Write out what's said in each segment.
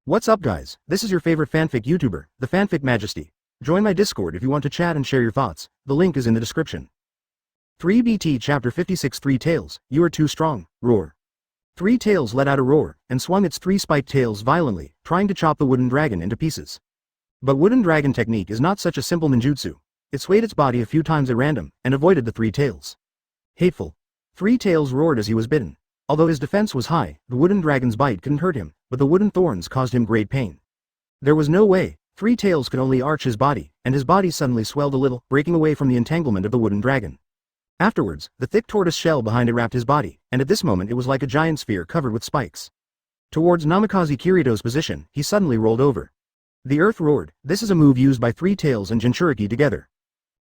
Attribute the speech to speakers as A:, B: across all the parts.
A: What's up guys, this is your favorite fanfic YouTuber, the Fanfic Majesty. Join my Discord if you want to chat and share your thoughts, the link is in the description. 3BT Chapter 56 Three Tails, You Are Too Strong, Roar. Three Tails let out a roar, and swung its three spiked tails violently, trying to chop the wooden dragon into pieces. But wooden dragon technique is not such a simple ninjutsu. It swayed its body a few times at random, and avoided the three tails. Hateful. Three Tails roared as he was bitten. Although his defense was high, the wooden dragon's bite couldn't hurt him, but the wooden thorns caused him great pain. There was no way. Three Tails could only arch his body, and his body suddenly swelled a little, breaking away from the entanglement of the wooden dragon. Afterwards, the thick tortoise shell behind it wrapped his body, and at this moment it was like a giant sphere covered with spikes. Towards Namikaze Kirido's position, he suddenly rolled over. The earth roared. This is a move used by Three Tails and Jinchuriki together.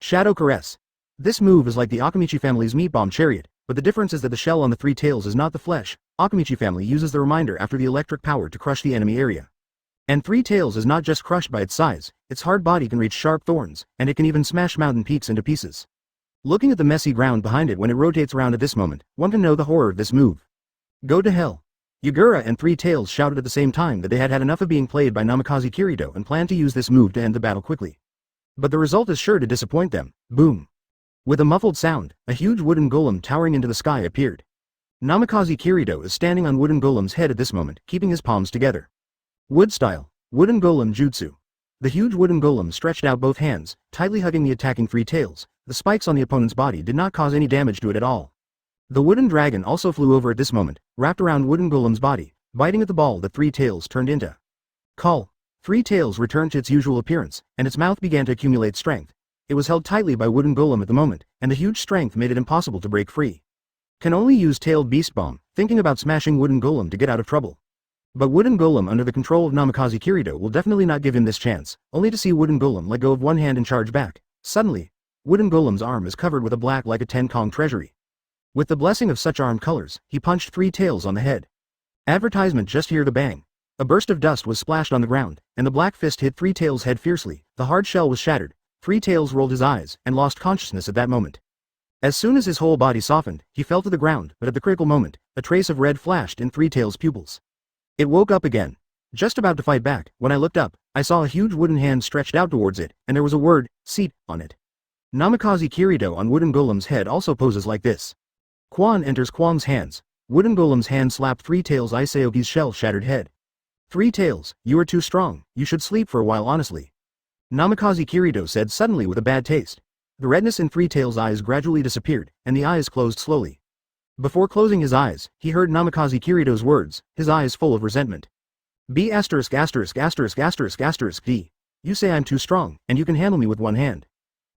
A: Shadow Caress. This move is like the Akamichi family's meat bomb chariot, but the difference is that the shell on the Three Tails is not the flesh. Akamichi family uses the reminder after the electric power to crush the enemy area. And Three Tails is not just crushed by its size, its hard body can reach sharp thorns, and it can even smash mountain peaks into pieces. Looking at the messy ground behind it when it rotates around at this moment, one can know the horror of this move. Go to hell. Gaara and Three Tails shouted at the same time that they had had enough of being played by Namikaze Kirido and planned to use this move to end the battle quickly. But the result is sure to disappoint them. Boom. With a muffled sound, a huge wooden golem towering into the sky appeared. Namikaze Kirido is standing on wooden golem's head at this moment, keeping his palms together. Wood style. Wooden golem jutsu. The huge wooden golem stretched out both hands, tightly hugging the attacking Three Tails. The spikes on the opponent's body did not cause any damage to it at all. The wooden dragon also flew over at this moment, wrapped around wooden golem's body, biting at the ball that Three Tails turned into. Call. Three Tails returned to its usual appearance, and its mouth began to accumulate strength. It was held tightly by wooden golem at the moment, and the huge strength made it impossible to break free. Can only use tailed beast bomb, thinking about smashing wooden golem to get out of trouble. But wooden golem under the control of Namikaze Kirido will definitely not give him this chance, only to see wooden golem let go of one hand and charge back. Suddenly, wooden golem's arm is covered with a black like a Tenkong treasury. With the blessing of such arm colors, he punched Three Tails on the head. Advertisement just hear the bang. A burst of dust was splashed on the ground, and the black fist hit Three Tails' head fiercely. The hard shell was shattered. Three Tails rolled his eyes, and lost consciousness at that moment. As soon as his whole body softened, he fell to the ground, but at the critical moment, a trace of red flashed in Three Tails' pupils. It woke up again. Just about to fight back, when I looked up, I saw a huge wooden hand stretched out towards it, and there was a word, seat, on it. Namikaze Kirido on wooden golem's head also poses like this. Quan enters Quan's hands. Wooden golem's hand slapped Three Tails' Isaoki's shell-shattered head. Three Tails, you are too strong, you should sleep for a while honestly. Namikaze Kirido said suddenly with a bad taste. The redness in Three Tails' eyes gradually disappeared, and the eyes closed slowly. Before closing his eyes, he heard Namikaze Kirido's words, his eyes full of resentment. B****************** D. You say I'm too strong, and you can handle me with one hand.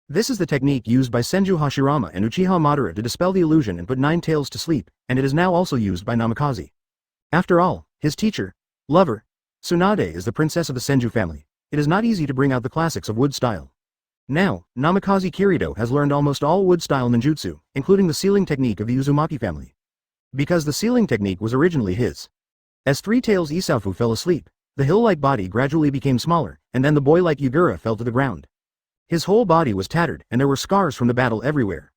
A: This is the technique used by Senju Hashirama and Uchiha Madara to dispel the illusion and put Nine Tails to sleep, and it is now also used by Namikaze. After all, his teacher, lover, Tsunade is the princess of the Senju family. It is not easy to bring out the classics of wood style. Now, Namikaze Kirido has learned almost all wood style ninjutsu, including the sealing technique of the Uzumaki family. Because the sealing technique was originally his. As Three Tails Isaufu fell asleep, the hill-like body gradually became smaller, and then the boy-like Gaara fell to the ground. His whole body was tattered, and there were scars from the battle everywhere.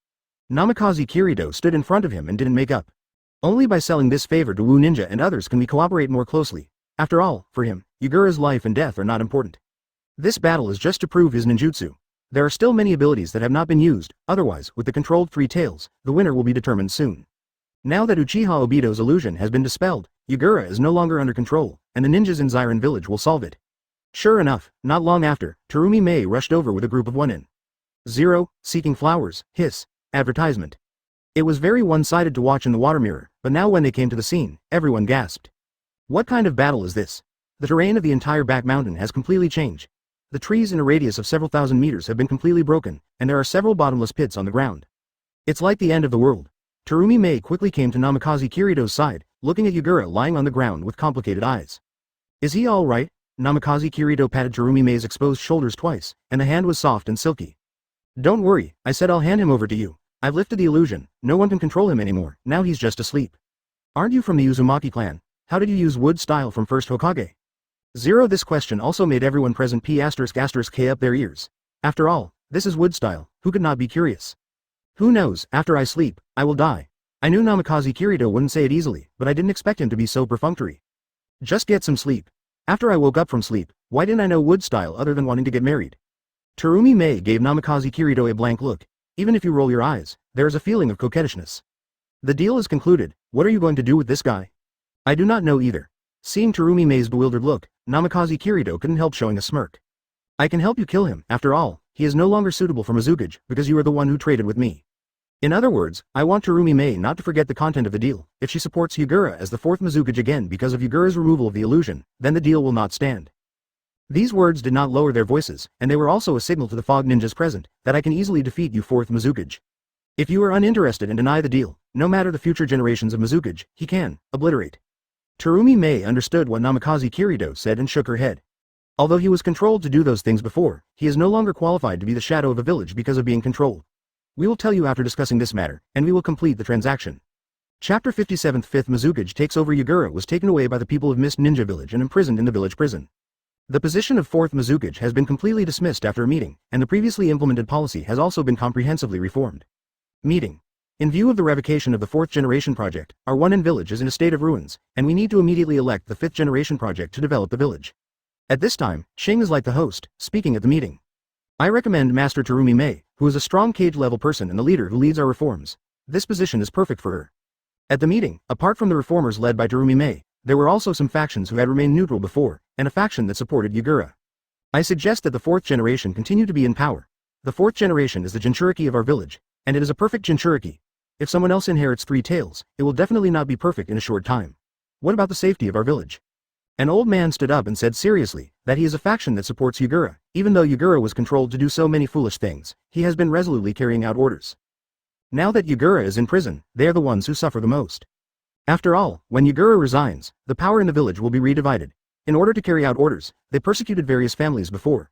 A: Namikaze Kirido stood in front of him and didn't make up. Only by selling this favor to Wu Ninja and others can we cooperate more closely. After all, for him, Gaara's life and death are not important. This battle is just to prove his ninjutsu. There are still many abilities that have not been used, otherwise, with the controlled Three Tails, the winner will be determined soon. Now that Uchiha Obito's illusion has been dispelled, Gaara is no longer under control, and the ninjas in Zyren village will solve it. Sure enough, not long after, Terumi Mei rushed over with a group of 1-0, seeking flowers, hiss, advertisement. It was very one-sided to watch in the water mirror, but now when they came to the scene, everyone gasped. What kind of battle is this? The terrain of the entire back mountain has completely changed. The trees in a radius of several thousand meters have been completely broken, and there are several bottomless pits on the ground. It's like the end of the world. Terumi Mei quickly came to Namikaze Kirido's side, looking at Gaara lying on the ground with complicated eyes. Is he all right? Namikaze Kirido patted Terumi Mei's exposed shoulders twice, and the hand was soft and silky. Don't worry, I said I'll hand him over to you. I've lifted the illusion, no one can control him anymore, now he's just asleep. Aren't you from the Uzumaki clan? How did you use wood style from first Hokage? This question also made everyone present K up their ears. After all, this is wood style, who could not be curious? Who knows, after I sleep, I will die. I knew Namikaze Kirido wouldn't say it easily, but I didn't expect him to be so perfunctory. Just get some sleep. After I woke up from sleep, why didn't I know wood style other than wanting to get married? Terumi Mei gave Namikaze Minato a blank look. Even if you roll your eyes, there is a feeling of coquettishness. The deal is concluded. What are you going to do with this guy? I do not know either. Seeing Terumi Mei's bewildered look, Namikaze Minato couldn't help showing a smirk. I can help you kill him. After all, he is no longer suitable for Mizukage because you are the one who traded with me. In other words, I want Terumi Mei not to forget the content of the deal. If she supports Gaara as the fourth Mizukage again because of Gaara's removal of the illusion, then the deal will not stand. These words did not lower their voices, and they were also a signal to the fog ninjas present, that I can easily defeat you fourth Mizukage. If you are uninterested and deny the deal, no matter the future generations of Mizukage, he can obliterate. Terumi Mei understood what Namikaze Minato said and shook her head. Although he was controlled to do those things before, he is no longer qualified to be the shadow of a village because of being controlled. We will tell you after discussing this matter, and we will complete the transaction. Chapter 57. Fifth Mizukage takes over. Gaara was taken away by the people of Mist Ninja Village and imprisoned in the village prison. The position of fourth Mizukage has been completely dismissed after a meeting, and the previously implemented policy has also been comprehensively reformed. Meeting. In view of the revocation of the 4th Generation Project, our One-in village is in a state of ruins, and we need to immediately elect the 5th Generation Project to develop the village. At this time, Shing is like the host, speaking at the meeting. I recommend Master Terumi Mei, who is a strong cage-level person and the leader who leads our reforms. This position is perfect for her. At the meeting, apart from the reformers led by Terumi Mei, there were also some factions who had remained neutral before, and a faction that supported Gaara. I suggest that the 4th generation continue to be in power. The 4th generation is the Jinchuriki of our village, and it is a perfect Jinchuriki. If someone else inherits 3 tails, it will definitely not be perfect in a short time. What about the safety of our village? An old man stood up and said seriously, that he is a faction that supports Gaara. Even though Gaara was controlled to do so many foolish things, he has been resolutely carrying out orders. Now that Gaara is in prison, they are the ones who suffer the most. After all, when Gaara resigns, the power in the village will be redivided. In order to carry out orders, they persecuted various families before.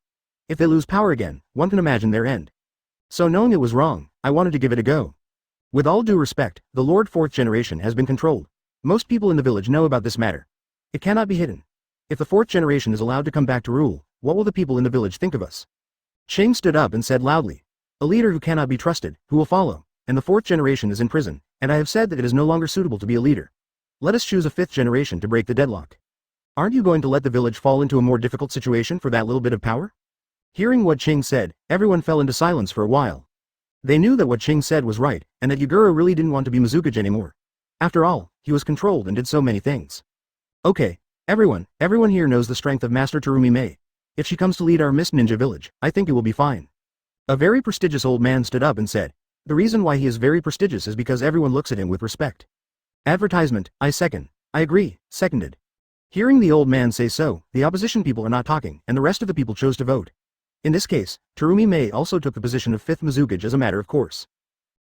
A: If they lose power again, one can imagine their end. So knowing it was wrong, I wanted to give it a go. With all due respect, the Lord 4th generation has been controlled. Most people in the village know about this matter. It cannot be hidden. If the 4th generation is allowed to come back to rule, what will the people in the village think of us? Ching stood up and said loudly. A leader who cannot be trusted, who will follow, and the 4th generation is in prison, and I have said that it is no longer suitable to be a leader. Let us choose a 5th generation to break the deadlock. Aren't you going to let the village fall into a more difficult situation for that little bit of power? Hearing what Ching said, everyone fell into silence for a while. They knew that what Ching said was right, and that Gaara really didn't want to be Mizukage anymore. After all, he was controlled and did so many things. Okay, everyone here knows the strength of Master Terumi Mei. If she comes to lead our Mist Ninja village, I think it will be fine. A very prestigious old man stood up and said, the reason why he is very prestigious is because everyone looks at him with respect. Advertisement, I second. I agree, seconded. Hearing the old man say so, the opposition people are not talking, and the rest of the people chose to vote. In this case, Terumi Mei also took the position of 5th Mizukage as a matter of course.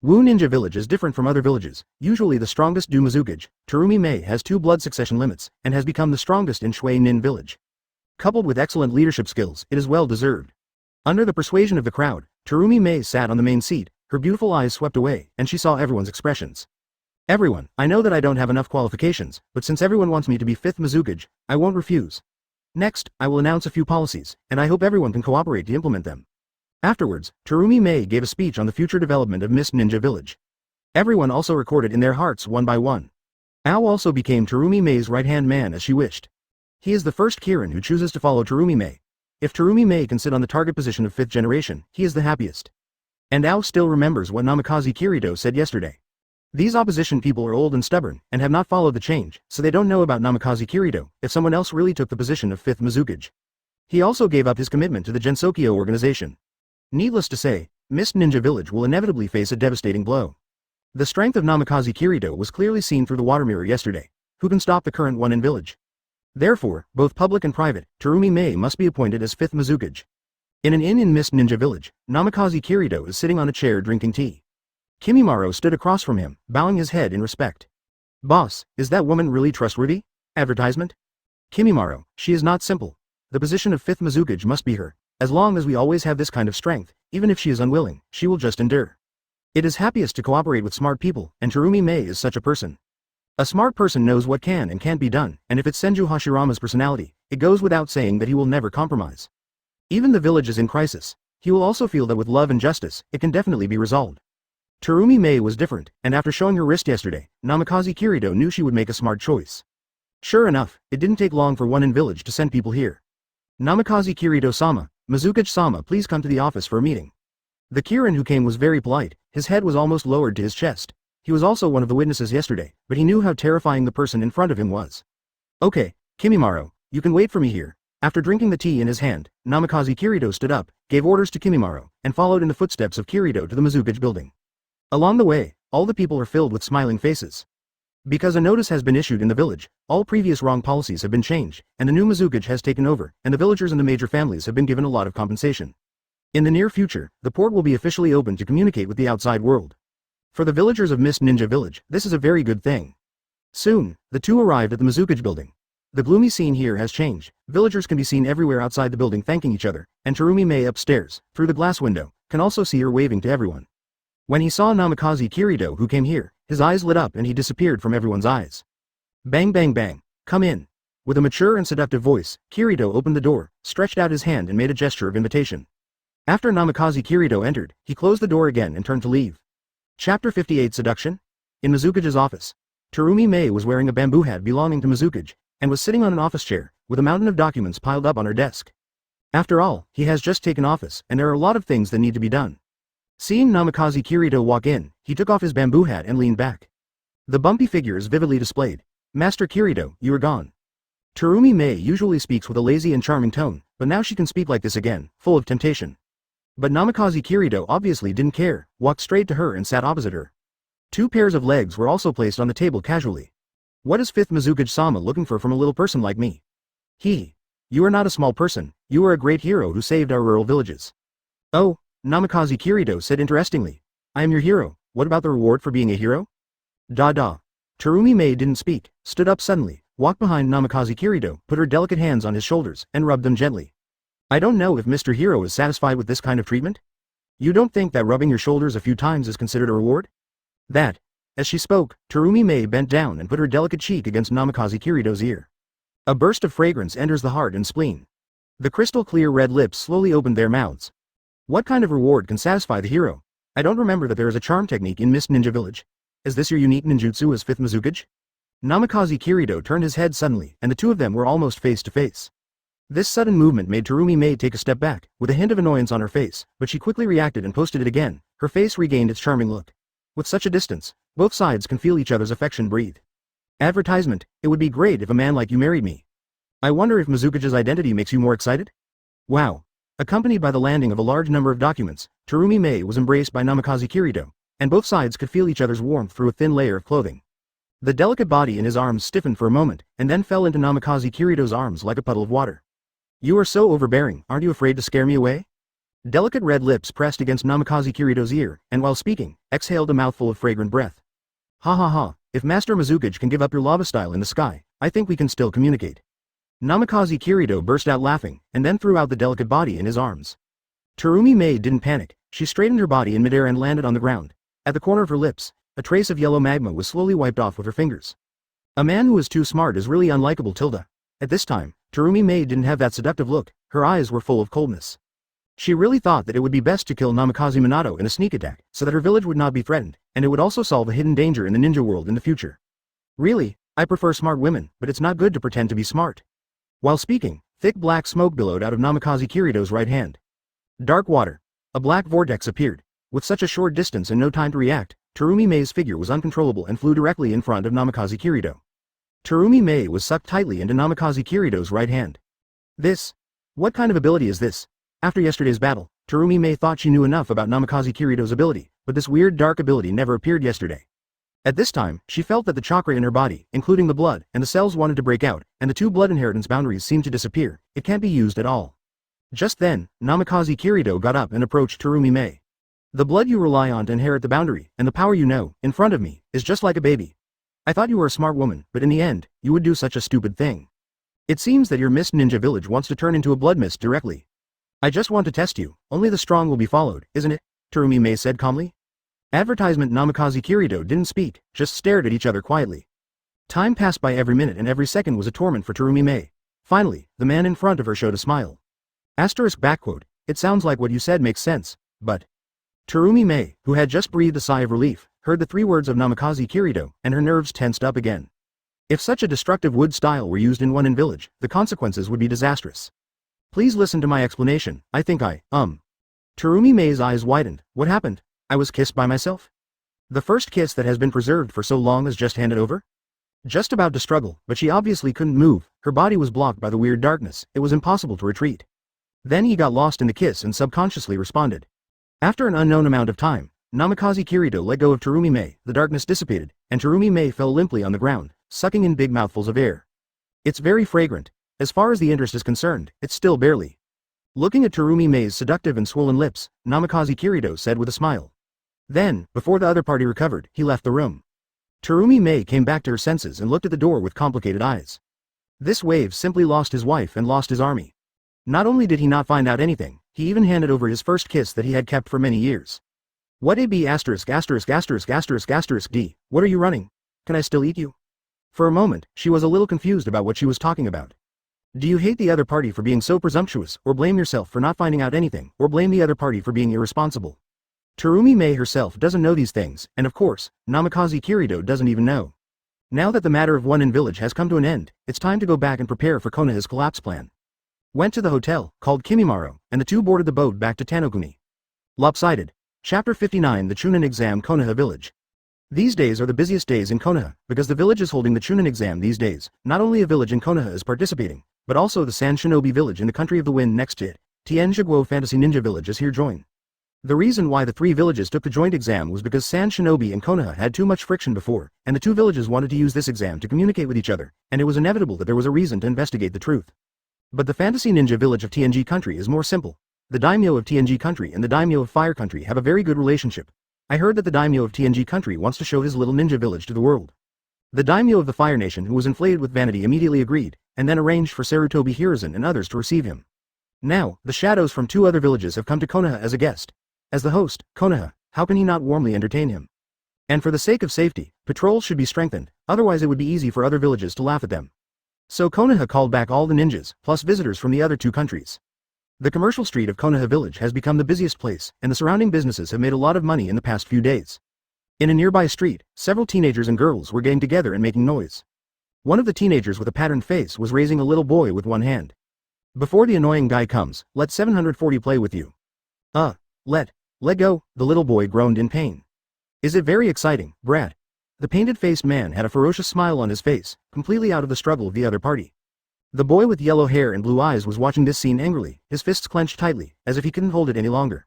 A: Wu Ninja Village is different from other villages. Usually the strongest do Mizukage. Terumi Mei has 2 blood succession limits, and has become the strongest in Shui Nin Village. Coupled with excellent leadership skills, it is well deserved. Under the persuasion of the crowd, Terumi Mei sat on the main seat, her beautiful eyes swept away, and she saw everyone's expressions. Everyone, I know that I don't have enough qualifications, but since everyone wants me to be 5th Mizukage, I won't refuse. Next, I will announce a few policies, and I hope everyone can cooperate to implement them. Afterwards, Terumi Mei gave a speech on the future development of Mist Ninja Village. Everyone also recorded in their hearts one by one. Ao also became Terumi Mei's right-hand man as she wished. He is the first Kirin who chooses to follow Terumi Mei. If Terumi Mei can sit on the target position of 5th generation, he is the happiest. And Ao still remembers what Namikaze Minato said yesterday. These opposition people are old and stubborn, and have not followed the change, so they don't know about Namikaze Minato, if someone else really took the position of 5th Mizukage. He also gave up his commitment to the Gensokyo organization. Needless to say, Mist Ninja Village will inevitably face a devastating blow. The strength of Namikaze Minato was clearly seen through the water mirror yesterday. Who can stop the current One-in village? Therefore, both public and private, Terumi Mei must be appointed as 5th Mizukage. In an inn in Mist Ninja Village, Namikaze Minato is sitting on a chair drinking tea. Kimimaro stood across from him, bowing his head in respect. Boss, is that woman really trustworthy? Advertisement? Kimimaro, she is not simple. The position of 5th Mizukage must be her. As long as we always have this kind of strength, even if she is unwilling, she will just endure. It is happiest to cooperate with smart people, and Terumi Mei is such a person. A smart person knows what can and can't be done, and if it's Senju Hashirama's personality, it goes without saying that he will never compromise. Even the village is in crisis. He will also feel that with love and justice, it can definitely be resolved. Terumi Mei was different, and after showing her wrist yesterday, Namikaze Minato knew she would make a smart choice. Sure enough, it didn't take long for one in village to send people here. Namikaze Kirito-sama, Mizukage-sama, please come to the office for a meeting. The Kirin who came was very polite, his head was almost lowered to his chest. He was also one of the witnesses yesterday, but he knew how terrifying the person in front of him was. Okay, Kimimaro, you can wait for me here. After drinking the tea in his hand, Namikaze Kirito stood up, gave orders to Kimimaro, and followed in the footsteps of Kirito to the Mizukage building. Along the way, all the people are filled with smiling faces. Because a notice has been issued in the village, all previous wrong policies have been changed, and the new Mizukage has taken over, and the villagers and the major families have been given a lot of compensation. In the near future, the port will be officially open to communicate with the outside world. For the villagers of Mist Ninja Village, this is a very good thing. Soon, the two arrived at the Mizukage building. The gloomy scene here has changed, villagers can be seen everywhere outside the building thanking each other, and Terumi Mei upstairs, through the glass window, can also see her waving to everyone. When he saw Namikaze Kirito who came here, his eyes lit up and he disappeared from everyone's eyes. Bang bang bang, come in. With a mature and seductive voice, Kirito opened the door, stretched out his hand and made a gesture of invitation. After Namikaze Kirito entered, he closed the door again and turned to leave. Chapter 58 Seduction? In Mizukage's office. Terumi Mei was wearing a bamboo hat belonging to Mizukage, and was sitting on an office chair, with a mountain of documents piled up on her desk. After all, he has just taken office, and there are a lot of things that need to be done. Seeing Namikaze Kirito walk in, he took off his bamboo hat and leaned back. The bumpy figure is vividly displayed. Master Kirito, you are gone. Terumi Mei usually speaks with a lazy and charming tone, but now she can speak like this again, full of temptation. But Namikaze Kirito obviously didn't care, walked straight to her and sat opposite her. Two pairs of legs were also placed on the table casually. What is 5th Mizukage-sama looking for from a little person like me? You are not a small person, you are a great hero who saved our rural villages. Oh, Namikaze Kirito said interestingly. I am your hero, what about the reward for being a hero? Da. Terumi Mei didn't speak, stood up suddenly, walked behind Namikaze Kirito, put her delicate hands on his shoulders, and rubbed them gently. I don't know if Mr. Hero is satisfied with this kind of treatment? You don't think that rubbing your shoulders a few times is considered a reward? That. As she spoke, Terumi Mei bent down and put her delicate cheek against Namikaze Kirito's ear. A burst of fragrance enters the heart and spleen. The crystal-clear red lips slowly opened their mouths. What kind of reward can satisfy the hero? I don't remember that there is a charm technique in Mist Ninja Village. Is this your unique ninjutsu as 5th Mizukage? Namikaze Kirito turned his head suddenly, and the two of them were almost face to face. This sudden movement made Terumi Mei take a step back, with a hint of annoyance on her face, but she quickly reacted and posted it again. Her face regained its charming look. With such a distance, both sides can feel each other's affection breathe. Advertisement, it would be great if a man like you married me. I wonder if Mizukage's identity makes you more excited? Wow. Accompanied by the landing of a large number of documents, Terumi Mei was embraced by Namikaze Kirito, and both sides could feel each other's warmth through a thin layer of clothing. The delicate body in his arms stiffened for a moment, and then fell into Namikaze Kirito's arms like a puddle of water. You are so overbearing, aren't you afraid to scare me away? Delicate red lips pressed against Namikaze Kirito's ear, and while speaking, exhaled a mouthful of fragrant breath. Ha, if Master Mizukage can give up your lava style in the sky, I think we can still communicate. Namikaze Kirito burst out laughing, and then threw out the delicate body in his arms. Terumi Mei didn't panic, she straightened her body in midair and landed on the ground. At the corner of her lips, a trace of yellow magma was slowly wiped off with her fingers. A man who is too smart is really unlikable tilde. At this time, Terumi Mei didn't have that seductive look, her eyes were full of coldness. She really thought that it would be best to kill Namikaze Minato in a sneak attack, so that her village would not be threatened, and it would also solve a hidden danger in the ninja world in the future. Really, I prefer smart women, but it's not good to pretend to be smart. While speaking, thick black smoke billowed out of Namikaze Kirito's right hand. Dark water. A black vortex appeared. With such a short distance and no time to react, Terumi Mei's figure was uncontrollable and flew directly in front of Namikaze Kirito. Terumi Mei was sucked tightly into Namikaze Kirito's right hand. What kind of ability is this? After yesterday's battle, Terumi Mei thought she knew enough about Namikaze Kirito's ability, but this weird dark ability never appeared yesterday. At this time, she felt that the chakra in her body, including the blood, and the cells wanted to break out, and the two blood inheritance boundaries seemed to disappear. It can't be used at all. Just then, Namikaze Kirito got up and approached Terumi Mei. The blood you rely on to inherit the boundary, and the power you know, in front of me, is just like a baby. I thought you were a smart woman, but in the end, you would do such a stupid thing. It seems that your Mist Ninja Village wants to turn into a blood mist directly. I just want to test you, only the strong will be followed, isn't it? Terumi Mei said calmly. Advertisement Namikaze Kirito didn't speak, just stared at each other quietly. Time passed by every minute and every second was a torment for Terumi Mei. Finally, the man in front of her showed a smile. It sounds like what you said makes sense, but... Terumi Mei, who had just breathed a sigh of relief, heard the 3 words of Namikaze Kirito, and her nerves tensed up again. If such a destructive wood style were used in one in village, the consequences would be disastrous. Please listen to my explanation, I think Terumi Mei's eyes widened. What happened? I was kissed by myself? The first kiss that has been preserved for so long is just handed over? Just about to struggle, but she obviously couldn't move, her body was blocked by the weird darkness, it was impossible to retreat. Then he got lost in the kiss and subconsciously responded. After an unknown amount of time, Namikaze Kirito let go of Terumi Mei, the darkness dissipated, and Terumi Mei fell limply on the ground, sucking in big mouthfuls of air. It's very fragrant. As far as the interest is concerned, it's still barely. Looking at Terumi Mei's seductive and swollen lips, Namikaze Kirito said with a smile. Then, before the other party recovered, he left the room. Terumi Mei came back to her senses and looked at the door with complicated eyes. This wave simply lost his wife and lost his army. Not only did he not find out anything, he even handed over his first kiss that he had kept for many years. What a b asterisk asterisk asterisk asterisk asterisk d, what are you running? Can I still eat you? For a moment, she was a little confused about what she was talking about. Do you hate the other party for being so presumptuous, or blame yourself for not finding out anything, or blame the other party for being irresponsible? Terumi Mei herself doesn't know these things, and of course, Namikaze Kirito doesn't even know. Now that the matter of one in village has come to an end, it's time to go back and prepare for Konoha's collapse plan. Went to the hotel, called Kimimaro, and the two boarded the boat back to Tanokuni. Lopsided. Chapter 59 The Chunin Exam Konoha Village. These days are the busiest days in Konoha, because the village is holding the Chunin exam these days. Not only a village in Konoha is participating, but also the Sand Shinobi village in the country of the wind next to it, Tianjiguo Fantasy Ninja village is here join. The reason why the three villages took the joint exam was because Sand Shinobi and Konoha had too much friction before, and the two villages wanted to use this exam to communicate with each other, and it was inevitable that there was a reason to investigate the truth. But the Fantasy Ninja village of TNG country is more simple. The daimyo of TNG country and the daimyo of Fire country have a very good relationship. I heard that the daimyo of TNG country wants to show his little ninja village to the world. The daimyo of the Fire nation, who was inflated with vanity, immediately agreed, and then arranged for Sarutobi Hiruzen and others to receive him. Now, the shadows from two other villages have come to Konoha as a guest. As the host, Konoha, how can he not warmly entertain him? And for the sake of safety, patrols should be strengthened, otherwise it would be easy for other villages to laugh at them. So Konoha called back all the ninjas, plus visitors from the other two countries. The commercial street of Konoha village has become the busiest place, and the surrounding businesses have made a lot of money in the past few days. In a nearby street, several teenagers and girls were getting together and making noise. One of the teenagers with a patterned face was raising a little boy with one hand. Before the annoying guy comes, let 740 play with you. Let go, the little boy groaned in pain. Is it very exciting, brat? The painted-faced man had a ferocious smile on his face, completely out of the struggle of the other party. The boy with yellow hair and blue eyes was watching this scene angrily, his fists clenched tightly, as if he couldn't hold it any longer.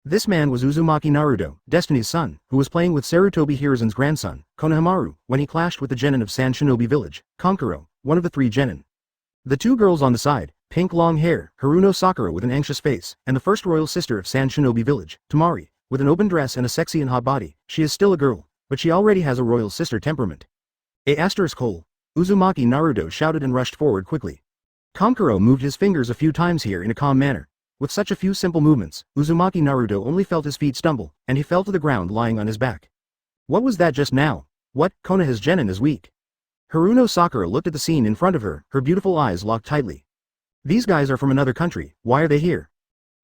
A: This man was Uzumaki Naruto, Destiny's son, who was playing with Sarutobi Hiruzen's grandson, Konohamaru, when he clashed with the genin of Sand Shinobi village, Kankuro, one of the three genin. The two girls on the side, pink long hair, Haruno Sakura with an anxious face, and the first royal sister of Sand Shinobi village, Tamari, with an open dress and a sexy and hot body. She is still a girl, but she already has a royal sister temperament. Hole. Uzumaki Naruto shouted and rushed forward quickly. Kankuro moved his fingers a few times here in a calm manner. With such a few simple movements, Uzumaki Naruto only felt his feet stumble, and he fell to the ground lying on his back. What was that just now? What? Konoha's genin is weak. Haruno Sakura looked at the scene in front of her, her beautiful eyes locked tightly. These guys are from another country, why are they here?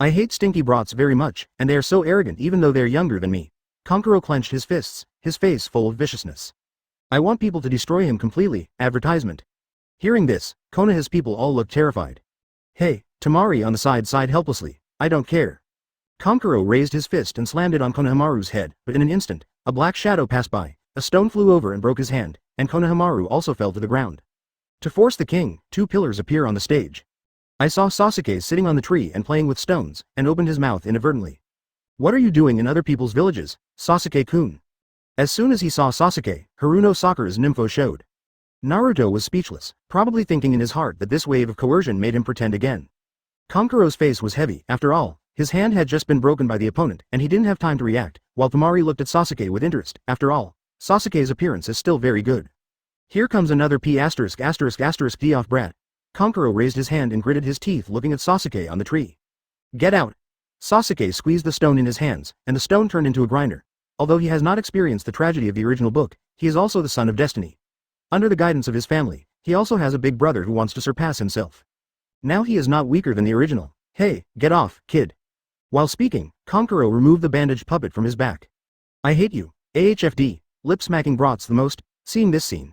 A: I hate stinky brats very much, and they are so arrogant even though they are younger than me. Kankuro clenched his fists, his face full of viciousness. I want people to destroy him completely, advertisement. Hearing this, Konoha's people all looked terrified. Hey, Tamari on the side sighed helplessly, I don't care. Kankuro raised his fist and slammed it on Konohamaru's head, but in an instant, a black shadow passed by, a stone flew over and broke his hand, and Konohamaru also fell to the ground. To force the king, two pillars appear on the stage. I saw Sasuke sitting on the tree and playing with stones, and opened his mouth inadvertently. What are you doing in other people's villages, Sasuke-kun? As soon as he saw Sasuke, Haruno Sakura's nympho showed. Naruto was speechless, probably thinking in his heart that this wave of coercion made him pretend again. Kankuro's face was heavy, after all, his hand had just been broken by the opponent, and he didn't have time to react, while Tamari looked at Sasuke with interest. After all, Sasuke's appearance is still very good. Here comes another P*** D off brat. Kankuro raised his hand and gritted his teeth looking at Sasuke on the tree. Get out! Sasuke squeezed the stone in his hands, and the stone turned into a grinder. Although he has not experienced the tragedy of the original book, he is also the son of destiny. Under the guidance of his family, he also has a big brother who wants to surpass himself. Now he is not weaker than the original. Hey, get off, kid. While speaking, Kankuro removed the bandaged puppet from his back. I hate you, AHFD, lip-smacking brats the most. Seeing this scene,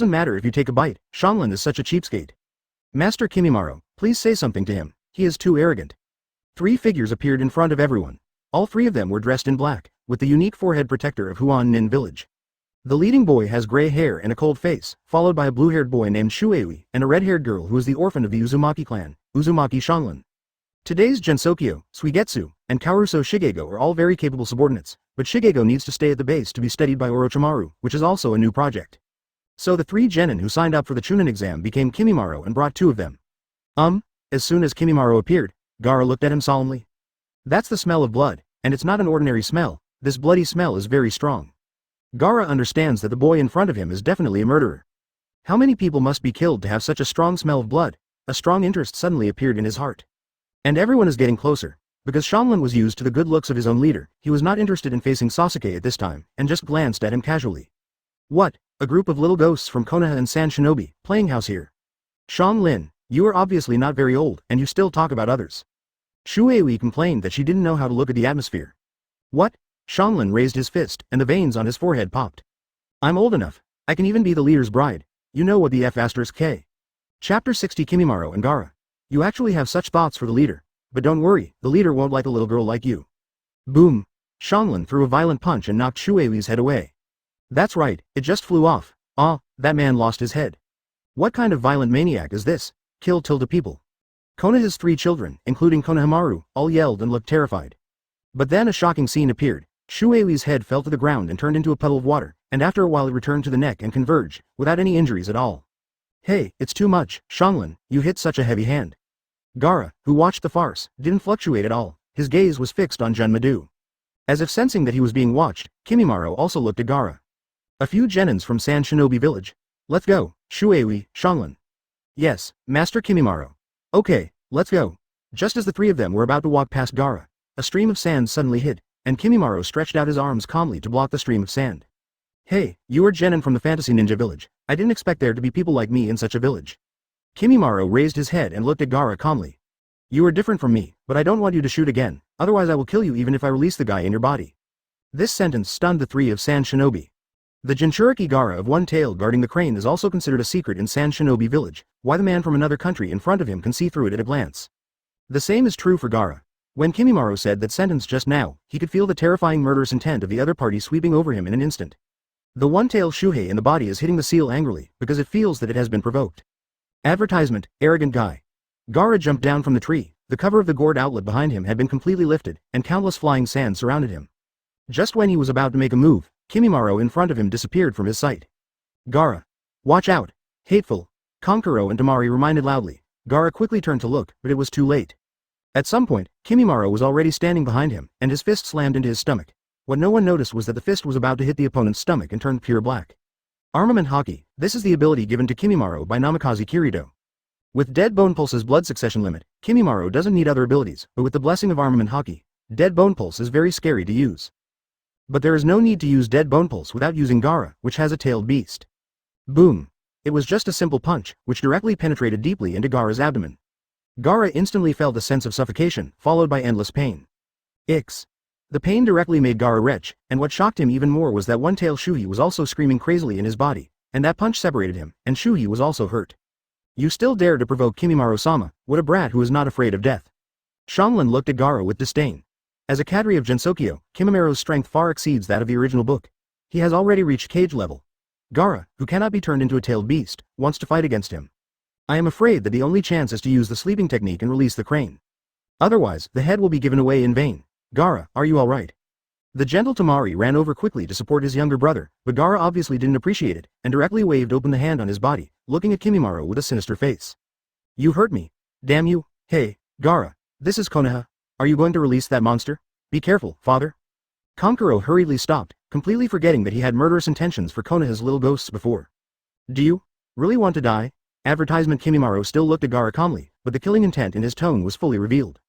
A: doesn't matter if you take a bite, Shanlin is such a cheapskate. Master Kimimaro, please say something to him, he is too arrogant. 3 figures appeared in front of everyone. All 3 of them were dressed in black, with the unique forehead protector of Huan Nin village. The leading boy has gray hair and a cold face, followed by a blue-haired boy named Shuei, and a red-haired girl who is the orphan of the Uzumaki clan, Uzumaki Shanlin. Today's Gensokyo, Suigetsu, and Kaoruso Shigego are all very capable subordinates, but Shigego needs to stay at the base to be studied by Orochimaru, which is also a new project. So the 3 genin who signed up for the Chunin exam became Kimimaro and brought 2 of them. As soon as Kimimaro appeared, Gaara looked at him solemnly. That's the smell of blood, and it's not an ordinary smell, this bloody smell is very strong. Gaara understands that the boy in front of him is definitely a murderer. How many people must be killed to have such a strong smell of blood? A strong interest suddenly appeared in his heart. And everyone is getting closer. Because Shanlin was used to the good looks of his own leader, he was not interested in facing Sasuke at this time, and just glanced at him casually. What? A group of little ghosts from Konoha and San Shinobi, playing house here. Shanlin, you are obviously not very old, and you still talk about others. Shuei complained that she didn't know how to look at the atmosphere. What? Shanlin raised his fist, and the veins on his forehead popped. I'm old enough. I can even be the leader's bride. You know what the F***K. Chapter 60 Kimimaro and Gaara. You actually have such thoughts for the leader. But don't worry, the leader won't like a little girl like you. Boom. Shanlin threw a violent punch and knocked Shuei's head away. That's right, it just flew off. That man lost his head. What kind of violent maniac is this? Kill people. Konoha's 3 children, including Konohamaru, all yelled and looked terrified. But then a shocking scene appeared. Shuei's head fell to the ground and turned into a puddle of water, and after a while it returned to the neck and converged, without any injuries at all. Hey, it's too much, Shanlin, you hit such a heavy hand. Gaara, who watched the farce, didn't fluctuate at all, his gaze was fixed on Junmadu. As if sensing that he was being watched, Kimimaro also looked at Gaara. A few genins from San Shinobi village. Let's go, Shuei, Shanlin. Yes, Master Kimimaro. Okay, let's go. Just as the 3 of them were about to walk past Gaara, a stream of sand suddenly hit, and Kimimaro stretched out his arms calmly to block the stream of sand. Hey, you are genin from the fantasy ninja village, I didn't expect there to be people like me in such a village. Kimimaro raised his head and looked at Gaara calmly. You are different from me, but I don't want you to shoot again, otherwise I will kill you even if I release the guy in your body. This sentence stunned the 3 of San Shinobi. The Jinchuriki Gaara of one tail guarding the crane is also considered a secret in San Shinobi village, why the man from another country in front of him can see through it at a glance. The same is true for Gaara. When Kimimaro said that sentence just now, he could feel the terrifying murderous intent of the other party sweeping over him in an instant. The one-tailed Shuhei in the body is hitting the seal angrily, because it feels that it has been provoked. Advertisement, arrogant guy. Gaara jumped down from the tree, the cover of the gourd outlet behind him had been completely lifted, and countless flying sand surrounded him. Just when he was about to make a move, Kimimaro in front of him disappeared from his sight. Gaara. Watch out. Hateful. Konkuro and Tamari reminded loudly. Gaara quickly turned to look, but it was too late. At some point, Kimimaro was already standing behind him, and his fist slammed into his stomach. What no one noticed was that the fist was about to hit the opponent's stomach and turned pure black. Armament Haki, this is the ability given to Kimimaro by Namikaze Minato. With Dead Bone Pulse's blood succession limit, Kimimaro doesn't need other abilities, but with the blessing of Armament Haki, Dead Bone Pulse is very scary to use. But there is no need to use Dead Bone Pulse without using Gaara, which has a tailed beast. Boom. It was just a simple punch, which directly penetrated deeply into Gaara's abdomen. Gaara instantly felt a sense of suffocation, followed by endless pain. Ix. The pain directly made Gaara retch, and what shocked him even more was that one-tailed Shuhei was also screaming crazily in his body, and that punch separated him, and Shuhei was also hurt. You still dare to provoke Kimimaro-sama, what a brat who is not afraid of death. Shanlin looked at Gaara with disdain. As a cadre of Gensokyo, Kimimaro's strength far exceeds that of the original book. He has already reached cage level. Gaara, who cannot be turned into a tailed beast, wants to fight against him. I am afraid that the only chance is to use the sleeping technique and release the crane. Otherwise, the head will be given away in vain. Gaara, are you alright? The gentle Temari ran over quickly to support his younger brother, but Gaara obviously didn't appreciate it, and directly waved open the hand on his body, looking at Kimimaro with a sinister face. You hurt me. Damn you. Hey, Gaara, this is Konoha. Are you going to release that monster? Be careful, father. Kankuro hurriedly stopped, completely forgetting that he had murderous intentions for Konoha's little ghosts before. Do you really want to die? Advertisement Kimimaro still looked at Gaara calmly, but the killing intent in his tone was fully revealed.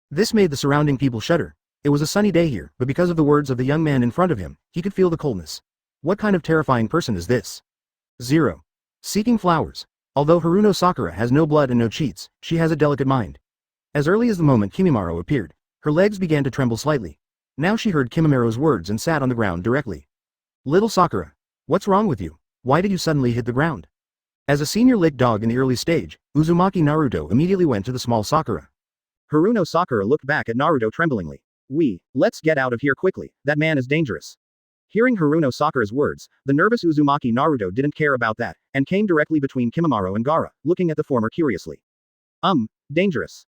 A: This made the surrounding people shudder. It was a sunny day here, but because of the words of the young man in front of him, he could feel the coldness. What kind of terrifying person is this? 0. Seeking flowers. Although Haruno Sakura has no blood and no cheats, she has a delicate mind. As early as the moment Kimimaro appeared, her legs began to tremble slightly. Now she heard Kimimaro's words and sat on the ground directly. Little Sakura. What's wrong with you? Why did you suddenly hit the ground? As a senior lick dog in the early stage, Uzumaki Naruto immediately went to the small Sakura. Haruno Sakura looked back at Naruto tremblingly. Let's get out of here quickly, that man is dangerous. Hearing Haruno Sakura's words, the nervous Uzumaki Naruto didn't care about that, and came directly between Kimimaro and Gaara, looking at the former curiously. Dangerous.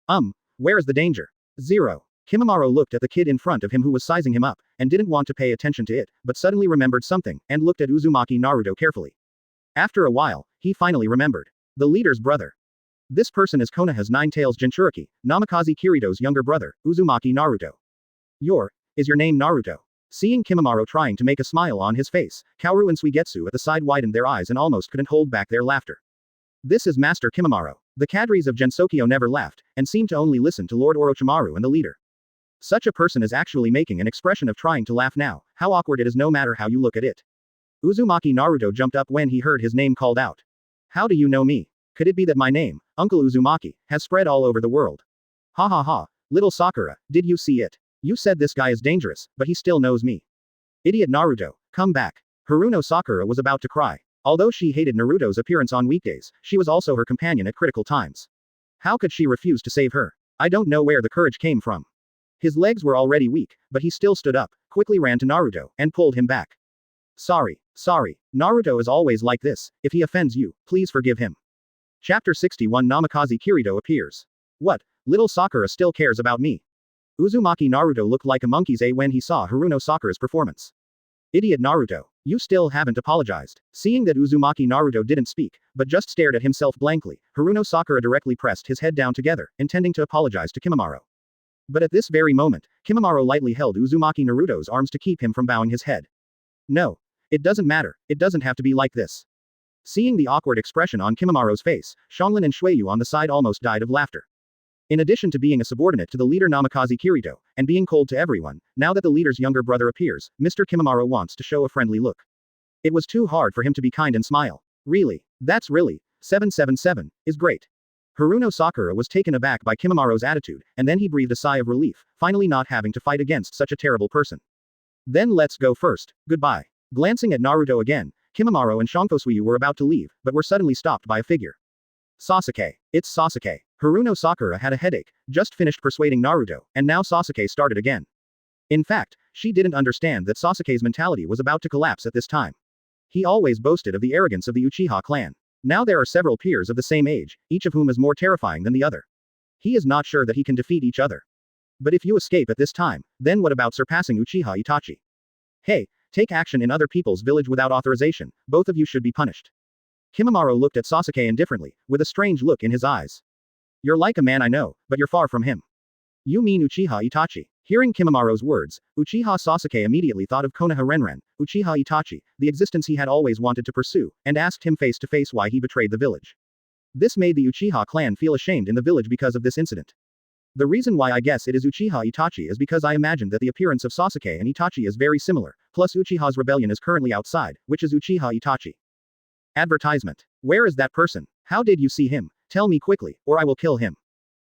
A: Where is the danger? 0. Kimimaro looked at the kid in front of him who was sizing him up, and didn't want to pay attention to it, but suddenly remembered something, and looked at Uzumaki Naruto carefully. After a while, he finally remembered. The leader's brother. This person is Konoha's Nine-Tails Jinchuriki, Namikaze Kirido's younger brother, Uzumaki Naruto. Is your name Naruto? Seeing Kimimaro trying to make a smile on his face, Kaoru and Suigetsu at the side widened their eyes and almost couldn't hold back their laughter. This is Master Kimimaro. The cadres of Gensokyo never laughed, and seemed to only listen to Lord Orochimaru and the leader. Such a person is actually making an expression of trying to laugh now, how awkward it is no matter how you look at it. Uzumaki Naruto jumped up when he heard his name called out. How do you know me? Could it be that my name, Uncle Uzumaki, has spread all over the world? Ha ha ha, little Sakura, did you see it? You said this guy is dangerous, but he still knows me. Idiot Naruto, come back. Haruno Sakura was about to cry. Although she hated Naruto's appearance on weekdays, she was also her companion at critical times. How could she refuse to save her? I don't know where the courage came from. His legs were already weak, but he still stood up, quickly ran to Naruto, and pulled him back. Sorry. Naruto is always like this. If he offends you, please forgive him. Chapter 61 Namikaze Kirido appears. What? Little Sakura still cares about me. Uzumaki Naruto looked like a monkey's A when he saw Haruno Sakura's performance. Idiot Naruto. You still haven't apologized. Seeing that Uzumaki Naruto didn't speak, but just stared at himself blankly, Haruno Sakura directly pressed his head down together, intending to apologize to Kimimaro. But at this very moment, Kimimaro lightly held Uzumaki Naruto's arms to keep him from bowing his head. No. It doesn't matter, it doesn't have to be like this. Seeing the awkward expression on Kimimaro's face, Xianglin and Shueyu on the side almost died of laughter. In addition to being a subordinate to the leader Namikaze Kirido, and being cold to everyone, now that the leader's younger brother appears, Mr. Kimimaro wants to show a friendly look. It was too hard for him to be kind and smile. Really? That's really, 777, is great. Haruno Sakura was taken aback by Kimimaro's attitude, and then he breathed a sigh of relief, finally not having to fight against such a terrible person. Then let's go first, goodbye. Glancing at Naruto again, Kimimaro and Shonkosuyu were about to leave, but were suddenly stopped by a figure. Sasuke. It's Sasuke. Haruno Sakura had a headache, just finished persuading Naruto, and now Sasuke started again. In fact, she didn't understand that Sasuke's mentality was about to collapse at this time. He always boasted of the arrogance of the Uchiha clan. Now there are several peers of the same age, each of whom is more terrifying than the other. He is not sure that he can defeat each other. But if you escape at this time, then what about surpassing Uchiha Itachi? Hey, take action in other people's village without authorization, both of you should be punished. Kimimaro looked at Sasuke indifferently, with a strange look in his eyes. You're like a man I know, but you're far from him. You mean Uchiha Itachi? Hearing Kimimaro's words, Uchiha Sasuke immediately thought of Konoha Renren, Uchiha Itachi, the existence he had always wanted to pursue, and asked him face to face why he betrayed the village. This made the Uchiha clan feel ashamed in the village because of this incident. The reason why I guess it is Uchiha Itachi is because I imagined that the appearance of Sasuke and Itachi is very similar, plus Uchiha's rebellion is currently outside, which is Uchiha Itachi. Advertisement. Where is that person? How did you see him? Tell me quickly, or I will kill him.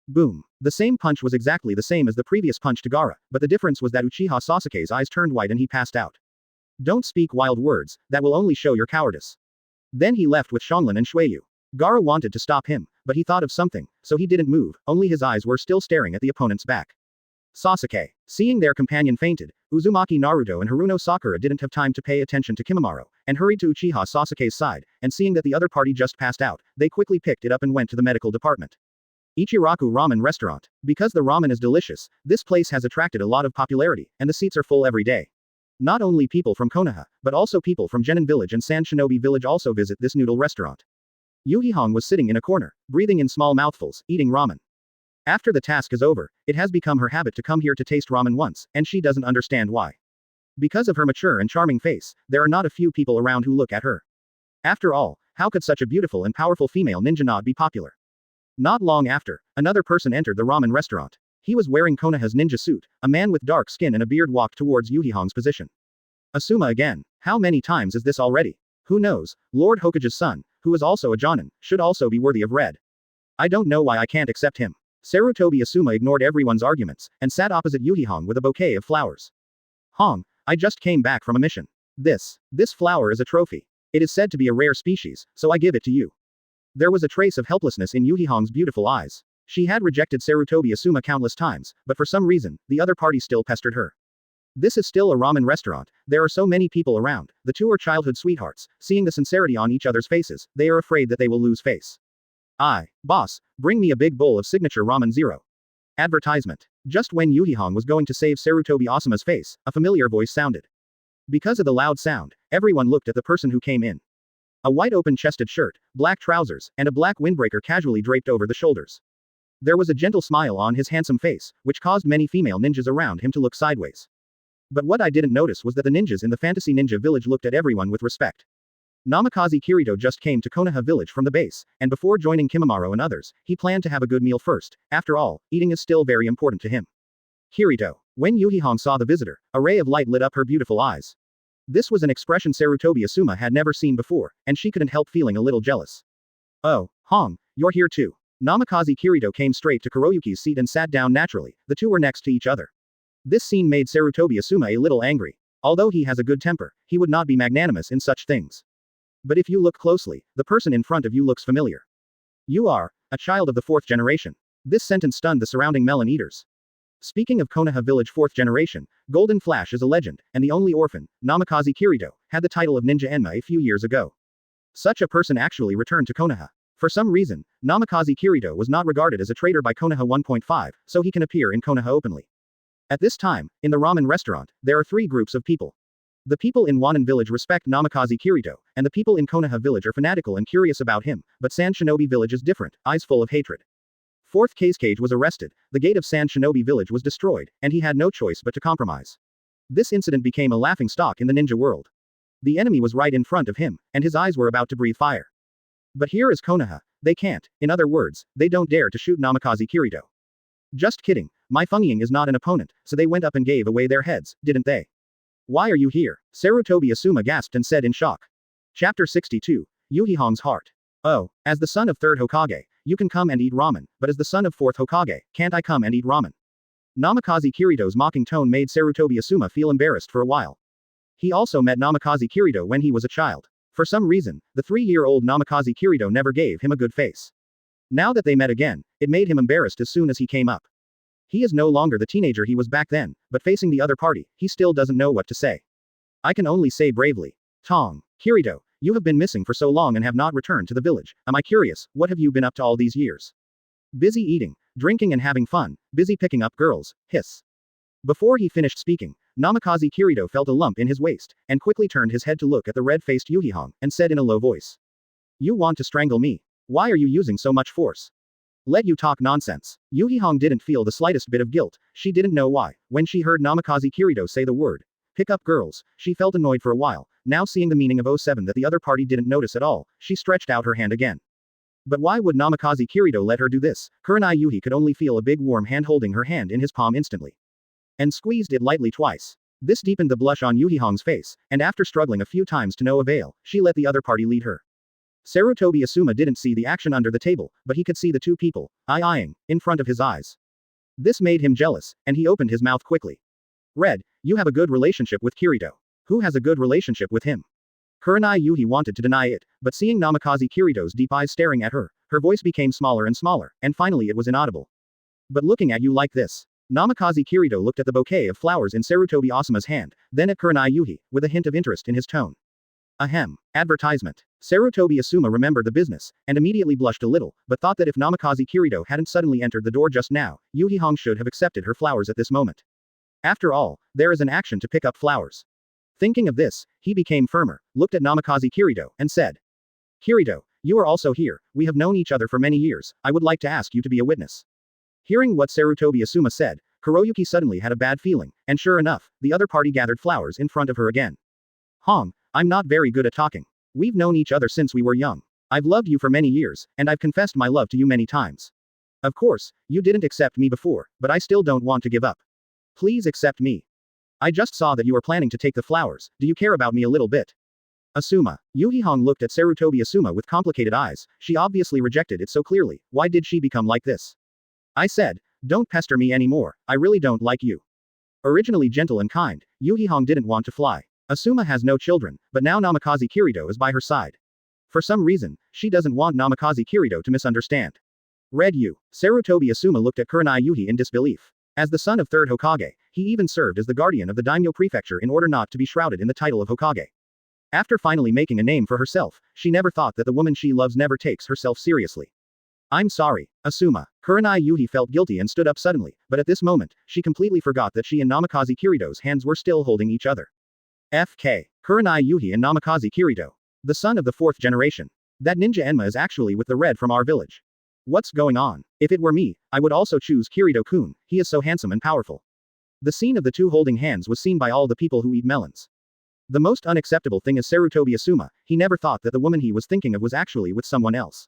A: Boom. The same punch was exactly the same as the previous punch to Gaara, but the difference was that Uchiha Sasuke's eyes turned white and he passed out. Don't speak wild words, that will only show your cowardice. Then he left with Xianglin and Shueyu. Gaara wanted to stop him, but he thought of something, so he didn't move, only his eyes were still staring at the opponent's back. Sasuke. Seeing their companion fainted, Uzumaki Naruto and Haruno Sakura didn't have time to pay attention to Kimimaro, and hurried to Uchiha Sasuke's side, and seeing that the other party just passed out, they quickly picked it up and went to the medical department. Ichiraku Ramen Restaurant. Because the ramen is delicious, this place has attracted a lot of popularity, and the seats are full every day. Not only people from Konoha, but also people from Genin Village and Sand Shinobi Village also visit this noodle restaurant. Yuhihong was sitting in a corner, breathing in small mouthfuls, eating ramen. After the task is over, it has become her habit to come here to taste ramen once, and she doesn't understand why. Because of her mature and charming face, there are not a few people around who look at her. After all, how could such a beautiful and powerful female ninja not be popular? Not long after, another person entered the ramen restaurant. He was wearing Konoha's ninja suit. A man with dark skin and a beard walked towards Yuhihong's position. Asuma again. How many times is this already? Who knows? Lord Hokage's son, who is also a Jonin, should also be worthy of red. I don't know why I can't accept him. Sarutobi Asuma ignored everyone's arguments, and sat opposite Yuhihong with a bouquet of flowers. Hong, I just came back from a mission. This flower is a trophy. It is said to be a rare species, so I give it to you. There was a trace of helplessness in Yuhihong's beautiful eyes. She had rejected Sarutobi Asuma countless times, but for some reason, the other party still pestered her. This is still a ramen restaurant, there are so many people around, the two are childhood sweethearts, seeing the sincerity on each other's faces, they are afraid that they will lose face. Boss, bring me a big bowl of signature ramen zero. Advertisement. Just when Yuhihong was going to save Sarutobi Asuma's face, a familiar voice sounded. Because of the loud sound, everyone looked at the person who came in. A white open-chested shirt, black trousers, and a black windbreaker casually draped over the shoulders. There was a gentle smile on his handsome face, which caused many female ninjas around him to look sideways. But what I didn't notice was that the ninjas in the fantasy ninja village looked at everyone with respect. Namikaze Kirito just came to Konoha village from the base, and before joining Kimimaro and others, he planned to have a good meal first. After all, eating is still very important to him. Kirito. When Yuhihong saw the visitor, a ray of light lit up her beautiful eyes. This was an expression Sarutobi Asuma had never seen before, and she couldn't help feeling a little jealous. Oh, Hong, you're here too. Namikaze Kirito came straight to Kuroyuki's seat and sat down naturally, the two were next to each other. This scene made Sarutobi Asuma a little angry. Although he has a good temper, he would not be magnanimous in such things. But if you look closely, the person in front of you looks familiar. You are a child of the fourth generation. This sentence stunned the surrounding melon eaters. Speaking of Konoha village fourth generation, Golden Flash is a legend, and the only orphan, Namikaze Kirito, had the title of Ninja Enma a few years ago. Such a person actually returned to Konoha. For some reason, Namikaze Kirito was not regarded as a traitor by Konoha 1.5, so he can appear in Konoha openly. At this time, in the ramen restaurant, there are three groups of people. The people in Wanin village respect Namikaze Kirito, and the people in Konoha village are fanatical and curious about him, but Sand Shinobi village is different, eyes full of hatred. Fourth Kazekage was arrested, the gate of Sand Shinobi village was destroyed, and he had no choice but to compromise. This incident became a laughingstock in the ninja world. The enemy was right in front of him, and his eyes were about to breathe fire. But here is Konoha, they can't, in other words, they don't dare to shoot Namikaze Kirito. Just kidding, my Fengiying is not an opponent, so they went up and gave away their heads, didn't they? Why are you here? Sarutobi Asuma gasped and said in shock. Chapter 62, Yuhihong's Heart. Oh, as the son of third Hokage, you can come and eat ramen, but as the son of fourth Hokage, can't I come and eat ramen? Namikaze Kirito's mocking tone made Sarutobi Asuma feel embarrassed for a while. He also met Namikaze Kirito when he was a child. For some reason, the 3-year-old Namikaze Kirito never gave him a good face. Now that they met again, it made him embarrassed as soon as he came up. He is no longer the teenager he was back then, but facing the other party, he still doesn't know what to say. I can only say bravely. Tong. Kirito, you have been missing for so long and have not returned to the village. Am I curious, what have you been up to all these years? Busy eating, drinking and having fun, busy picking up girls, hiss. Before he finished speaking, Namikaze Kirito felt a lump in his waist, and quickly turned his head to look at the red-faced Yuhihong, and said in a low voice. You want to strangle me? Why are you using so much force? Let you talk nonsense. Yuhihong didn't feel the slightest bit of guilt, she didn't know why. When she heard Namikaze Kirito say the word, pick up girls, she felt annoyed for a while. Now seeing the meaning of 07 that the other party didn't notice at all, she stretched out her hand again. But why would Namikaze Kirito let her do this? Kurenai Yuhi could only feel a big warm hand holding her hand in his palm instantly. And squeezed it lightly twice. This deepened the blush on Yuhihong's face, and after struggling a few times to no avail, she let the other party lead her. Sarutobi Asuma didn't see the action under the table, but he could see the two people, eyeing, in front of his eyes. This made him jealous, and he opened his mouth quickly. Red, you have a good relationship with Kirito. Who has a good relationship with him? Kurenai Yuhi wanted to deny it, but seeing Namikaze Kirito's deep eyes staring at her, her voice became smaller, and finally it was inaudible. But looking at you like this. Namikaze Kirito looked at the bouquet of flowers in Sarutobi Asuma's hand, then at Kurenai Yuhi, with a hint of interest in his tone. Ahem. Advertisement. Sarutobi Asuma remembered the business, and immediately blushed a little, but thought that if Namikaze Kirito hadn't suddenly entered the door just now, Yuhi Hong should have accepted her flowers at this moment. After all, there is an action to pick up flowers. Thinking of this, he became firmer, looked at Namikaze Kirito, and said. Kirito, you are also here, we have known each other for many years, I would like to ask you to be a witness. Hearing what Sarutobi Asuma said, Kuroyuki suddenly had a bad feeling, and sure enough, the other party gathered flowers in front of her again. Hong, I'm not very good at talking. We've known each other since we were young. I've loved you for many years, and I've confessed my love to you many times. Of course, you didn't accept me before, but I still don't want to give up. Please accept me. I just saw that you were planning to take the flowers, do you care about me a little bit? Asuma. Yuhi Hong looked at Sarutobi Asuma with complicated eyes, she obviously rejected it so clearly, why did she become like this? I said, don't pester me anymore, I really don't like you. Originally gentle and kind, Yuhi Hong didn't want to fly. Asuma has no children, but now Namikaze Kirito is by her side. For some reason, she doesn't want Namikaze Kirito to misunderstand. Read you. Sarutobi Asuma looked at Kurenai Yuhi in disbelief. As the son of third Hokage, he even served as the guardian of the daimyo prefecture in order not to be shrouded in the title of Hokage. After finally making a name for herself, she never thought that the woman she loves never takes herself seriously. I'm sorry, Asuma. Kurenai Yuhi felt guilty and stood up suddenly, but at this moment, she completely forgot that she and Namikaze Kirito's hands were still holding each other. FK. Kurenai Yuhi and Namikaze Kirito. The son of the fourth generation. That ninja Enma is actually with the red from our village. What's going on? If it were me, I would also choose Kirito-kun, he is so handsome and powerful. The scene of the two holding hands was seen by all the people who eat melons. The most unacceptable thing is Sarutobi Asuma, he never thought that the woman he was thinking of was actually with someone else.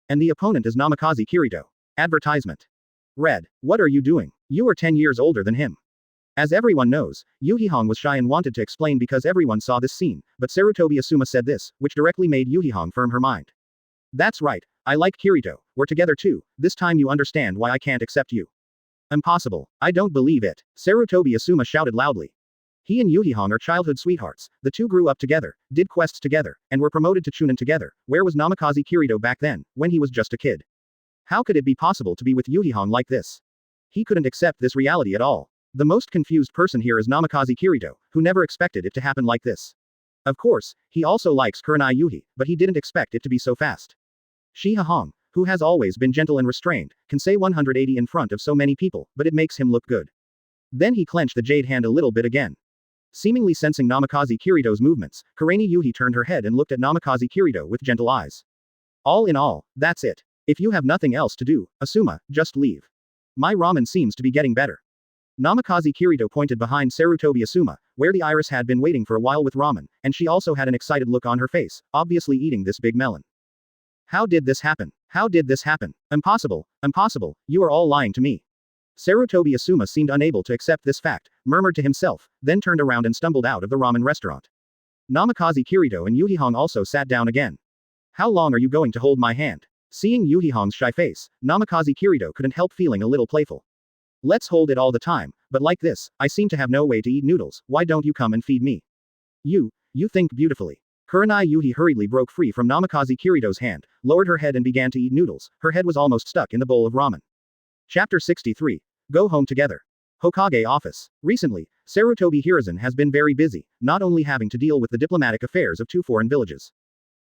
A: And the opponent is Namikaze Kirito. Advertisement. Red. What are you doing? You are 10 years older than him. As everyone knows, Yuhi Hong was shy and wanted to explain because everyone saw this scene, but Sarutobi Asuma said this, which directly made Yuhi Hong firm her mind. That's right, I like Kirito, we're together too, this time you understand why I can't accept you. Impossible, I don't believe it, Sarutobi Asuma shouted loudly. He and Yuhi Hong are childhood sweethearts, the two grew up together, did quests together, and were promoted to Chunin together, where was Namikaze Kirito back then, when he was just a kid? How could it be possible to be with Yuhi Hong like this? He couldn't accept this reality at all. The most confused person here is Namikaze Kirito, who never expected it to happen like this. Of course, he also likes Kurenai Yuhi, but he didn't expect it to be so fast. Shiha Hong, who has always been gentle and restrained, can say 180 in front of so many people, but it makes him look good. Then he clenched the jade hand a little bit again. Seemingly sensing Namikaze Kirito's movements, Kurenai Yuhi turned her head and looked at Namikaze Kirito with gentle eyes. All in all, that's it. If you have nothing else to do, Asuma, just leave. My ramen seems to be getting better. Namikaze Kirito pointed behind Sarutobi Asuma, where the iris had been waiting for a while with ramen, and she also had an excited look on her face, obviously eating this big melon. How did this happen? How did this happen? Impossible, impossible, you are all lying to me. Sarutobi Asuma seemed unable to accept this fact, murmured to himself, then turned around and stumbled out of the ramen restaurant. Namikaze Kirito and Yuhi Hong also sat down again. How long are you going to hold my hand? Seeing Yuhi Hong's shy face, Namikaze Kirito couldn't help feeling a little playful. Let's hold it all the time, but like this, I seem to have no way to eat noodles, why don't you come and feed me? You think beautifully. Kurenai Yuhi hurriedly broke free from Namikaze Kirito's hand, lowered her head and began to eat noodles, her head was almost stuck in the bowl of ramen. Chapter 63. Go home together. Hokage office. Recently, Sarutobi Hiruzen has been very busy, not only having to deal with the diplomatic affairs of two foreign villages.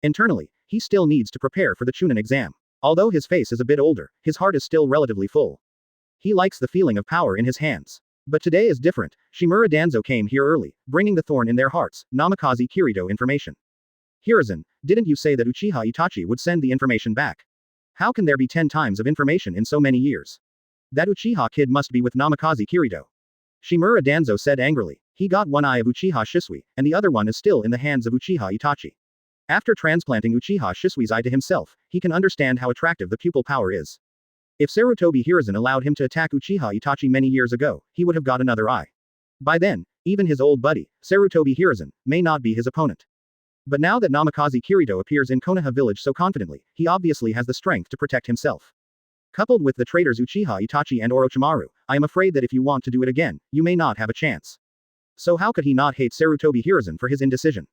A: Internally, he still needs to prepare for the Chunin exam. Although his face is a bit older, his heart is still relatively full. He likes the feeling of power in his hands. But today is different, Shimura Danzo came here early, bringing the thorn in their hearts, Namikaze Kirito information. Hiruzen, didn't you say that Uchiha Itachi would send the information back? How can there be 10 times of information in so many years? That Uchiha kid must be with Namikaze Kirito. Shimura Danzo said angrily. He got one eye of Uchiha Shisui, and the other one is still in the hands of Uchiha Itachi. After transplanting Uchiha Shisui's eye to himself, he can understand how attractive the pupil power is. If Sarutobi Hiruzen allowed him to attack Uchiha Itachi many years ago, he would have got another eye. By then, even his old buddy, Sarutobi Hiruzen, may not be his opponent. But now that Namikaze Kirito appears in Konoha village so confidently, he obviously has the strength to protect himself. Coupled with the traitors Uchiha Itachi and Orochimaru, I am afraid that if you want to do it again, you may not have a chance. So how could he not hate Sarutobi Hiruzen for his indecision?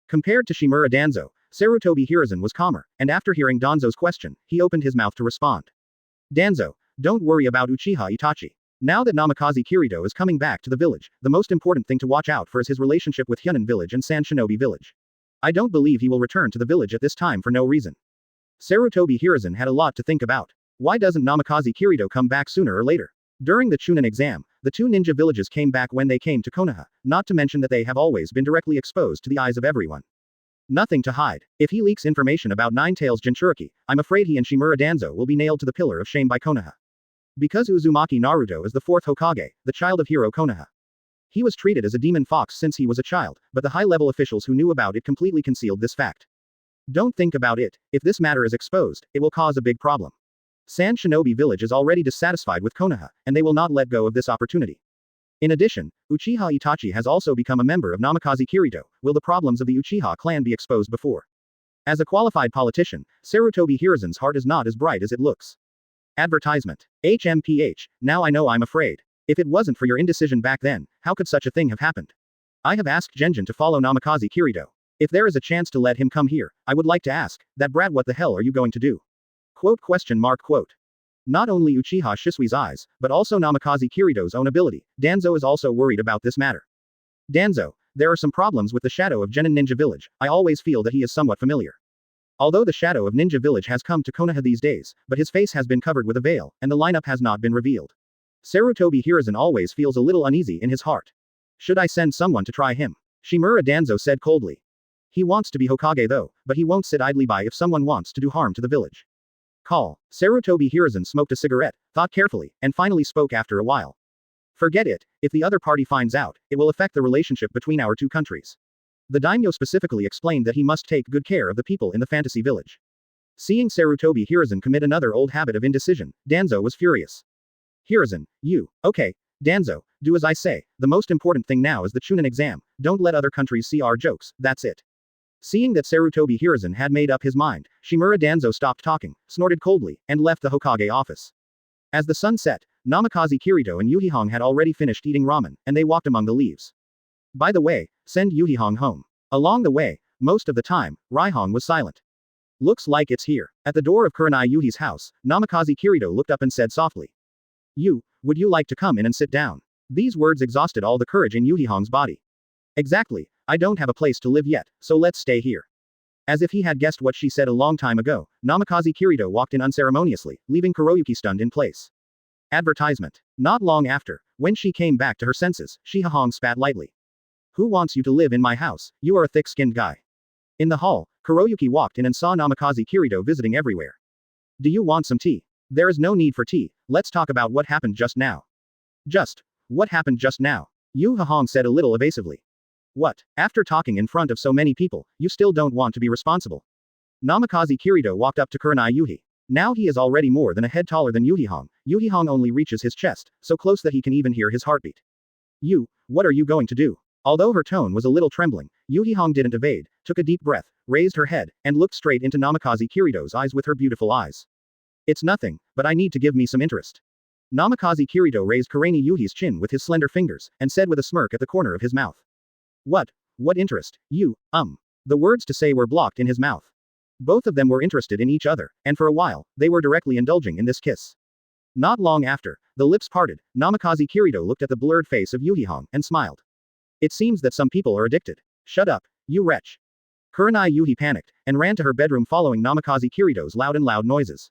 A: Compared to Shimura Danzo, Sarutobi Hiruzen was calmer, and after hearing Danzo's question, he opened his mouth to respond. Danzo, don't worry about Uchiha Itachi. Now that Namikaze Kirito is coming back to the village, the most important thing to watch out for is his relationship with Hyunin village and San Shinobi village. I don't believe he will return to the village at this time for no reason. Sarutobi Hiruzen had a lot to think about. Why doesn't Namikaze Kirito come back sooner or later? During the Chunin exam, the two ninja villages came back when they came to Konoha, not to mention that they have always been directly exposed to the eyes of everyone. Nothing to hide. If he leaks information about Nine-Tails Jinchuriki, I'm afraid he and Shimura Danzo will be nailed to the pillar of shame by Konoha. Because Uzumaki Naruto is the fourth Hokage, the child of hero Konoha. He was treated as a demon fox since he was a child, but the high-level officials who knew about it completely concealed this fact. Don't think about it. If this matter is exposed, it will cause a big problem. San Shinobi village is already dissatisfied with Konoha, and they will not let go of this opportunity. In addition, Uchiha Itachi has also become a member of Namikaze Kirito. Will the problems of the Uchiha clan be exposed before? As a qualified politician, Sarutobi Hiruzen's heart is not as bright as it looks. Advertisement. HMPH, now I know I'm afraid. If it wasn't for your indecision back then, how could such a thing have happened? I have asked Genjin to follow Namikaze Kirito. If there is a chance to let him come here, I would like to ask, that brat, what the hell are you going to do? Quote. Not only Uchiha Shisui's eyes, but also Namikaze Kirito's own ability, Danzo is also worried about this matter. Danzo, there are some problems with the shadow of Genin Ninja Village. I always feel that he is somewhat familiar. Although the shadow of Ninja Village has come to Konoha these days, but his face has been covered with a veil, and the lineup has not been revealed. Sarutobi Hiruzen always feels a little uneasy in his heart. Should I send someone to try him? Shimura Danzo said coldly. He wants to be Hokage though, but he won't sit idly by if someone wants to do harm to the village. Call. Sarutobi Hiruzen smoked a cigarette, thought carefully, and finally spoke after a while. Forget it. If the other party finds out, it will affect the relationship between our two countries. The daimyo specifically explained that he must take good care of the people in the fantasy village. Seeing Sarutobi Hiruzen commit another old habit of indecision, Danzo was furious. Hiruzen, you. Okay, Danzo, do as I say. The most important thing now is the Chunin exam. Don't let other countries see our jokes, that's it. Seeing that Sarutobi Hiruzen had made up his mind, Shimura Danzo stopped talking, snorted coldly, and left the Hokage office. As the sun set, Namikaze Kirito and Yuhihong had already finished eating ramen, and they walked among the leaves. By the way, send Yuhihong home. Along the way, most of the time, Raihong was silent. Looks like it's here. At the door of Kurenai Yuhi's house, Namikaze Kirito looked up and said softly. Would you like to come in and sit down? These words exhausted all the courage in Yuhihong's body. Exactly, I don't have a place to live yet, so let's stay here. As if he had guessed what she said a long time ago, Namikaze Kirito walked in unceremoniously, leaving Kuroyuki stunned in place. Advertisement. Not long after, when she came back to her senses, Shihahong spat lightly. Who wants you to live in my house? You are a thick-skinned guy. In the hall, Kuroyuki walked in and saw Namikaze Kirito visiting everywhere. Do you want some tea? There is no need for tea, let's talk about what happened just now. What happened just now? Yuhihong said a little evasively. What? After talking in front of so many people, you still don't want to be responsible? Namikaze Kirito walked up to Kurenai Yuhi. Now he is already more than a head taller than Yuhihong. Yuhihong only reaches his chest, so close that he can even hear his heartbeat. What are you going to do? Although her tone was a little trembling, Yuhihong didn't evade, took a deep breath, raised her head, and looked straight into Namikaze Kirito's eyes with her beautiful eyes. It's nothing, but I need to give me some interest. Namikaze Kirito raised Kurenai Yuhi's chin with his slender fingers, and said with a smirk at the corner of his mouth. What interest? The words to say were blocked in his mouth. Both of them were interested in each other, and for a while, they were directly indulging in this kiss. Not long after, the lips parted, Namikaze Kirito looked at the blurred face of Yuhihong, and smiled. It seems that some people are addicted. Shut up, you wretch. Kurenai Yuhi panicked, and ran to her bedroom following Namikaze Kirito's loud noises.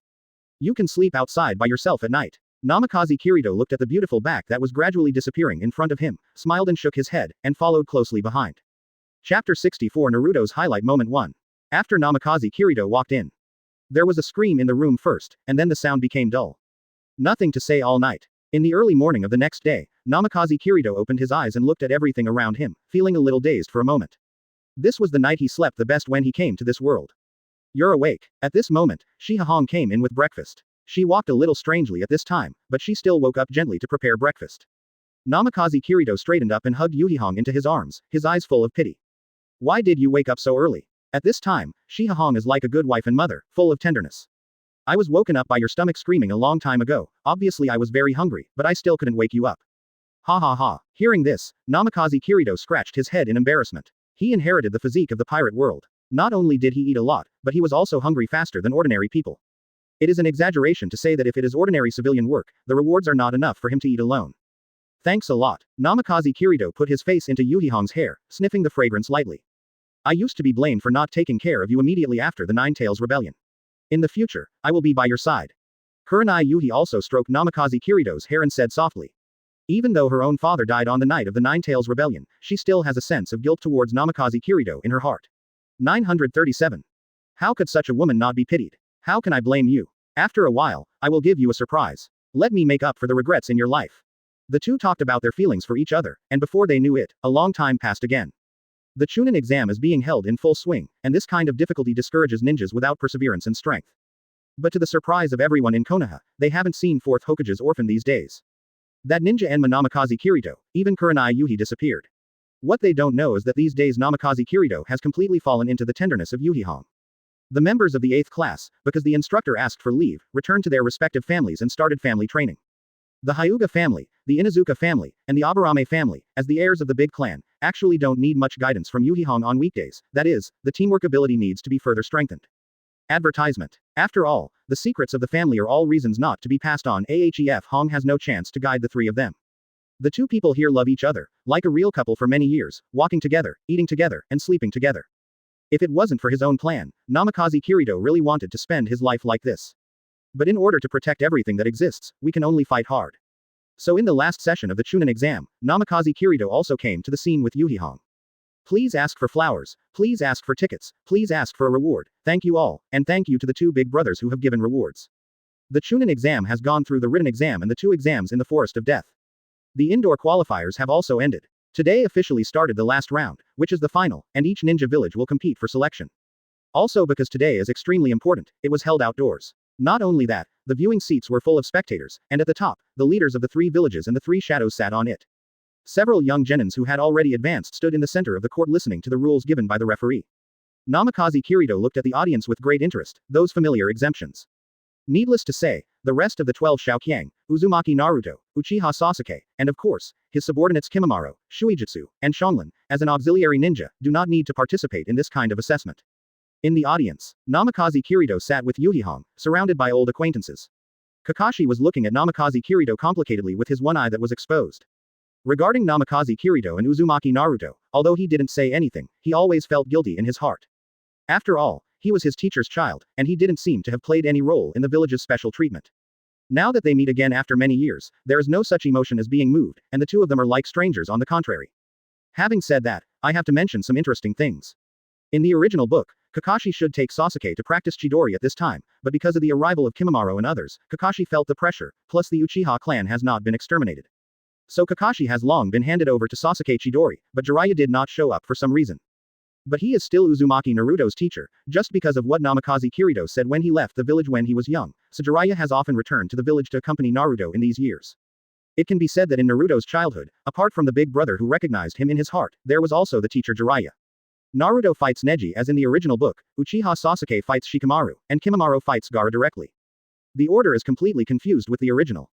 A: You can sleep outside by yourself at night. Namikaze Kirito looked at the beautiful back that was gradually disappearing in front of him, smiled and shook his head, and followed closely behind. Chapter 64 Naruto's Highlight Moment 1. After Namikaze Kirito walked in. There was a scream in the room first, and then the sound became dull. Nothing to say all night. In the early morning of the next day, Namikaze Kirito opened his eyes and looked at everything around him, feeling a little dazed for a moment. This was the night he slept the best when he came to this world. You're awake. At this moment, Shihahong came in with breakfast. She walked a little strangely at this time, but she still woke up gently to prepare breakfast. Namikaze Kirito straightened up and hugged Yuhihong into his arms, his eyes full of pity. Why did you wake up so early? At this time, Shihahong is like a good wife and mother, full of tenderness. I was woken up by your stomach screaming a long time ago. Obviously I was very hungry, but I still couldn't wake you up. Ha ha ha. Hearing this, Namikaze Kirito scratched his head in embarrassment. He inherited the physique of the pirate world. Not only did he eat a lot, but he was also hungry faster than ordinary people. It is an exaggeration to say that if it is ordinary civilian work, the rewards are not enough for him to eat alone. Thanks a lot. Namikaze Kirito put his face into Yuhihong's hair, sniffing the fragrance lightly. I used to be blamed for not taking care of you immediately after the Nine Tails Rebellion. In the future, I will be by your side. Kurenai Yuhi also stroked Namikaze Kirito's hair and said softly. Even though her own father died on the night of the Nine Tails Rebellion, she still has a sense of guilt towards Namikaze Kirito in her heart. 937. How could such a woman not be pitied? How can I blame you? After a while, I will give you a surprise. Let me make up for the regrets in your life. The two talked about their feelings for each other, and before they knew it, a long time passed again. The Chunin exam is being held in full swing, and this kind of difficulty discourages ninjas without perseverance and strength. But to the surprise of everyone in Konoha, they haven't seen fourth Hokage's orphan these days. That ninja Enma Namikaze Kirito, even Kurenai Yuhi disappeared. What they don't know is that these days Namikaze Kirito has completely fallen into the tenderness of Yuhihong. The members of the 8th class, because the instructor asked for leave, returned to their respective families and started family training. The Hyuga family, the Inuzuka family, and the Aburame family, as the heirs of the big clan, actually don't need much guidance from Yuhihong on weekdays, that is, the teamwork ability needs to be further strengthened. Advertisement. After all, the secrets of the family are all reasons not to be passed on. Ahef Hong has no chance to guide the three of them. The two people here love each other, like a real couple for many years, walking together, eating together, and sleeping together. If it wasn't for his own plan, Namikaze Kirito really wanted to spend his life like this. But in order to protect everything that exists, we can only fight hard. So in the last session of the Chunin exam, Namikaze Kirito also came to the scene with Yuhihong. Please ask for flowers, please ask for tickets, please ask for a reward, thank you all, and thank you to the two big brothers who have given rewards. The Chunin exam has gone through the written exam and the 2 exams in the Forest of Death. The indoor qualifiers have also ended. Today officially started the last round, which is the final, and each ninja village will compete for selection. Also because today is extremely important, it was held outdoors. Not only that, the viewing seats were full of spectators, and at the top, the leaders of the 3 villages and the 3 shadows sat on it. Several young genins who had already advanced stood in the center of the court listening to the rules given by the referee. Namikaze Kirito looked at the audience with great interest, those familiar exemptions. Needless to say, the rest of the 12 Xiaoqiang, Uzumaki Naruto, Uchiha Sasuke, and of course, his subordinates Kimimaro, Shuijutsu, and Shonglin, as an auxiliary ninja, do not need to participate in this kind of assessment. In the audience, Namikaze Kirito sat with Yuhihong, surrounded by old acquaintances. Kakashi was looking at Namikaze Kirito complicatedly with his one eye that was exposed. Regarding Namikaze Kirito and Uzumaki Naruto, although he didn't say anything, he always felt guilty in his heart. After all, he was his teacher's child, and he didn't seem to have played any role in the village's special treatment. Now that they meet again after many years, there is no such emotion as being moved, and the two of them are like strangers on the contrary. Having said that, I have to mention some interesting things. In the original book, Kakashi should take Sasuke to practice Chidori at this time, but because of the arrival of Kimimaro and others, Kakashi felt the pressure, plus the Uchiha clan has not been exterminated. So Kakashi has long been handed over to Sasuke Chidori, but Jiraiya did not show up for some reason. But he is still Uzumaki Naruto's teacher, just because of what Namikaze Kirito said when he left the village when he was young, so Jiraiya has often returned to the village to accompany Naruto in these years. It can be said that in Naruto's childhood, apart from the big brother who recognized him in his heart, there was also the teacher Jiraiya. Naruto fights Neji as in the original book, Uchiha Sasuke fights Shikamaru, and Kimimaro fights Gaara directly. The order is completely confused with the original.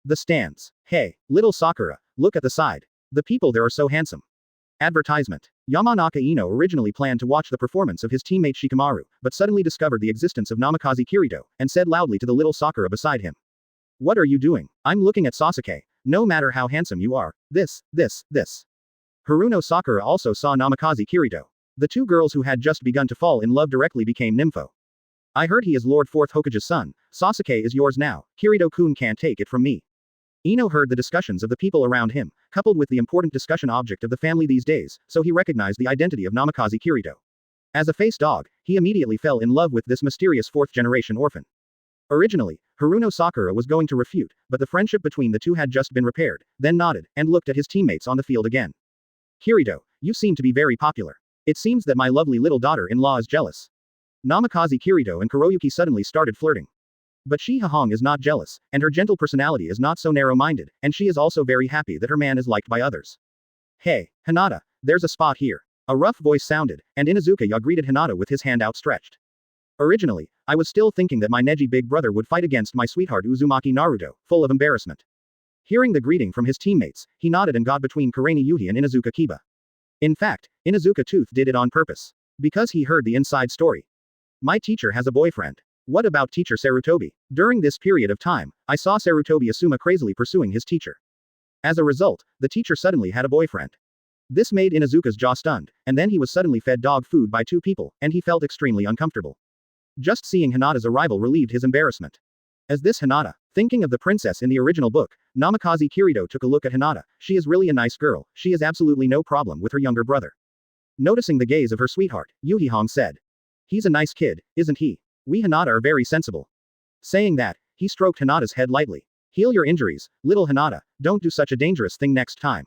A: The stands. Hey, little Sakura, look at the side. The people there are so handsome. Advertisement. Yamanaka Ino originally planned to watch the performance of his teammate Shikamaru, but suddenly discovered the existence of Namikaze Kirito, and said loudly to the little Sakura beside him. What are you doing? I'm looking at Sasuke. No matter how handsome you are. This. Haruno Sakura also saw Namikaze Kirito. The two girls who had just begun to fall in love directly became nympho. I heard he is Lord 4th Hokage's son. Sasuke is yours now. Kirito-kun can't take it from me. Ino heard the discussions of the people around him, coupled with the important discussion object of the family these days, so he recognized the identity of Namikaze Kirito. As a face dog, he immediately fell in love with this mysterious 4th-generation orphan. Originally, Haruno Sakura was going to refute, but the friendship between the two had just been repaired, then nodded, and looked at his teammates on the field again. Kirito, you seem to be very popular. It seems that my lovely little daughter-in-law is jealous. Namikaze Kirito and Kuroyuki suddenly started flirting. But Shihahong is not jealous, and her gentle personality is not so narrow-minded, and she is also very happy that her man is liked by others. Hey, Hinata, there's a spot here. A rough voice sounded, and Inuzuka greeted Hinata with his hand outstretched. Originally, I was still thinking that my Neji big brother would fight against my sweetheart Uzumaki Naruto, full of embarrassment. Hearing the greeting from his teammates, he nodded and got between Kurenai Yuhi and Inuzuka Kiba. In fact, Inuzuka Tooth did it on purpose. Because he heard the inside story. My teacher has a boyfriend. What about teacher Sarutobi? During this period of time, I saw Sarutobi Asuma crazily pursuing his teacher. As a result, the teacher suddenly had a boyfriend. This made Inuzuka's jaw stunned, and then he was suddenly fed dog food by two people, and he felt extremely uncomfortable. Just seeing Hinata's arrival relieved his embarrassment. As this Hinata, thinking of the princess in the original book, Namikaze Minato took a look at Hinata. She is really a nice girl, she has absolutely no problem with her younger brother. Noticing the gaze of her sweetheart, Yuhihong said. He's a nice kid, isn't he? We Hinata are very sensible. Saying that, he stroked Hinata's head lightly. Heal your injuries, little Hinata, don't do such a dangerous thing next time.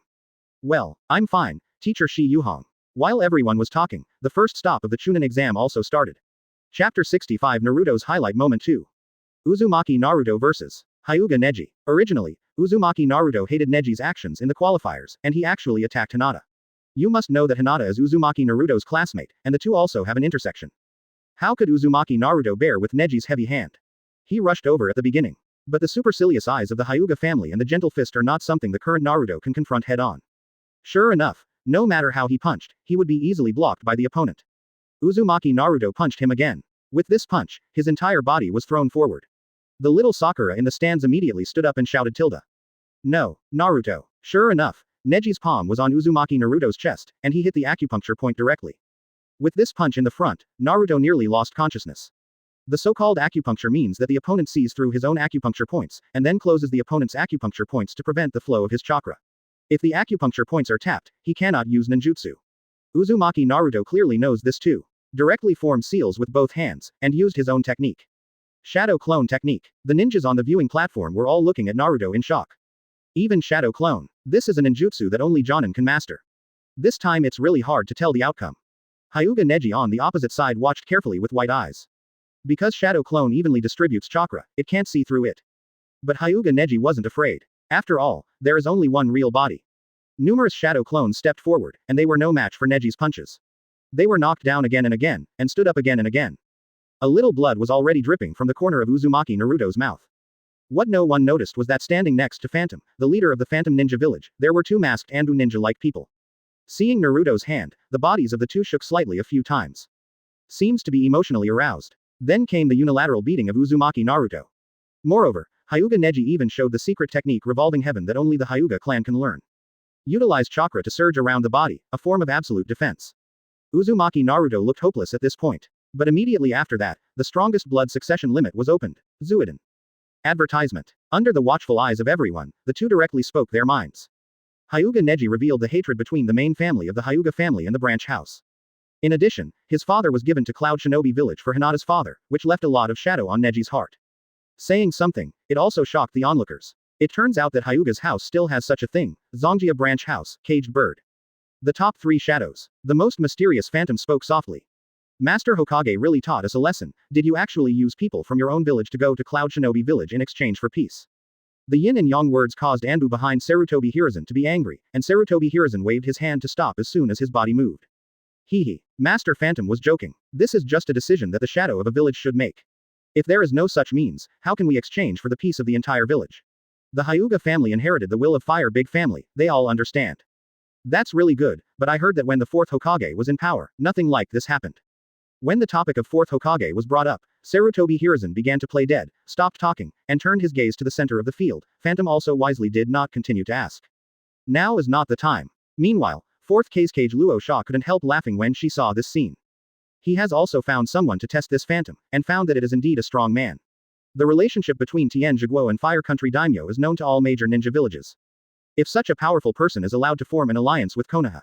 A: Well, I'm fine, teacher Shi Yuhong. While everyone was talking, the first stop of the Chunin exam also started. Chapter 65 Naruto's Highlight Moment 2. Uzumaki Naruto vs. Hyuga Neji. Originally, Uzumaki Naruto hated Neji's actions in the qualifiers, and he actually attacked Hinata. You must know that Hinata is Uzumaki Naruto's classmate, and the two also have an intersection. How could Uzumaki Naruto bear with Neji's heavy hand? He rushed over at the beginning. But the supercilious eyes of the Hyuga family and the gentle fist are not something the current Naruto can confront head-on. Sure enough, no matter how he punched, he would be easily blocked by the opponent. Uzumaki Naruto punched him again. With this punch, his entire body was thrown forward. The little Sakura in the stands immediately stood up and shouted tilde. No, Naruto. Sure enough, Neji's palm was on Uzumaki Naruto's chest, and he hit the acupuncture point directly. With this punch in the front, Naruto nearly lost consciousness. The so-called acupuncture means that the opponent sees through his own acupuncture points, and then closes the opponent's acupuncture points to prevent the flow of his chakra. If the acupuncture points are tapped, he cannot use ninjutsu. Uzumaki Naruto clearly knows this too. Directly formed seals with both hands, and used his own technique. Shadow Clone Technique. The ninjas on the viewing platform were all looking at Naruto in shock. Even Shadow Clone. This is a ninjutsu that only Jonin can master. This time it's really hard to tell the outcome. Hyuga Neji on the opposite side watched carefully with white eyes. Because Shadow Clone evenly distributes chakra, it can't see through it. But Hyuga Neji wasn't afraid. After all, there is only one real body. Numerous Shadow Clones stepped forward, and they were no match for Neji's punches. They were knocked down again and again, and stood up again and again. A little blood was already dripping from the corner of Uzumaki Naruto's mouth. What no one noticed was that standing next to Phantom, the leader of the Phantom Ninja village, there were two masked Anbu ninja-like people. Seeing Naruto's hand, the bodies of the two shook slightly a few times. Seems to be emotionally aroused. Then came the unilateral beating of Uzumaki Naruto. Moreover, Hyuga Neji even showed the secret technique revolving heaven that only the Hyuga clan can learn. Utilize chakra to surge around the body, a form of absolute defense. Uzumaki Naruto looked hopeless at this point. But immediately after that, the strongest blood succession limit was opened. Zuiden. Advertisement. Under the watchful eyes of everyone, the two directly spoke their minds. Hyuga Neji revealed the hatred between the main family of the Hyuga family and the branch house. In addition, his father was given to Cloud Shinobi village for Hinata's father, which left a lot of shadow on Neji's heart. Saying something, it also shocked the onlookers. It turns out that Hyuga's house still has such a thing, Zongjia branch house, caged bird. The top three shadows. The most mysterious phantom spoke softly. Master Hokage really taught us a lesson. Did you actually use people from your own village to go to Cloud Shinobi village in exchange for peace? The yin and yang words caused Anbu behind Sarutobi Hiruzen to be angry, and Sarutobi Hiruzen waved his hand to stop as soon as his body moved. Hee. Master Phantom was joking. This is just a decision that the shadow of a village should make. If there is no such means, how can we exchange for the peace of the entire village? The Hyuga family inherited the will of fire big family, they all understand. That's really good, but I heard that when the fourth Hokage was in power, nothing like this happened. When the topic of fourth Hokage was brought up, Sarutobi Hiruzen began to play dead, stopped talking, and turned his gaze to the center of the field. Phantom also wisely did not continue to ask. Now is not the time. Meanwhile, fourth Kazekage Luo Sha couldn't help laughing when she saw this scene. He has also found someone to test this phantom, and found that it is indeed a strong man. The relationship between Tien Jiguo and Fire Country Daimyo is known to all major ninja villages. If such a powerful person is allowed to form an alliance with Konoha.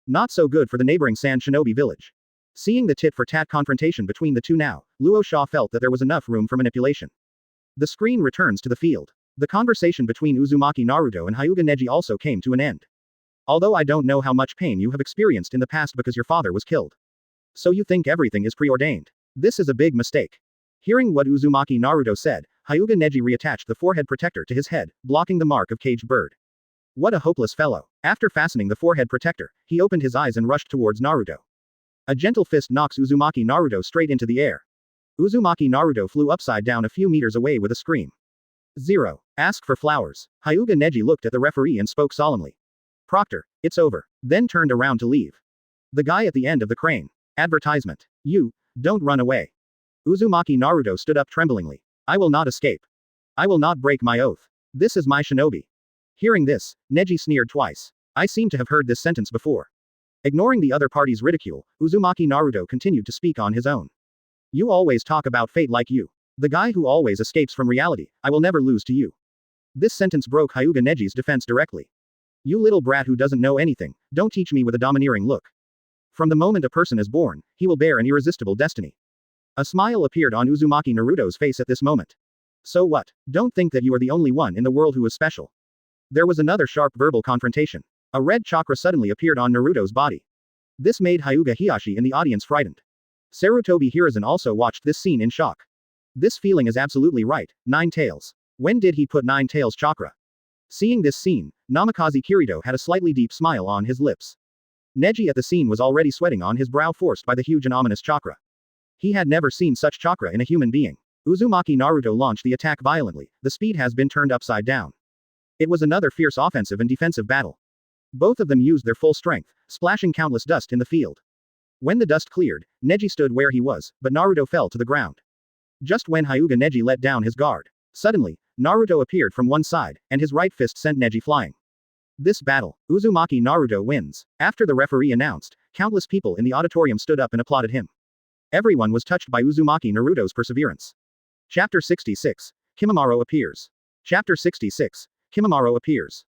A: Not so good for the neighboring Sand Shinobi village. Seeing the tit-for-tat confrontation between the two now, Luo Sha felt that there was enough room for manipulation. The screen returns to the field. The conversation between Uzumaki Naruto and Hyuga Neji also came to an end. Although I don't know how much pain you have experienced in the past because your father was killed. So you think everything is preordained. This is a big mistake. Hearing what Uzumaki Naruto said, Hyuga Neji reattached the forehead protector to his head, blocking the mark of caged bird. What a hopeless fellow. After fastening the forehead protector, he opened his eyes and rushed towards Naruto. A gentle fist knocks Uzumaki Naruto straight into the air. Uzumaki Naruto flew upside down a few meters away with a scream. 0. Ask for flowers. Hyuga Neji looked at the referee and spoke solemnly. Proctor, it's over. Then turned around to leave. The guy at the end of the crane. Advertisement. You, don't run away. Uzumaki Naruto stood up tremblingly. I will not escape. I will not break my oath. This is my shinobi. Hearing this, Neji sneered twice. I seem to have heard this sentence before. Ignoring the other party's ridicule, Uzumaki Naruto continued to speak on his own. You always talk about fate like you. The guy who always escapes from reality, I will never lose to you. This sentence broke Hyuga Neji's defense directly. You little brat who doesn't know anything, don't teach me with a domineering look. From the moment a person is born, he will bear an irresistible destiny. A smile appeared on Uzumaki Naruto's face at this moment. So what? Don't think that you are the only one in the world who is special. There was another sharp verbal confrontation. A red chakra suddenly appeared on Naruto's body. This made Hyuga Hiyashi in the audience frightened. Sarutobi Hiruzen also watched this scene in shock. This feeling is absolutely right, 9 tails. When did he put 9 tails chakra? Seeing this scene, Namikaze Minato had a slightly deep smile on his lips. Neji at the scene was already sweating on his brow forced by the huge and ominous chakra. He had never seen such chakra in a human being. Uzumaki Naruto launched the attack violently, the speed has been turned upside down. It was another fierce offensive and defensive battle. Both of them used their full strength, splashing countless dust in the field. When the dust cleared, Neji stood where he was, but Naruto fell to the ground. Just when Hyuga Neji let down his guard, suddenly, Naruto appeared from one side, and his right fist sent Neji flying. This battle, Uzumaki Naruto wins. After the referee announced, countless people in the auditorium stood up and applauded him. Everyone was touched by Uzumaki Naruto's perseverance. Chapter 66. Kimimaro appears. Chapter 66. Kimimaro appears.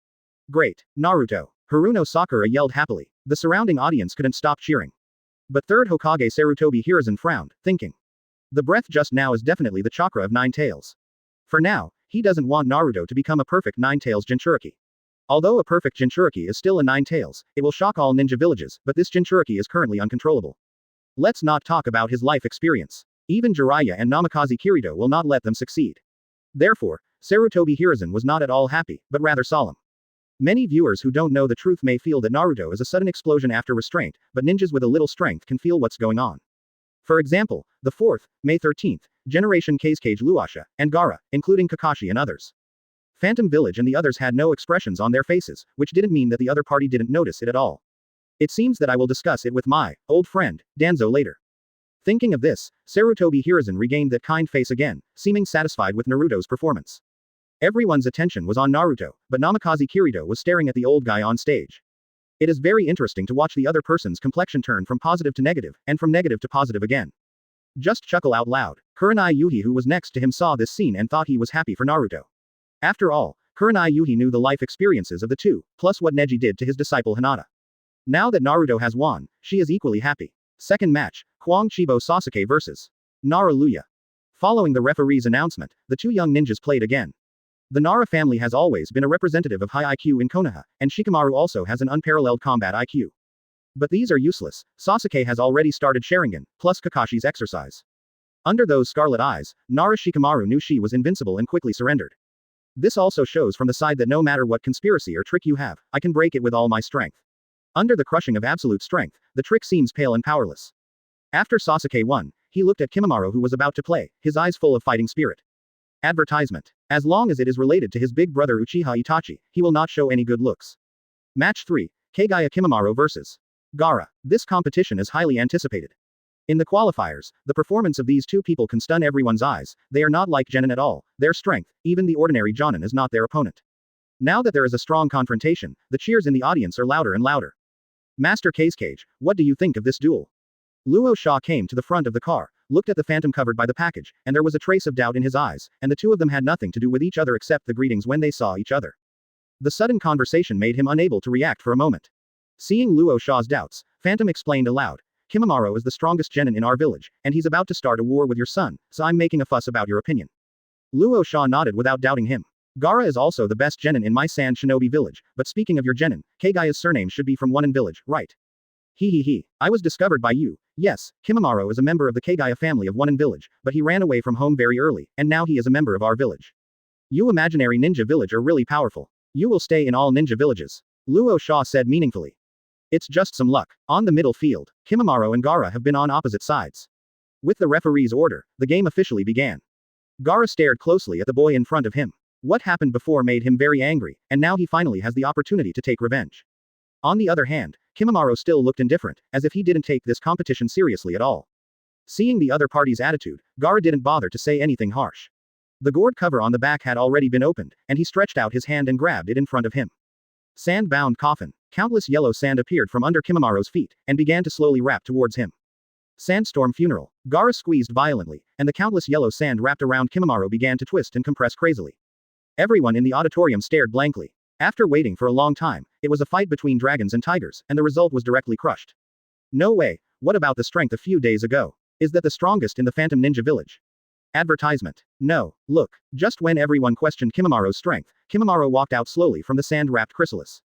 A: Great, Naruto. Haruno Sakura yelled happily. The surrounding audience couldn't stop cheering. But third Hokage Sarutobi Hiruzen frowned, thinking. The breath just now is definitely the chakra of 9 tails. For now, he doesn't want Naruto to become a perfect 9 tails Jinchuriki. Although a perfect Jinchuriki is still a 9 tails, it will shock all ninja villages, but this Jinchuriki is currently uncontrollable. Let's not talk about his life experience. Even Jiraiya and Namikaze Minato will not let them succeed. Therefore, Sarutobi Hiruzen was not at all happy, but rather solemn. Many viewers who don't know the truth may feel that Naruto is a sudden explosion after restraint, but ninjas with a little strength can feel what's going on. For example, the 4th, May 13th, generation Kazekage Luasha, and Gaara, including Kakashi and others. Phantom Village and the others had no expressions on their faces, which didn't mean that the other party didn't notice it at all. It seems that I will discuss it with my old friend, Danzo later. Thinking of this, Sarutobi Hiruzen regained that kind face again, seeming satisfied with Naruto's performance. Everyone's attention was on Naruto, but Namikaze Minato was staring at the old guy on stage. It is very interesting to watch the other person's complexion turn from positive to negative, and from negative to positive again. Just chuckle out loud. Kurenai Yuhi, who was next to him, saw this scene and thought he was happy for Naruto. After all, Kurenai Yuhi knew the life experiences of the two, plus what Neji did to his disciple Hinata. Now that Naruto has won, she is equally happy. Second match, Huang Chibo Sasuke vs. Naruto. Following the referee's announcement, the two young ninjas played again. The Nara family has always been a representative of high IQ in Konoha, and Shikamaru also has an unparalleled combat IQ. But these are useless. Sasuke has already started Sharingan, plus Kakashi's exercise. Under those scarlet eyes, Nara Shikamaru knew she was invincible and quickly surrendered. This also shows from the side that no matter what conspiracy or trick you have, I can break it with all my strength. Under the crushing of absolute strength, the trick seems pale and powerless. After Sasuke won, he looked at Kimimaro, who was about to play, his eyes full of fighting spirit. Advertisement. As long as it is related to his big brother Uchiha Itachi, he will not show any good looks. Match 3. Kagaya Kimimaro vs. Gaara. This competition is highly anticipated. In the qualifiers, the performance of these two people can stun everyone's eyes. They are not like Genin at all. Their strength, even the ordinary Jonin, is not their opponent. Now that there is a strong confrontation, the cheers in the audience are louder and louder. Master Kazekage, what do you think of this duel? Luo Sha came to the front of the car, looked at the phantom covered by the package, and there was a trace of doubt in his eyes, and the two of them had nothing to do with each other except the greetings when they saw each other. The sudden conversation made him unable to react for a moment. Seeing Luo Sha's doubts, Phantom explained aloud, Kimimaro is the strongest genin in our village, and he's about to start a war with your son, so I'm making a fuss about your opinion. Luo Sha nodded without doubting him. Gaara is also the best genin in my Sand Shinobi village, but speaking of your genin, Kagaya's surname should be from Onin village, right? He. I was discovered by you. Yes, Kimimaro is a member of the Kagaya family of Onin village, but he ran away from home very early, and now he is a member of our village. You imaginary ninja village are really powerful. You will stay in all ninja villages. Luo Sha said meaningfully. It's just some luck. On the middle field, Kimimaro and Gaara have been on opposite sides. With the referee's order, the game officially began. Gaara stared closely at the boy in front of him. What happened before made him very angry, and now he finally has the opportunity to take revenge. On the other hand, Kimimaro still looked indifferent, as if he didn't take this competition seriously at all. Seeing the other party's attitude, Gaara didn't bother to say anything harsh. The gourd cover on the back had already been opened, and he stretched out his hand and grabbed it in front of him. Sand-bound coffin. Countless yellow sand appeared from under Kimamaro's feet, and began to slowly wrap towards him. Sandstorm funeral. Gaara squeezed violently, and the countless yellow sand wrapped around Kimimaro began to twist and compress crazily. Everyone in the auditorium stared blankly. After waiting for a long time, it was a fight between dragons and tigers, and the result was directly crushed. No way. What about the strength a few days ago? Is that the strongest in the Phantom Ninja Village? Advertisement. No. Look. Just when everyone questioned Kimimaro's strength, Kimimaro walked out slowly from the sand-wrapped chrysalis.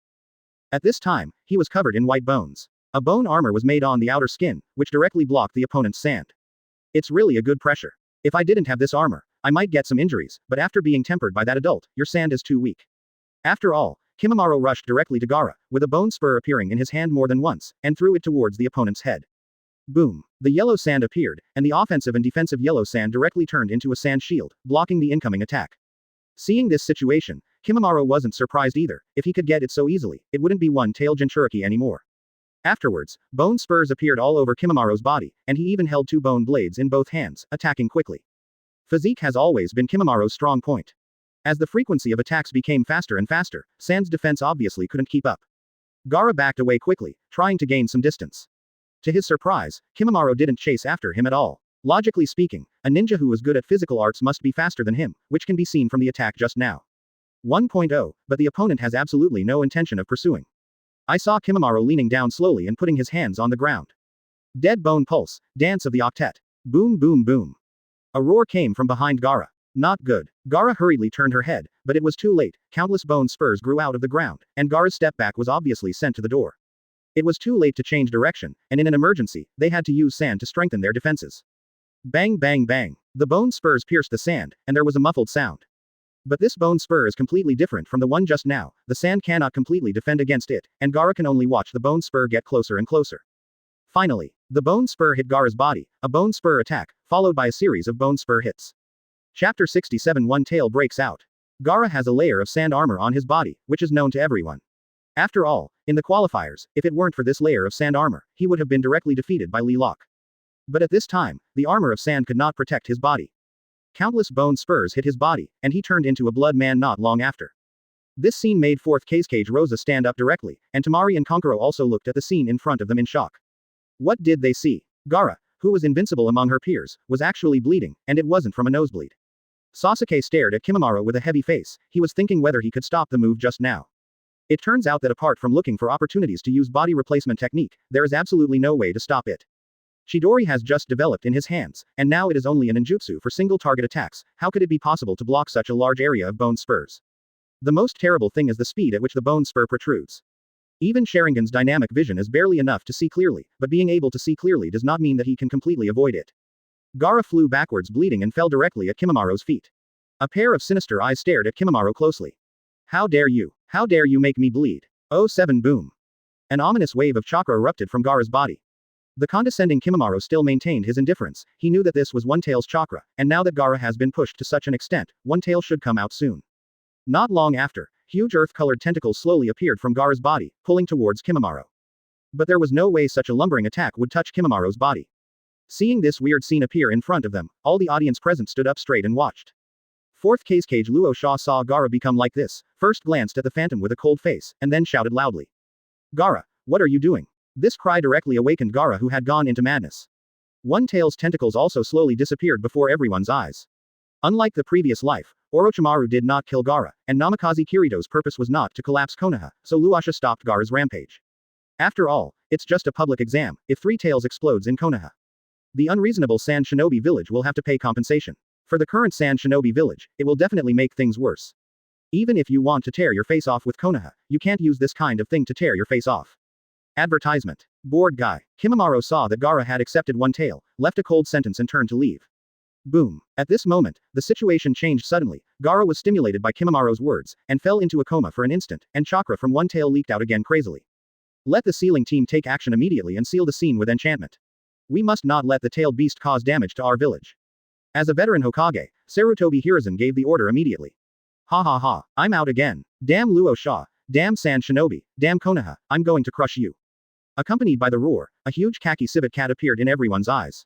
A: At this time, he was covered in white bones. A bone armor was made on the outer skin, which directly blocked the opponent's sand. It's really a good pressure. If I didn't have this armor, I might get some injuries, but after being tempered by that adult, your sand is too weak. After all, Kimimaro rushed directly to Gaara, with a bone spur appearing in his hand more than once, and threw it towards the opponent's head. Boom. The yellow sand appeared, and the offensive and defensive yellow sand directly turned into a sand shield, blocking the incoming attack. Seeing this situation, Kimimaro wasn't surprised either. If he could get it so easily, it wouldn't be one-tail Jinchuriki anymore. Afterwards, bone spurs appeared all over Kimimaro's body, and he even held two bone blades in both hands, attacking quickly. Physique has always been Kimimaro's strong point. As the frequency of attacks became faster and faster, Sand's defense obviously couldn't keep up. Gaara backed away quickly, trying to gain some distance. To his surprise, Kimimaro didn't chase after him at all. Logically speaking, a ninja who is good at physical arts must be faster than him, which can be seen from the attack just now. 1.0, but the opponent has absolutely no intention of pursuing. I saw Kimimaro leaning down slowly and putting his hands on the ground. Dead bone pulse, dance of the octet. Boom boom boom. A roar came from behind Gaara. Not good. Gaara hurriedly turned her head, but it was too late. Countless bone spurs grew out of the ground, and Gaara's step back was obviously sent to the door. It was too late to change direction, and in an emergency, they had to use sand to strengthen their defenses. Bang bang bang. The bone spurs pierced the sand, and there was a muffled sound. But this bone spur is completely different from the one just now. The sand cannot completely defend against it, and Gaara can only watch the bone spur get closer and closer. Finally, the bone spur hit Gaara's body, a bone spur attack, followed by a series of bone spur hits. Chapter 67 One Tail breaks out. Gaara has a layer of sand armor on his body, which is known to everyone. After all, in the qualifiers, if it weren't for this layer of sand armor, he would have been directly defeated by Lee Locke. But at this time, the armor of sand could not protect his body. Countless bone spurs hit his body, and he turned into a blood man not long after. This scene made 4th Kazekage Rosa stand up directly, and Temari and Konkuro also looked at the scene in front of them in shock. What did they see? Gaara, who was invincible among her peers, was actually bleeding, and it wasn't from a nosebleed. Sasuke stared at Kimimaro with a heavy face. He was thinking whether he could stop the move just now. It turns out that apart from looking for opportunities to use body replacement technique, there is absolutely no way to stop it. Chidori has just developed in his hands, and now it is only a ninjutsu for single-target attacks. How could it be possible to block such a large area of bone spurs? The most terrible thing is the speed at which the bone spur protrudes. Even Sharingan's dynamic vision is barely enough to see clearly, but being able to see clearly does not mean that he can completely avoid it. Gaara flew backwards bleeding and fell directly at Kimimaro's feet. A pair of sinister eyes stared at Kimimaro closely. How dare you? How dare you make me bleed? Oh 7 boom. An ominous wave of chakra erupted from Gaara's body. The condescending Kimimaro still maintained his indifference. He knew that this was One Tail's chakra, and now that Gaara has been pushed to such an extent, One Tail should come out soon. Not long after, huge earth-colored tentacles slowly appeared from Gaara's body, pulling towards Kimimaro. But there was no way such a lumbering attack would touch Kimimaro's body. Seeing this weird scene appear in front of them, all the audience present stood up straight and watched. 4th Kazekage Luo Sha saw Gaara become like this, first glanced at the phantom with a cold face, and then shouted loudly. Gaara, what are you doing? This cry directly awakened Gaara, who had gone into madness. One Tail's tentacles also slowly disappeared before everyone's eyes. Unlike the previous life, Orochimaru did not kill Gaara, and Namikaze Kirito's purpose was not to collapse Konoha, so Luasha stopped Gaara's rampage. After all, it's just a public exam. If Three Tails explodes in Konoha, the unreasonable Sand Shinobi village will have to pay compensation. For the current Sand Shinobi village, it will definitely make things worse. Even if you want to tear your face off with Konoha, you can't use this kind of thing to tear your face off. Advertisement. Bored guy. Kimimaro saw that Gaara had accepted One Tail, left a cold sentence and turned to leave. Boom. At this moment, the situation changed suddenly. Gaara was stimulated by Kimimaro's words, and fell into a coma for an instant, and chakra from One Tail leaked out again crazily. Let the sealing team take action immediately and seal the scene with enchantment. We must not let the tailed beast cause damage to our village. As a veteran Hokage, Sarutobi Hiruzen gave the order immediately. Ha ha ha, I'm out again. Damn Luo Sha, damn Sand Shinobi, damn Konoha, I'm going to crush you. Accompanied by the roar, a huge khaki civet cat appeared in everyone's eyes.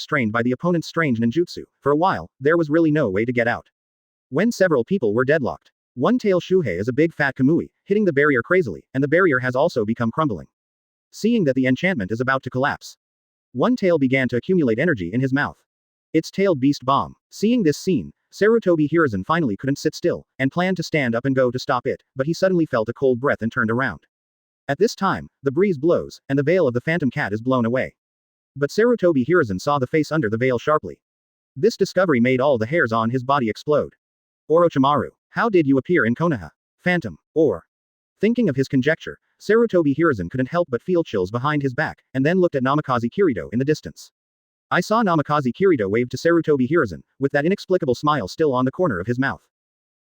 A: restrained by the opponent's strange ninjutsu. For a while, there was really no way to get out. When several people were deadlocked. One-tail Shuhei is a big fat Kamui, hitting the barrier crazily, and the barrier has also become crumbling. Seeing that the enchantment is about to collapse, One-tail began to accumulate energy in his mouth. It's tailed beast bomb. Seeing this scene, Sarutobi Hiruzen finally couldn't sit still, and planned to stand up and go to stop it, but he suddenly felt a cold breath and turned around. At this time, the breeze blows, and the veil of the phantom cat is blown away. But Sarutobi Hiruzen saw the face under the veil sharply. This discovery made all the hairs on his body explode. Orochimaru, how did you appear in Konoha? Phantom, or... Thinking of his conjecture, Sarutobi Hiruzen couldn't help but feel chills behind his back, and then looked at Namikaze Minato in the distance. I saw Namikaze Minato wave to Sarutobi Hiruzen, with that inexplicable smile still on the corner of his mouth.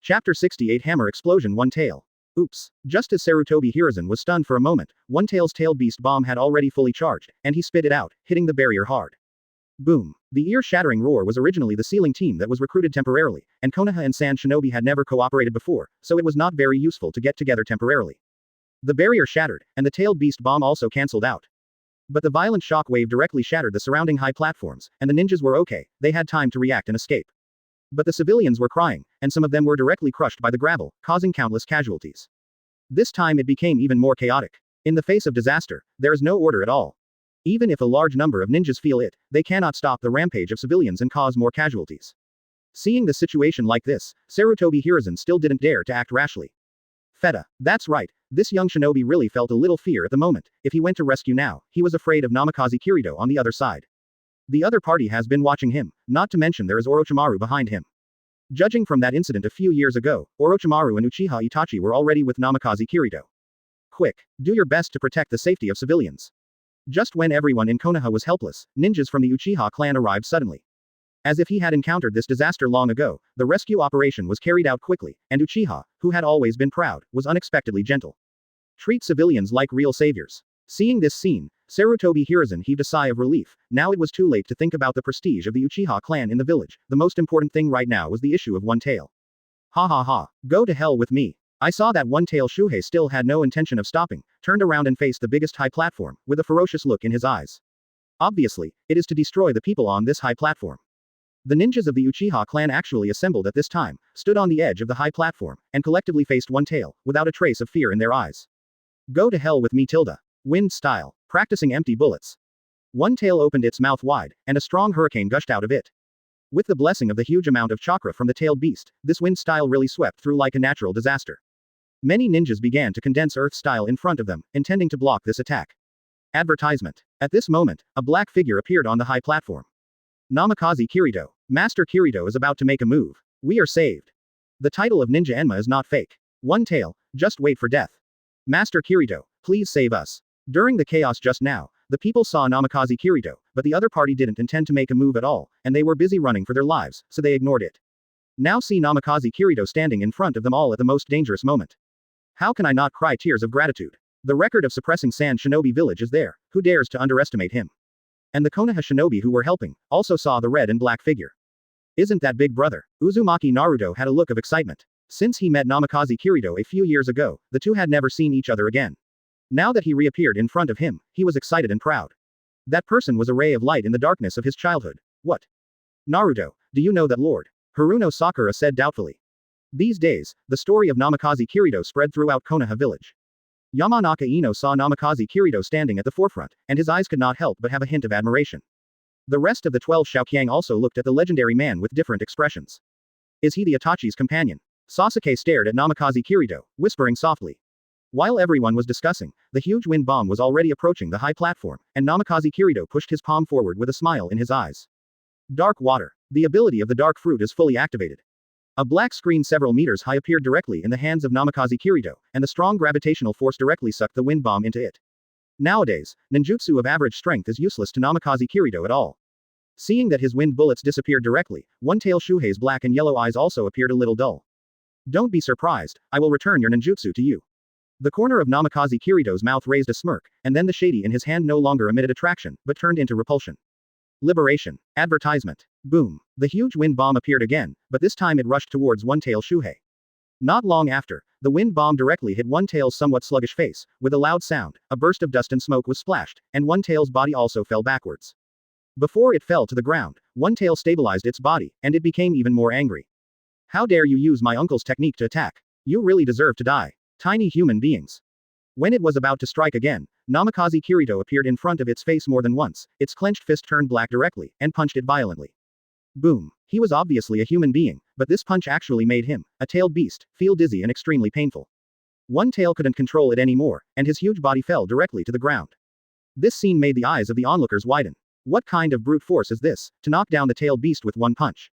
A: Chapter 68 Hammer Explosion One Tail. Oops. Just as Sarutobi Hiruzen was stunned for a moment, One Tail's tail beast bomb had already fully charged, and he spit it out, hitting the barrier hard. Boom. The ear-shattering roar was originally the sealing team that was recruited temporarily, and Konoha and Sand Shinobi had never cooperated before, so it was not very useful to get together temporarily. The barrier shattered, and the tailed beast bomb also cancelled out. But the violent shock wave directly shattered the surrounding high platforms, and the ninjas were okay, they had time to react and escape. But the civilians were crying, and some of them were directly crushed by the gravel, causing countless casualties. This time it became even more chaotic. In the face of disaster, there is no order at all. Even if a large number of ninjas feel it, they cannot stop the rampage of civilians and cause more casualties. Seeing the situation like this, Sarutobi Hiruzen still didn't dare to act rashly. Feta. That's right, this young shinobi really felt a little fear at the moment. If he went to rescue now, he was afraid of Namikaze Minato on the other side. The other party has been watching him, not to mention there is Orochimaru behind him. Judging from that incident a few years ago, Orochimaru and Uchiha Itachi were already with Namikaze Minato. Quick, do your best to protect the safety of civilians. Just when everyone in Konoha was helpless, ninjas from the Uchiha clan arrived suddenly. As if he had encountered this disaster long ago, the rescue operation was carried out quickly, and Uchiha, who had always been proud, was unexpectedly gentle. Treat civilians like real saviors. Seeing this scene, Sarutobi Hiruzen heaved a sigh of relief. Now it was too late to think about the prestige of the Uchiha clan in the village. The most important thing right now was the issue of One Tail. Ha ha ha. Go to hell with me. I saw that One-tail Shuhei still had no intention of stopping, turned around and faced the biggest high platform, with a ferocious look in his eyes. Obviously, it is to destroy the people on this high platform. The ninjas of the Uchiha clan actually assembled at this time, stood on the edge of the high platform, and collectively faced One Tail, without a trace of fear in their eyes. Go to hell with me tilde. Wind style. Practicing empty bullets. One Tail opened its mouth wide, and a strong hurricane gushed out of it. With the blessing of the huge amount of chakra from the tailed beast, this wind style really swept through like a natural disaster. Many ninjas began to condense earth style in front of them, intending to block this attack. Advertisement. At this moment, a black figure appeared on the high platform. Namikaze Kirito. Master Kirito is about to make a move. We are saved. The title of Ninja Enma is not fake. One Tail, just wait for death. Master Kirito, please save us. During the chaos just now, the people saw Namikaze Kirito, but the other party didn't intend to make a move at all, and they were busy running for their lives, so they ignored it. Now see Namikaze Kirito standing in front of them all at the most dangerous moment. How can I not cry tears of gratitude? The record of suppressing Sand Shinobi village is there, who dares to underestimate him? And the Konoha shinobi who were helping, also saw the red and black figure. Isn't that big brother? Uzumaki Naruto had a look of excitement. Since he met Namikaze Kirito a few years ago, the two had never seen each other again. Now that he reappeared in front of him, he was excited and proud. That person was a ray of light in the darkness of his childhood. What? Naruto, do you know that Lord? Haruno Sakura said doubtfully. These days, the story of Namikaze Kirito spread throughout Konoha village. Yamanaka Ino saw Namikaze Kirito standing at the forefront, and his eyes could not help but have a hint of admiration. The rest of the 12 Shaoqiang also looked at the legendary man with different expressions. Is he the Itachi's companion? Sasuke stared at Namikaze Kirito, whispering softly. While everyone was discussing, the huge wind bomb was already approaching the high platform, and Namikaze Kirito pushed his palm forward with a smile in his eyes. Dark water. The ability of the dark fruit is fully activated. A black screen several meters high appeared directly in the hands of Namikaze Kirito, and the strong gravitational force directly sucked the wind bomb into it. Nowadays, ninjutsu of average strength is useless to Namikaze Kirito at all. Seeing that his wind bullets disappeared directly, One Tail Shuhei's black and yellow eyes also appeared a little dull. Don't be surprised, I will return your ninjutsu to you. The corner of Namikaze Kirito's mouth raised a smirk, and then the shady in his hand no longer emitted attraction, but turned into repulsion. Liberation. Advertisement. Boom. The huge wind bomb appeared again, but this time it rushed towards One Tail Shuhei. Not long after, the wind bomb directly hit One Tail's somewhat sluggish face. With a loud sound, a burst of dust and smoke was splashed, and One Tail's body also fell backwards. Before it fell to the ground, One Tail stabilized its body, and it became even more angry. How dare you use my uncle's technique to attack? You really deserve to die. Tiny human beings. When it was about to strike again, Namikaze Kirito appeared in front of its face more than once, its clenched fist turned black directly, and punched it violently. Boom. He was obviously a human being, but this punch actually made him, a tailed beast, feel dizzy and extremely painful. One Tail couldn't control it anymore, and his huge body fell directly to the ground. This scene made the eyes of the onlookers widen. What kind of brute force is this, to knock down the tailed beast with one punch?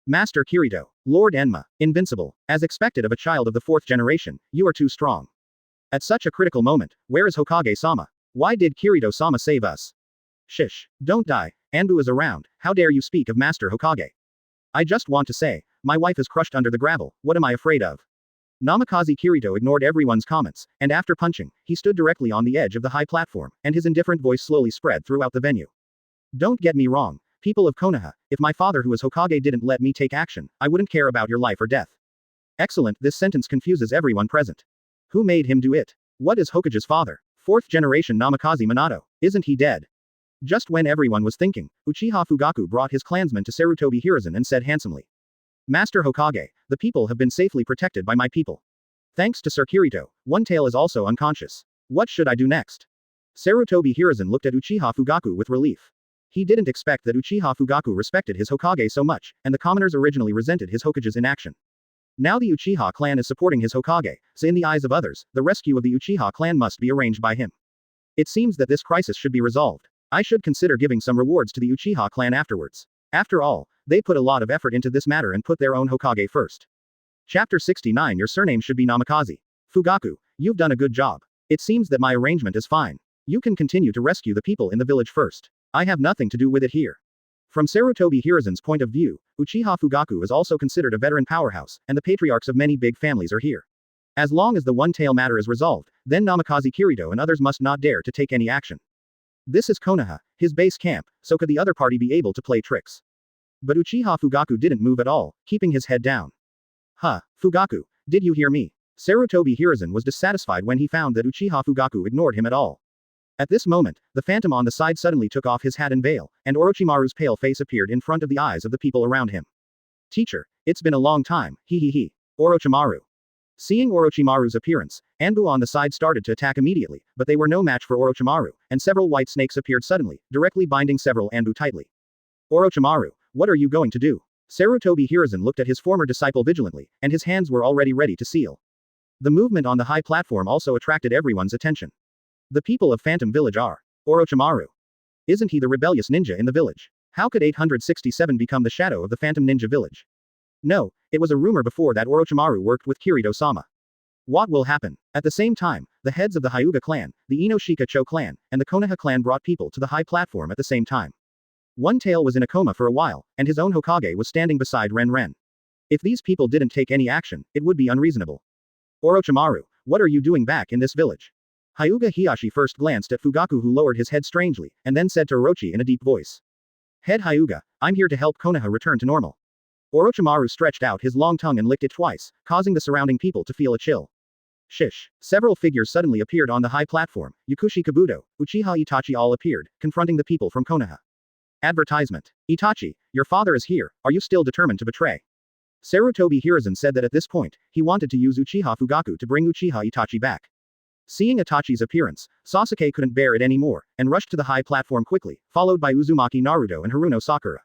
A: Master Kirito, Lord Enma, invincible, as expected of a child of the 4th generation, you are too strong. At such a critical moment, where is Hokage-sama? Why did Kirito-sama save us? Shish. Don't die, Anbu is around, how dare you speak of Master Hokage? I just want to say, my wife is crushed under the gravel, what am I afraid of? Namikaze Kirito ignored everyone's comments, and after punching, he stood directly on the edge of the high platform, and his indifferent voice slowly spread throughout the venue. Don't get me wrong. People of Konoha, if my father who is Hokage didn't let me take action, I wouldn't care about your life or death. Excellent, this sentence confuses everyone present. Who made him do it? What is Hokage's father? 4th generation Namikaze Minato. Isn't he dead? Just when everyone was thinking, Uchiha Fugaku brought his clansmen to Sarutobi Hiruzen and said handsomely. Master Hokage, the people have been safely protected by my people. Thanks to Sir Kirito, One Tail is also unconscious. What should I do next? Sarutobi Hiruzen looked at Uchiha Fugaku with relief. He didn't expect that Uchiha Fugaku respected his Hokage so much, and the commoners originally resented his Hokage's inaction. Now the Uchiha clan is supporting his Hokage, so in the eyes of others, the rescue of the Uchiha clan must be arranged by him. It seems that this crisis should be resolved. I should consider giving some rewards to the Uchiha clan afterwards. After all, they put a lot of effort into this matter and put their own Hokage first. Chapter 69 Your surname should be Namikaze. Fugaku, you've done a good job. It seems that my arrangement is fine. You can continue to rescue the people in the village first. I have nothing to do with it here. From Sarutobi Hiruzen's point of view, Uchiha Fugaku is also considered a veteran powerhouse, and the patriarchs of many big families are here. As long as the One Tail matter is resolved, then Namikaze Kirito and others must not dare to take any action. This is Konoha, his base camp, so could the other party be able to play tricks. But Uchiha Fugaku didn't move at all, keeping his head down. Huh, Fugaku, did you hear me? Sarutobi Hiruzen was dissatisfied when he found that Uchiha Fugaku ignored him at all. At this moment, the phantom on the side suddenly took off his hat and veil, and Orochimaru's pale face appeared in front of the eyes of the people around him. Teacher, it's been a long time, he. Orochimaru. Seeing Orochimaru's appearance, Anbu on the side started to attack immediately, but they were no match for Orochimaru, and several white snakes appeared suddenly, directly binding several Anbu tightly. Orochimaru, what are you going to do? Sarutobi Hiruzen looked at his former disciple vigilantly, and his hands were already ready to seal. The movement on the high platform also attracted everyone's attention. The people of Phantom Village are. Orochimaru. Isn't he the rebellious ninja in the village? How could 867 become the shadow of the Phantom Ninja village? No, it was a rumor before that Orochimaru worked with Kirito-sama. What will happen? At the same time, the heads of the Hyuga clan, the Inoshika-cho clan, and the Konoha clan brought people to the high platform at the same time. One Tail was in a coma for a while, and his own Hokage was standing beside Ren. If these people didn't take any action, it would be unreasonable. Orochimaru, what are you doing back in this village? Hyuga Hiyashi first glanced at Fugaku, who lowered his head strangely, and then said to Orochi in a deep voice. Head Hyuga, I'm here to help Konoha return to normal. Orochimaru stretched out his long tongue and licked it twice, causing the surrounding people to feel a chill. Shish. Several figures suddenly appeared on the high platform. Yakushi Kabuto, Uchiha Itachi all appeared, confronting the people from Konoha. Advertisement. Itachi, your father is here, are you still determined to betray? Sarutobi Hiruzen said that at this point, he wanted to use Uchiha Fugaku to bring Uchiha Itachi back. Seeing Itachi's appearance, Sasuke couldn't bear it anymore, and rushed to the high platform quickly, followed by Uzumaki Naruto and Haruno Sakura.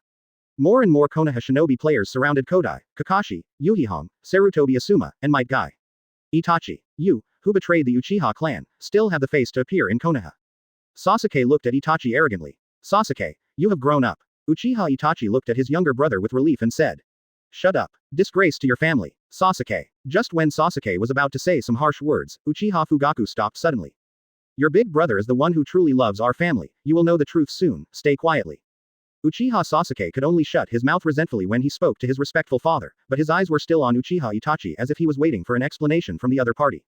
A: More and more Konoha shinobi players surrounded Kodai, Kakashi, Yuhihong, Sarutobi Asuma, and Might Guy. Itachi, you, who betrayed the Uchiha clan, still have the face to appear in Konoha. Sasuke looked at Itachi arrogantly. Sasuke, you have grown up. Uchiha Itachi looked at his younger brother with relief and said. Shut up. Disgrace to your family. Sasuke. Just when Sasuke was about to say some harsh words, Uchiha Fugaku stopped suddenly. Your big brother is the one who truly loves our family, you will know the truth soon, stay quietly. Uchiha Sasuke could only shut his mouth resentfully when he spoke to his respectful father, but his eyes were still on Uchiha Itachi as if he was waiting for an explanation from the other party.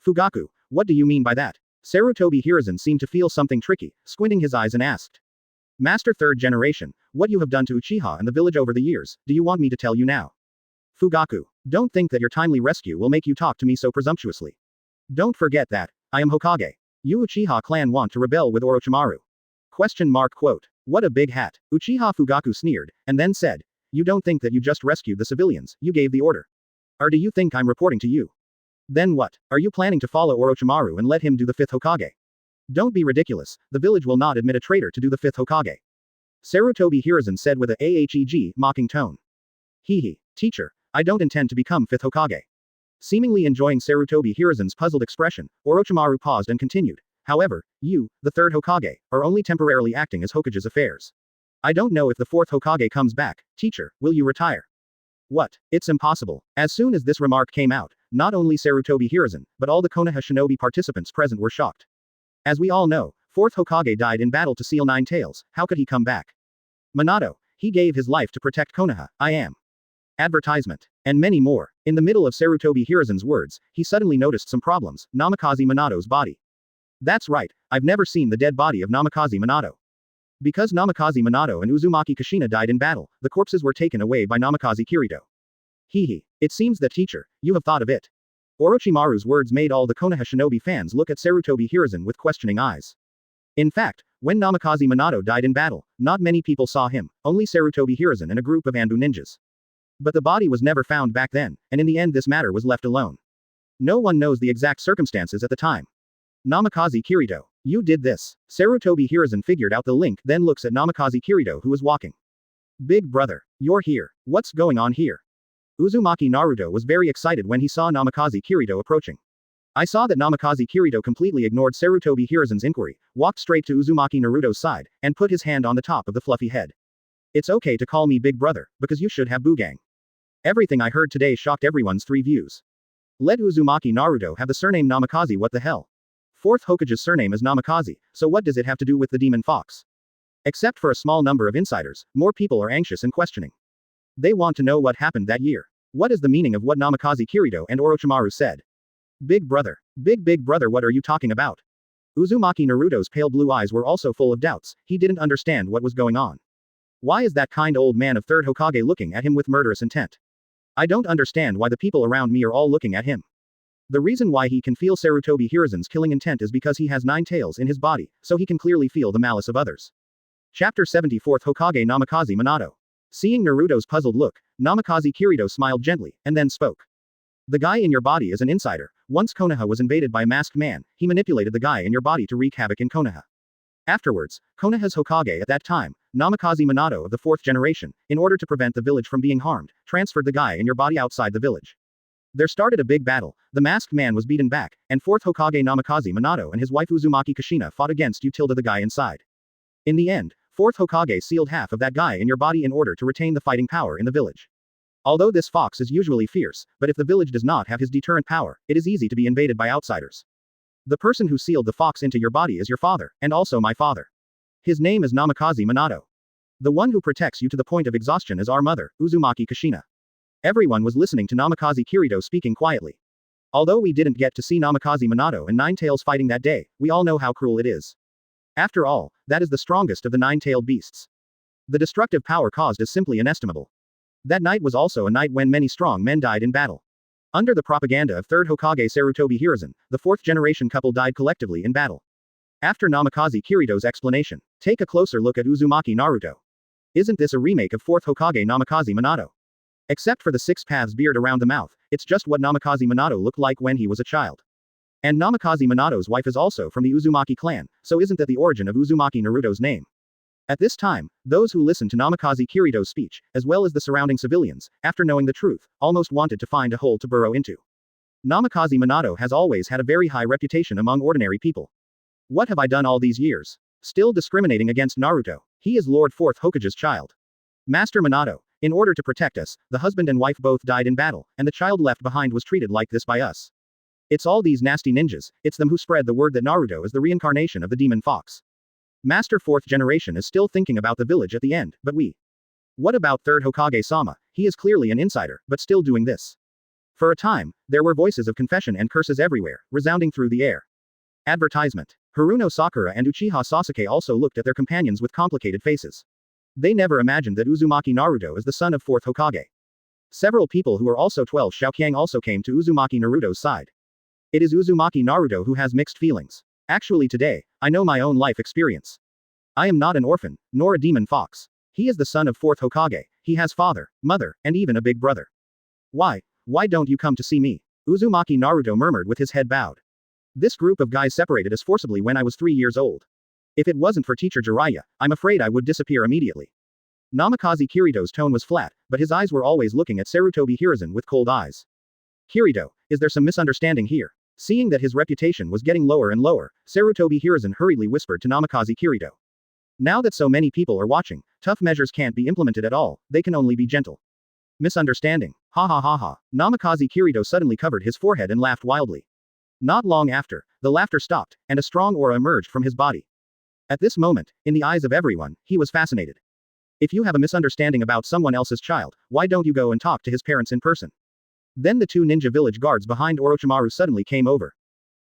A: Fugaku, what do you mean by that? Sarutobi Hiruzen seemed to feel something tricky, squinting his eyes and asked. Master third generation, what you have done to Uchiha and the village over the years, do you want me to tell you now? Fugaku, don't think that your timely rescue will make you talk to me so presumptuously. Don't forget that, I am Hokage. You Uchiha clan want to rebel with Orochimaru. Quote. What a big hat. Uchiha Fugaku sneered, and then said. You don't think that you just rescued the civilians, you gave the order. Or do you think I'm reporting to you? Then what, are you planning to follow Orochimaru and let him do the 5th Hokage? Don't be ridiculous, the village will not admit a traitor to do the 5th Hokage. Sarutobi Hiruzen said with a aheg mocking tone. Teacher, I don't intend to become 5th Hokage. Seemingly enjoying Sarutobi Hiruzen's puzzled expression, Orochimaru paused and continued. However, you, the 3rd Hokage, are only temporarily acting as Hokage's affairs. I don't know if the 4th Hokage comes back, teacher, will you retire? What? It's impossible. As soon as this remark came out, not only Sarutobi Hiruzen, but all the Konoha shinobi participants present were shocked. As we all know, 4th Hokage died in battle to seal 9 tails, how could he come back? Minato, he gave his life to protect Konoha, I am. Advertisement. And many more. In the middle of Sarutobi Hiruzen's words, he suddenly noticed some problems, Namikaze Minato's body. That's right, I've never seen the dead body of Namikaze Minato. Because Namikaze Minato and Uzumaki Kushina died in battle, the corpses were taken away by Namikaze Kirito. It seems that teacher, you have thought of it. Orochimaru's words made all the Konoha shinobi fans look at Sarutobi Hiruzen with questioning eyes. In fact, when Namikaze Minato died in battle, not many people saw him, only Sarutobi Hiruzen and a group of Anbu ninjas. But the body was never found back then, and in the end this matter was left alone. No one knows the exact circumstances at the time. Namikaze Kirito, you did this. Sarutobi Hiruzen figured out the link, then looks at Namikaze Kirito who was walking. Big brother, you're here. What's going on here? Uzumaki Naruto was very excited when he saw Namikaze Kirito approaching. I saw that Namikaze Kirito completely ignored Sarutobi Hiruzen's inquiry, walked straight to Uzumaki Naruto's side, and put his hand on the top of the fluffy head. It's okay to call me big brother, because you should have Bugang. Everything I heard today shocked everyone's 3 views. Let Uzumaki Naruto have the surname Namikaze, what the hell? 4th Hokage's surname is Namikaze, so what does it have to do with the demon fox? Except for a small number of insiders, more people are anxious and questioning. They want to know what happened that year. What is the meaning of what Namikaze Kirito and Orochimaru said? Big brother, what are you talking about? Uzumaki Naruto's pale blue eyes were also full of doubts, he didn't understand what was going on. Why is that kind old man of 3rd Hokage looking at him with murderous intent? I don't understand why the people around me are all looking at him. The reason why he can feel Sarutobi Hiruzen's killing intent is because he has 9 tails in his body, so he can clearly feel the malice of others. Chapter 74 Hokage Namikaze Minato. Seeing Naruto's puzzled look, Namikaze Kirito smiled gently, and then spoke. The guy in your body is an insider. Once Konoha was invaded by a masked man, he manipulated the guy in your body to wreak havoc in Konoha. Afterwards, Konoha's Hokage at that time, Namikaze Minato of the 4th generation, in order to prevent the village from being harmed, transferred the guy in your body outside the village. There started a big battle, the masked man was beaten back, and 4th Hokage Namikaze Minato and his wife Uzumaki Kushina fought against you tilde the guy inside. In the end, 4th Hokage sealed half of that guy in your body in order to retain the fighting power in the village. Although this fox is usually fierce, but if the village does not have his deterrent power, it is easy to be invaded by outsiders. The person who sealed the fox into your body is your father, and also my father. His name is Namikaze Minato. The one who protects you to the point of exhaustion is our mother, Uzumaki Kushina. Everyone was listening to Namikaze Kirito speaking quietly. Although we didn't get to see Namikaze Minato and Nine-Tails fighting that day, we all know how cruel it is. After all, that is the strongest of the 9-tailed beasts. The destructive power caused is simply inestimable. That night was also a night when many strong men died in battle. Under the propaganda of 3rd Hokage Sarutobi Hiruzen, the 4th generation couple died collectively in battle. After Namikaze Kirito's explanation, take a closer look at Uzumaki Naruto. Isn't this a remake of 4th Hokage Namikaze Minato? Except for the 6 paths beard around the mouth, it's just what Namikaze Minato looked like when he was a child. And Namikaze Minato's wife is also from the Uzumaki clan, so isn't that the origin of Uzumaki Naruto's name? At this time, those who listened to Namikaze Kirito's speech, as well as the surrounding civilians, after knowing the truth, almost wanted to find a hole to burrow into. Namikaze Minato has always had a very high reputation among ordinary people. What have I done all these years? Still discriminating against Naruto. He is Lord 4th Hokage's child. Master Minato. In order to protect us, the husband and wife both died in battle, and the child left behind was treated like this by us. It's all these nasty ninjas, it's them who spread the word that Naruto is the reincarnation of the demon fox. Master 4th generation is still thinking about the village at the end, but we. What about 3rd Hokage-sama? He is clearly an insider, but still doing this. For a time, there were voices of confession and curses everywhere, resounding through the air. Advertisement. Haruno Sakura and Uchiha Sasuke also looked at their companions with complicated faces. They never imagined that Uzumaki Naruto is the son of 4th Hokage. Several people who are also 12 Shoukyang also came to Uzumaki Naruto's side. It is Uzumaki Naruto who has mixed feelings. Actually today, I know my own life experience. I am not an orphan, nor a demon fox. He is the son of 4th Hokage, he has father, mother, and even a big brother. Why don't you come to see me? Uzumaki Naruto murmured with his head bowed. This group of guys separated us forcibly when I was 3 years old. If it wasn't for teacher Jiraiya, I'm afraid I would disappear immediately. Namikaze Kirito's tone was flat, but his eyes were always looking at Sarutobi Hiruzen with cold eyes. Kirito, is there some misunderstanding here? Seeing that his reputation was getting lower and lower, Sarutobi Hiruzen hurriedly whispered to Namikaze Kirito. Now that so many people are watching, tough measures can't be implemented at all, they can only be gentle. Misunderstanding. Ha ha ha ha. Namikaze Kirito suddenly covered his forehead and laughed wildly. Not long after, the laughter stopped, and a strong aura emerged from his body. At this moment, in the eyes of everyone, he was fascinated. If you have a misunderstanding about someone else's child, why don't you go and talk to his parents in person? Then the 2 ninja village guards behind Orochimaru suddenly came over.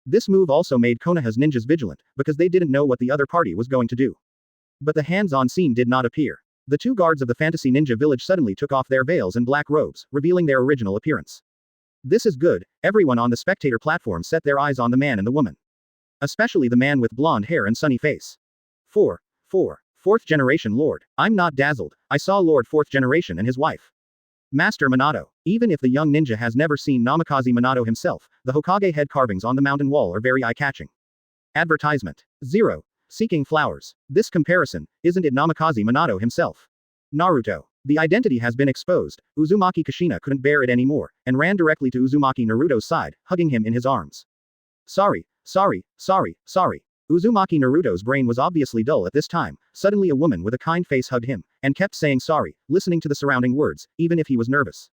A: This move also made Konoha's ninjas vigilant, because they didn't know what the other party was going to do. But the hands-on scene did not appear. The 2 guards of the fantasy ninja village suddenly took off their veils and black robes, revealing their original appearance. This is good, everyone on the spectator platform set their eyes on the man and the woman. Especially the man with blonde hair and sunny face. 4th generation Lord. I'm not dazzled, I saw Lord 4th generation and his wife. Master Minato. Even if the young ninja has never seen Namikaze Minato himself, the Hokage head carvings on the mountain wall are very eye-catching. Advertisement. 0. Seeking flowers. This comparison, isn't it Namikaze Minato himself? Naruto. The identity has been exposed. Uzumaki Kushina couldn't bear it anymore, and ran directly to Uzumaki Naruto's side, hugging him in his arms. Sorry. Uzumaki Naruto's brain was obviously dull at this time. Suddenly a woman with a kind face hugged him, and kept saying sorry, listening to the surrounding words, even if he was nervous.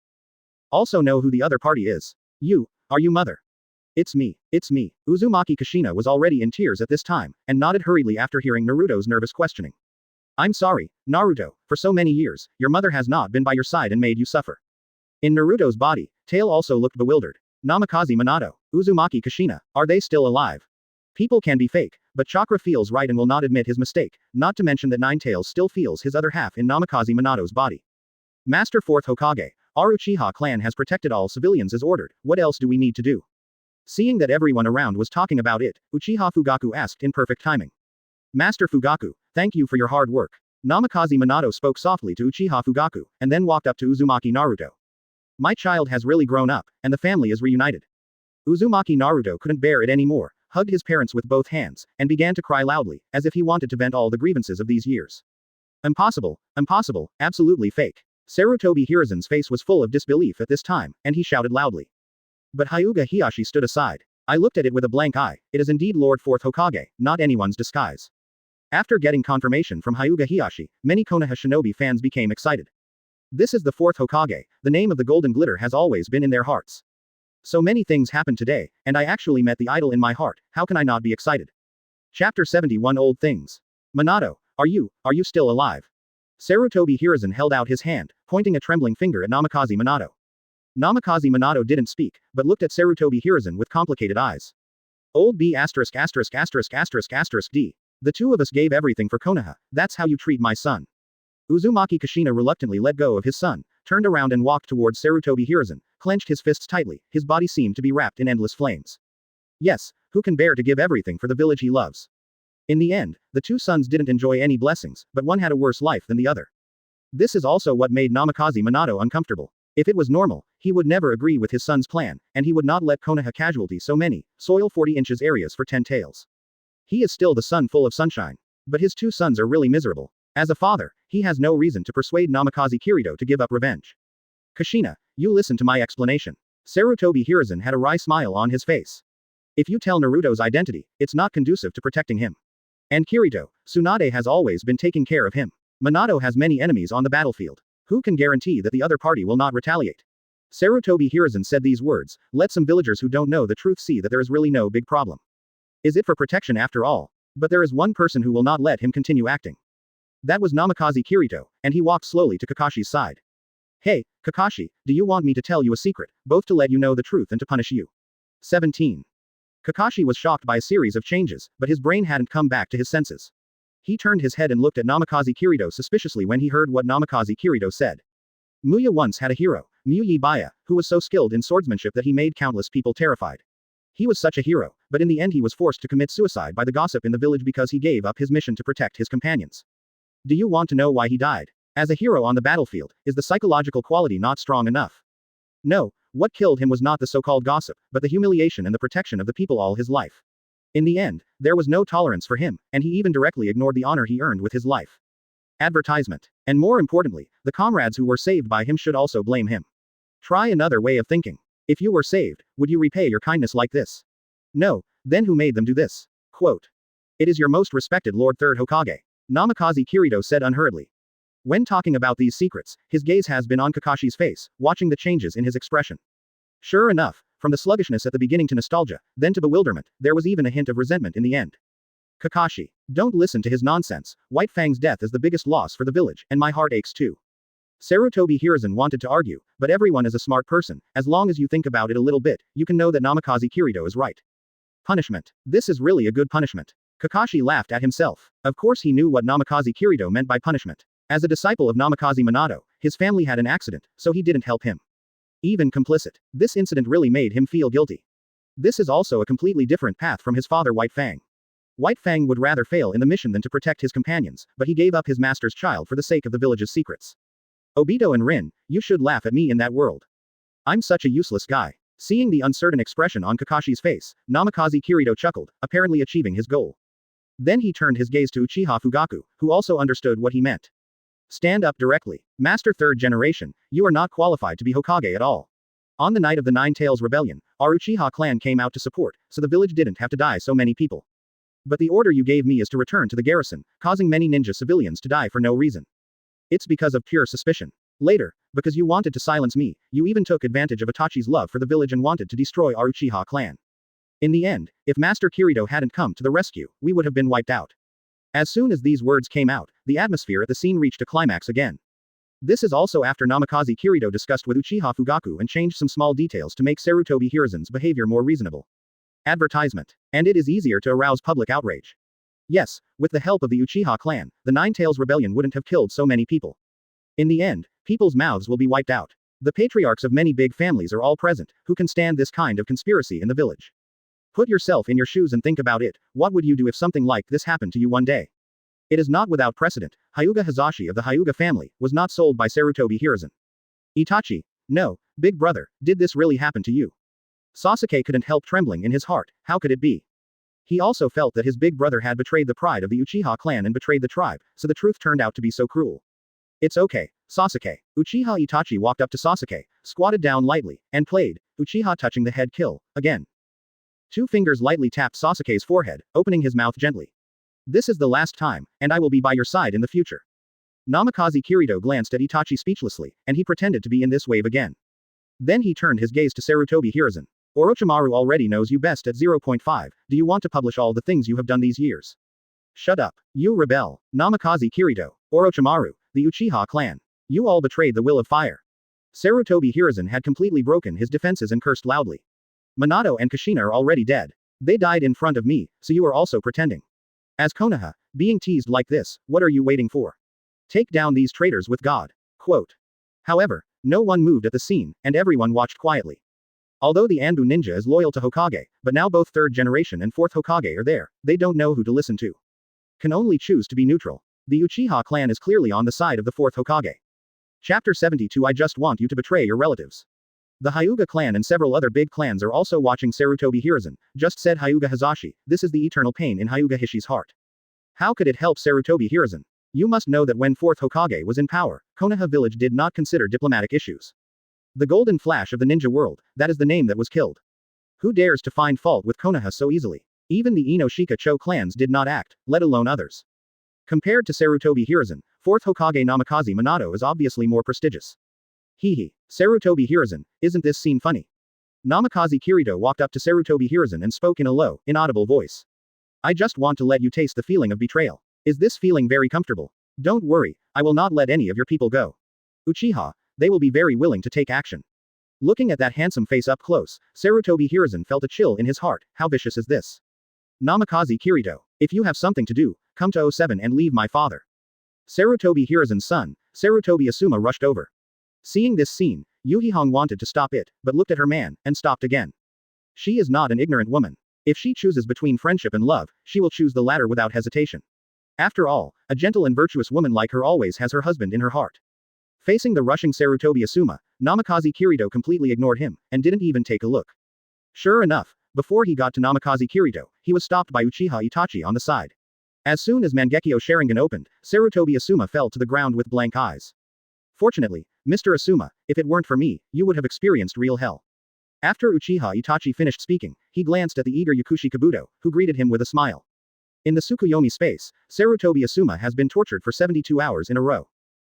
A: Also know who the other party is. Are you mother? It's me. Uzumaki Kushina was already in tears at this time, and nodded hurriedly after hearing Naruto's nervous questioning. I'm sorry, Naruto, for so many years, your mother has not been by your side and made you suffer. In Naruto's body, Tail also looked bewildered. Namikaze Minato, Uzumaki Kushina, are they still alive? People can be fake, but Chakra feels right and will not admit his mistake, not to mention that Nine-Tails still feels his other half in Namikaze Minato's body. Master 4th Hokage, our Uchiha clan has protected all civilians as ordered, what else do we need to do? Seeing that everyone around was talking about it, Uchiha Fugaku asked in perfect timing. Master Fugaku, thank you for your hard work. Namikaze Minato spoke softly to Uchiha Fugaku, and then walked up to Uzumaki Naruto. My child has really grown up, and the family is reunited. Uzumaki Naruto couldn't bear it anymore, hugged his parents with both hands, and began to cry loudly, as if he wanted to vent all the grievances of these years. Impossible, impossible, absolutely fake. Sarutobi Hiruzen's face was full of disbelief at this time, and he shouted loudly. But Hyuga Heihachi stood aside. I looked at it with a blank eye, it is indeed Lord Fourth Hokage, not anyone's disguise. After getting confirmation from Hyuga Heihachi, many Konoha shinobi fans became excited. This is the fourth Hokage, the name of the golden glitter has always been in their hearts. So many things happened today, and I actually met the idol in my heart, how can I not be excited? Chapter 71 Old Things. Minato, are you still alive? Sarutobi Hiruzen held out his hand, pointing a trembling finger at Namikaze Minato. Namikaze Minato didn't speak, but looked at Sarutobi Hiruzen with complicated eyes. Old B*************** D. The two of us gave everything for Konoha, that's how you treat my son. Uzumaki Kushina reluctantly let go of his son, turned around and walked towards Sarutobi Hiruzen, clenched his fists tightly, his body seemed to be wrapped in endless flames. Yes, who can bear to give everything for the village he loves? In the end, the two sons didn't enjoy any blessings, but one had a worse life than the other. This is also what made Namikaze Minato uncomfortable. If it was normal, he would never agree with his son's plan, and he would not let Konoha casualty so many, soil 40 inches areas for 10 tails. He is still the sun full of sunshine. But his two sons are really miserable. As a father, he has no reason to persuade Namikaze Kirito to give up revenge. Kushina, you listen to my explanation. Sarutobi Hiruzen had a wry smile on his face. If you tell Naruto's identity, it's not conducive to protecting him. And Kirito, Tsunade has always been taking care of him. Minato has many enemies on the battlefield. Who can guarantee that the other party will not retaliate? Sarutobi Hiruzen said these words, let some villagers who don't know the truth see that there is really no big problem. Is it for protection after all? But there is one person who will not let him continue acting. That was Namikaze Kirito, and he walked slowly to Kakashi's side. Hey, Kakashi, do you want me to tell you a secret, both to let you know the truth and to punish you? 17. Kakashi was shocked by a series of changes, but his brain hadn't come back to his senses. He turned his head and looked at Namikaze Kirito suspiciously when he heard what Namikaze Kirito said. Muya once had a hero, Muyi Baya, who was so skilled in swordsmanship that he made countless people terrified. He was such a hero, but in the end he was forced to commit suicide by the gossip in the village because he gave up his mission to protect his companions. Do you want to know why he died? As a hero on the battlefield, is the psychological quality not strong enough? No, what killed him was not the so-called gossip, but the humiliation and the protection of the people all his life. In the end, there was no tolerance for him, and he even directly ignored the honor he earned with his life. Advertisement. And more importantly, the comrades who were saved by him should also blame him. Try another way of thinking. If you were saved, would you repay your kindness like this? No, then who made them do this? Quote. It is your most respected Lord Third Hokage. Namikaze Kirito said unhurriedly. When talking about these secrets, his gaze has been on Kakashi's face, watching the changes in his expression. Sure enough, from the sluggishness at the beginning to nostalgia, then to bewilderment, there was even a hint of resentment in the end. Kakashi, don't listen to his nonsense, White Fang's death is the biggest loss for the village, and my heart aches too. Sarutobi Hiruzen wanted to argue, but everyone is a smart person, as long as you think about it a little bit, you can know that Namikaze Kirito is right. Punishment. This is really a good punishment. Kakashi laughed at himself. Of course he knew what Namikaze Kirito meant by punishment. As a disciple of Namikaze Minato, his family had an accident, so he didn't help him. Even complicit. This incident really made him feel guilty. This is also a completely different path from his father White Fang. White Fang would rather fail in the mission than to protect his companions, but he gave up his master's child for the sake of the village's secrets. Obito and Rin, you should laugh at me in that world. I'm such a useless guy. Seeing the uncertain expression on Kakashi's face, Namikaze Kirito chuckled, apparently achieving his goal. Then he turned his gaze to Uchiha Fugaku, who also understood what he meant. Stand up directly. Master Third Generation, you are not qualified to be Hokage at all. On the night of the Nine Tails Rebellion, our Uchiha clan came out to support, so the village didn't have to die so many people. But the order you gave me is to return to the garrison, causing many ninja civilians to die for no reason. It's because of pure suspicion. Later, because you wanted to silence me, you even took advantage of Itachi's love for the village and wanted to destroy our Uchiha clan. In the end, if Master Kirito hadn't come to the rescue, we would have been wiped out. As soon as these words came out, the atmosphere at the scene reached a climax again. This is also after Namikaze Kirito discussed with Uchiha Fugaku and changed some small details to make Sarutobi Hiruzen's behavior more reasonable. Advertisement. And it is easier to arouse public outrage. Yes, with the help of the Uchiha clan, the Nine Tails Rebellion wouldn't have killed so many people. In the end, people's mouths will be wiped out. The patriarchs of many big families are all present, who can stand this kind of conspiracy in the village. Put yourself in your shoes and think about it, what would you do if something like this happened to you one day? It is not without precedent, Hyuga Hazashi of the Hyuga family, was not sold by Sarutobi Hiruzen. Itachi. No, big brother, did this really happen to you? Sasuke couldn't help trembling in his heart, how could it be? He also felt that his big brother had betrayed the pride of the Uchiha clan and betrayed the tribe, so the truth turned out to be so cruel. It's okay, Sasuke. Uchiha Itachi walked up to Sasuke, squatted down lightly, and played, Uchiha touching the head kill, again. 2 fingers lightly tapped Sasuke's forehead, opening his mouth gently. This is the last time, and I will be by your side in the future. Namikaze Kirito glanced at Itachi speechlessly, and he pretended to be in this wave again. Then he turned his gaze to Sarutobi Hiruzen. Orochimaru already knows you best at 0.5, do you want to publish all the things you have done these years? Shut up, you rebel. Namikaze Kirito, Orochimaru, the Uchiha clan. You all betrayed the will of fire. Sarutobi Hiruzen had completely broken his defenses and cursed loudly. Minato and Kushina are already dead. They died in front of me, so you are also pretending. As Konoha, being teased like this, what are you waiting for? Take down these traitors with God. Quote. However, no one moved at the scene, and everyone watched quietly. Although the Anbu ninja is loyal to Hokage, but now both 3rd generation and 4th Hokage are there, they don't know who to listen to. Can only choose to be neutral. The Uchiha clan is clearly on the side of the 4th Hokage. Chapter 72 I just want you to betray your relatives. The Hyuga clan and several other big clans are also watching Sarutobi Hiruzen, just said Hyuga Hazashi, this is the eternal pain in Hyuga Hishi's heart. How could it help Sarutobi Hiruzen? You must know that when 4th Hokage was in power, Konoha village did not consider diplomatic issues. The golden flash of the ninja world, that is the name that was killed. Who dares to find fault with Konoha so easily? Even the Ino-Shika-Cho clans did not act, let alone others. Compared to Sarutobi Hiruzen, 4th Hokage Namikaze Minato is obviously more prestigious. Hehe. Sarutobi Hiruzen, isn't this scene funny? Namikaze Kirito walked up to Sarutobi Hiruzen and spoke in a low, inaudible voice. I just want to let you taste the feeling of betrayal. Is this feeling very comfortable? Don't worry, I will not let any of your people go. Uchiha, they will be very willing to take action. Looking at that handsome face up close, Sarutobi Hiruzen felt a chill in his heart, how vicious is this? Namikaze Kirito, if you have something to do, come to 07 and leave my father. Sarutobi Hiruzen's son, Sarutobi Asuma rushed over. Seeing this scene, Yuhihong wanted to stop it, but looked at her man, and stopped again. She is not an ignorant woman. If she chooses between friendship and love, she will choose the latter without hesitation. After all, a gentle and virtuous woman like her always has her husband in her heart. Facing the rushing Sarutobi Asuma, Namikaze Kirito completely ignored him, and didn't even take a look. Sure enough, before he got to Namikaze Kirito, he was stopped by Uchiha Itachi on the side. As soon as Mangekyo Sharingan opened, Sarutobi Asuma fell to the ground with blank eyes. Fortunately, Mr. Asuma, if it weren't for me, you would have experienced real hell. After Uchiha Itachi finished speaking, he glanced at the eager Yakushi Kabuto, who greeted him with a smile. In the Tsukuyomi space, Sarutobi Asuma has been tortured for 72 hours in a row.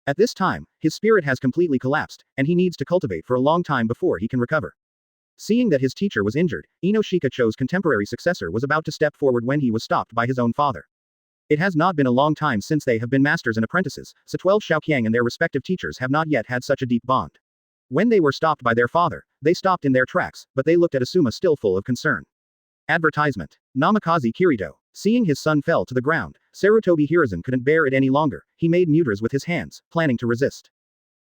A: At this time, his spirit has completely collapsed, and he needs to cultivate for a long time before he can recover. Seeing that his teacher was injured, Ino-Shika-Cho's contemporary successor was about to step forward when he was stopped by his own father. It has not been a long time since they have been masters and apprentices, so 12 Shaoqiang and their respective teachers have not yet had such a deep bond. When they were stopped by their father, they stopped in their tracks, but they looked at Asuma still full of concern. Advertisement. Namikaze Kirito. Seeing his son fell to the ground, Sarutobi Hiruzen couldn't bear it any longer, he made muters with his hands, planning to resist.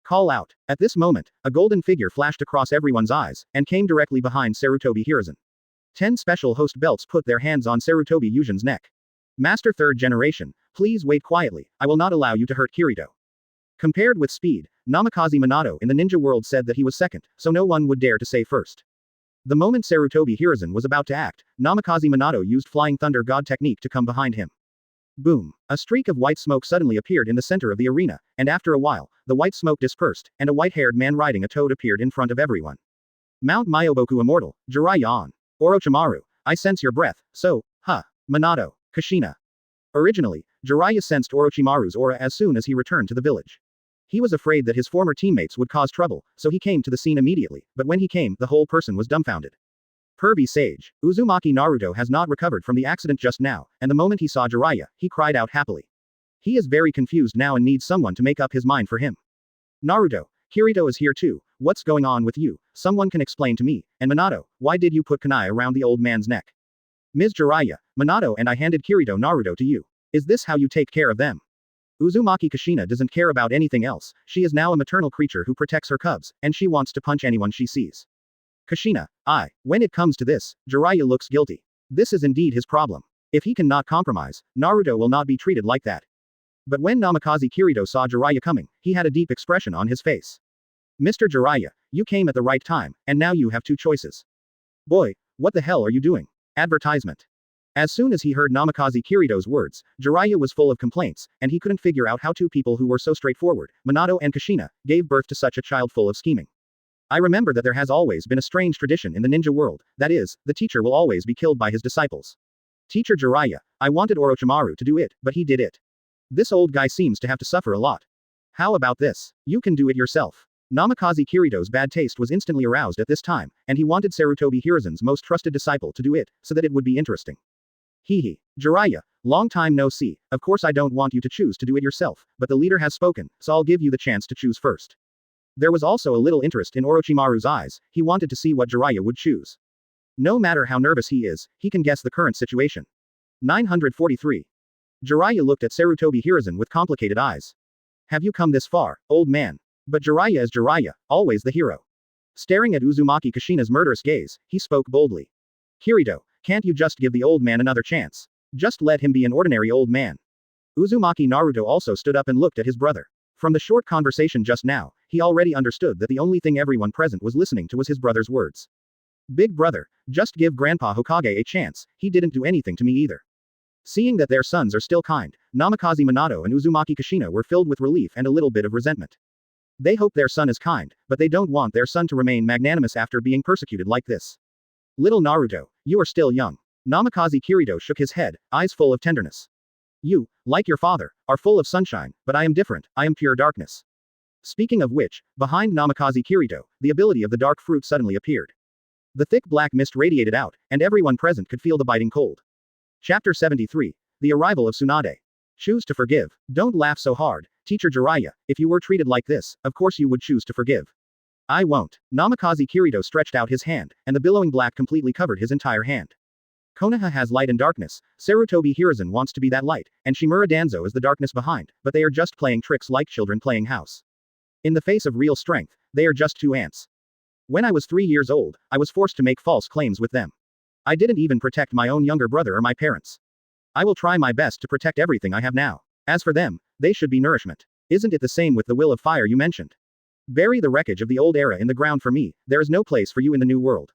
A: Call out. At this moment, a golden figure flashed across everyone's eyes, and came directly behind Sarutobi Hiruzen. 10 special host belts put their hands on Sarutobi Hiruzen's neck. Master 3rd generation, please wait quietly, I will not allow you to hurt Kirito. Compared with speed, Namikaze Minato in the ninja world said that he was second, so no one would dare to say first. The moment Sarutobi Hiruzen was about to act, Namikaze Minato used Flying Thunder God technique to come behind him. Boom! A streak of white smoke suddenly appeared in the center of the arena, and after a while, the white smoke dispersed, and a white-haired man riding a toad appeared in front of everyone. Mount Myoboku Immortal, Jiraiya on. Orochimaru, I sense your breath, so, Minato, Kushina. Originally, Jiraiya sensed Orochimaru's aura as soon as he returned to the village. He was afraid that his former teammates would cause trouble, so he came to the scene immediately, but when he came, the whole person was dumbfounded. Pervy sage, Uzumaki Naruto has not recovered from the accident just now, and the moment he saw Jiraiya, he cried out happily. He is very confused now and needs someone to make up his mind for him. Naruto, Kirito is here too, what's going on with you, someone can explain to me, and Minato, why did you put kunai around the old man's neck? Ms. Jiraiya, Minato and I handed Kirito Naruto to you. Is this how you take care of them? Uzumaki Kushina doesn't care about anything else, she is now a maternal creature who protects her cubs, and she wants to punch anyone she sees. Kushina, When it comes to this, Jiraiya looks guilty. This is indeed his problem. If he cannot compromise, Naruto will not be treated like that. But when Namikaze Kirito saw Jiraiya coming, he had a deep expression on his face. Mr. Jiraiya, you came at the right time, and now you have two choices. Boy, what the hell are you doing? Advertisement. As soon as he heard Namikaze Kirito's words, Jiraiya was full of complaints, and he couldn't figure out how two people who were so straightforward, Minato and Kushina, gave birth to such a child full of scheming. I remember that there has always been a strange tradition in the ninja world, that is, the teacher will always be killed by his disciples. Teacher Jiraiya, I wanted Orochimaru to do it, but he did it. This old guy seems to have to suffer a lot. How about this? You can do it yourself. Namikaze Kirito's bad taste was instantly aroused at this time, and he wanted Sarutobi Hiruzen's most trusted disciple to do it, so that it would be interesting. Hehe. Jiraiya, long time no see, of course I don't want you to choose to do it yourself, but the leader has spoken, so I'll give you the chance to choose first. There was also a little interest in Orochimaru's eyes, he wanted to see what Jiraiya would choose. No matter how nervous he is, he can guess the current situation. 943. Jiraiya looked at Sarutobi Hiruzen with complicated eyes. Have you come this far, old man? But Jiraiya is Jiraiya, always the hero. Staring at Uzumaki Kushina's murderous gaze, he spoke boldly. Kirito, can't you just give the old man another chance? Just let him be an ordinary old man. Uzumaki Naruto also stood up and looked at his brother. From the short conversation just now, he already understood that the only thing everyone present was listening to was his brother's words. Big brother, just give Grandpa Hokage a chance, he didn't do anything to me either. Seeing that their sons are still kind, Namikaze Minato and Uzumaki Kushina were filled with relief and a little bit of resentment. They hope their son is kind, but they don't want their son to remain magnanimous after being persecuted like this. Little Naruto, you are still young. Namikaze Kirito shook his head, eyes full of tenderness. You, like your father, are full of sunshine, but I am different, I am pure darkness. Speaking of which, behind Namikaze Kirito, the ability of the dark fruit suddenly appeared. The thick black mist radiated out, and everyone present could feel the biting cold. Chapter 73. The arrival of Tsunade. Choose to forgive. Don't laugh so hard, Teacher Jiraiya, if you were treated like this, of course you would choose to forgive. I won't. Namikaze Kirito stretched out his hand, and the billowing black completely covered his entire hand. Konoha has light and darkness, Sarutobi Hiruzen wants to be that light, and Shimura Danzo is the darkness behind, but they are just playing tricks like children playing house. In the face of real strength, they are just two ants. When I was 3 years old, I was forced to make false claims with them. I didn't even protect my own younger brother or my parents. I will try my best to protect everything I have now. As for them, they should be nourishment. Isn't it the same with the will of fire you mentioned? Bury the wreckage of the old era in the ground for me, there is no place for you in the new world.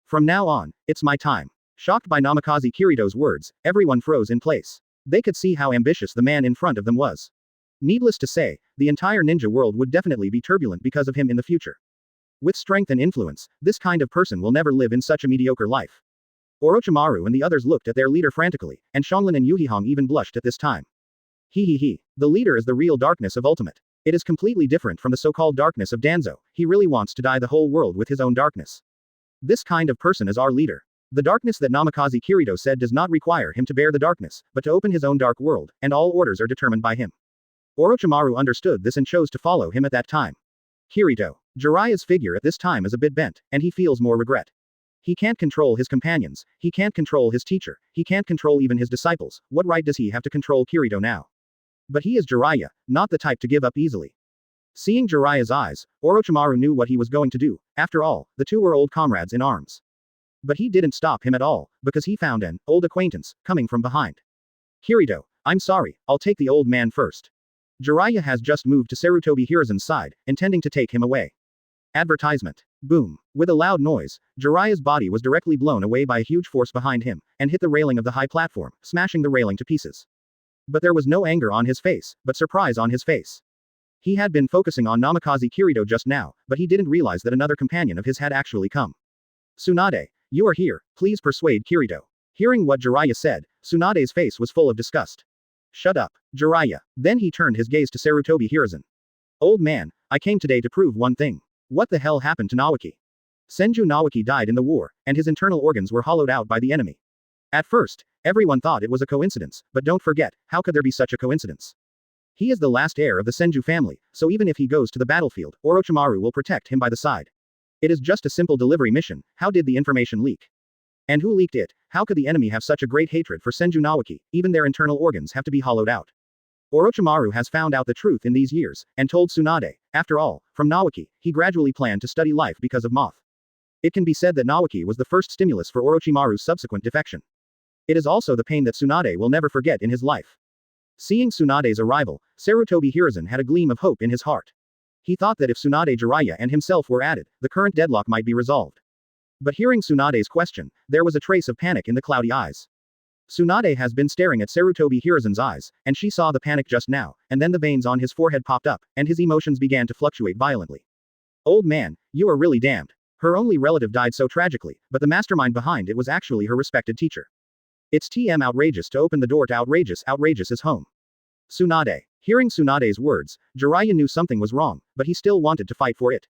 A: From now on, it's my time. Shocked by Namikaze Kirito's words, everyone froze in place. They could see how ambitious the man in front of them was. Needless to say, the entire ninja world would definitely be turbulent because of him in the future. With strength and influence, this kind of person will never live in such a mediocre life. Orochimaru and the others looked at their leader frantically, and Xianglin and Yuhihong even blushed at this time. He. The leader is the real darkness of ultimate. It is completely different from the so-called darkness of Danzo, he really wants to dye the whole world with his own darkness. This kind of person is our leader. The darkness that Namikaze Kirito said does not require him to bear the darkness, but to open his own dark world, and all orders are determined by him. Orochimaru understood this and chose to follow him at that time. Kirito. Jiraiya's figure at this time is a bit bent, and he feels more regret. He can't control his companions, he can't control his teacher, he can't control even his disciples, what right does he have to control Kirito now? But he is Jiraiya, not the type to give up easily. Seeing Jiraiya's eyes, Orochimaru knew what he was going to do, after all, the two were old comrades in arms. But he didn't stop him at all, because he found an old acquaintance coming from behind. Kirito, I'm sorry, I'll take the old man first. Jiraiya has just moved to Sarutobi Hiruzen's side, intending to take him away. Advertisement. Boom. With a loud noise, Jiraiya's body was directly blown away by a huge force behind him, and hit the railing of the high platform, smashing the railing to pieces. But there was no anger on his face, but surprise on his face. He had been focusing on Namikaze Kirito just now, but he didn't realize that another companion of his had actually come. Tsunade, you are here, please persuade Kirito. Hearing what Jiraiya said, Tsunade's face was full of disgust. Shut up, Jiraiya. Then he turned his gaze to Sarutobi Hiruzen. Old man, I came today to prove one thing. What the hell happened to Naoki? Senju Naoki died in the war, and his internal organs were hollowed out by the enemy. At first, everyone thought it was a coincidence, but don't forget, how could there be such a coincidence? He is the last heir of the Senju family, so even if he goes to the battlefield, Orochimaru will protect him by the side. It is just a simple delivery mission, how did the information leak? And who leaked it? How could the enemy have such a great hatred for Senju Naoki, even their internal organs have to be hollowed out? Orochimaru has found out the truth in these years, and told Tsunade, after all, from Naoki, he gradually planned to study life because of Moth. It can be said that Naoki was the first stimulus for Orochimaru's subsequent defection. It is also the pain that Tsunade will never forget in his life. Seeing Tsunade's arrival, Sarutobi Hiruzen had a gleam of hope in his heart. He thought that if Tsunade Jiraiya and himself were added, the current deadlock might be resolved. But hearing Tsunade's question, there was a trace of panic in the cloudy eyes. Tsunade has been staring at Sarutobi Hiruzen's eyes, and she saw the panic just now, and then the veins on his forehead popped up, and his emotions began to fluctuate violently. Old man, you are really damned. Her only relative died so tragically, but the mastermind behind it was actually her respected teacher. It's TM outrageous to open the door to outrageous is home. Tsunade. Hearing Tsunade's words, Jiraiya knew something was wrong, but he still wanted to fight for it.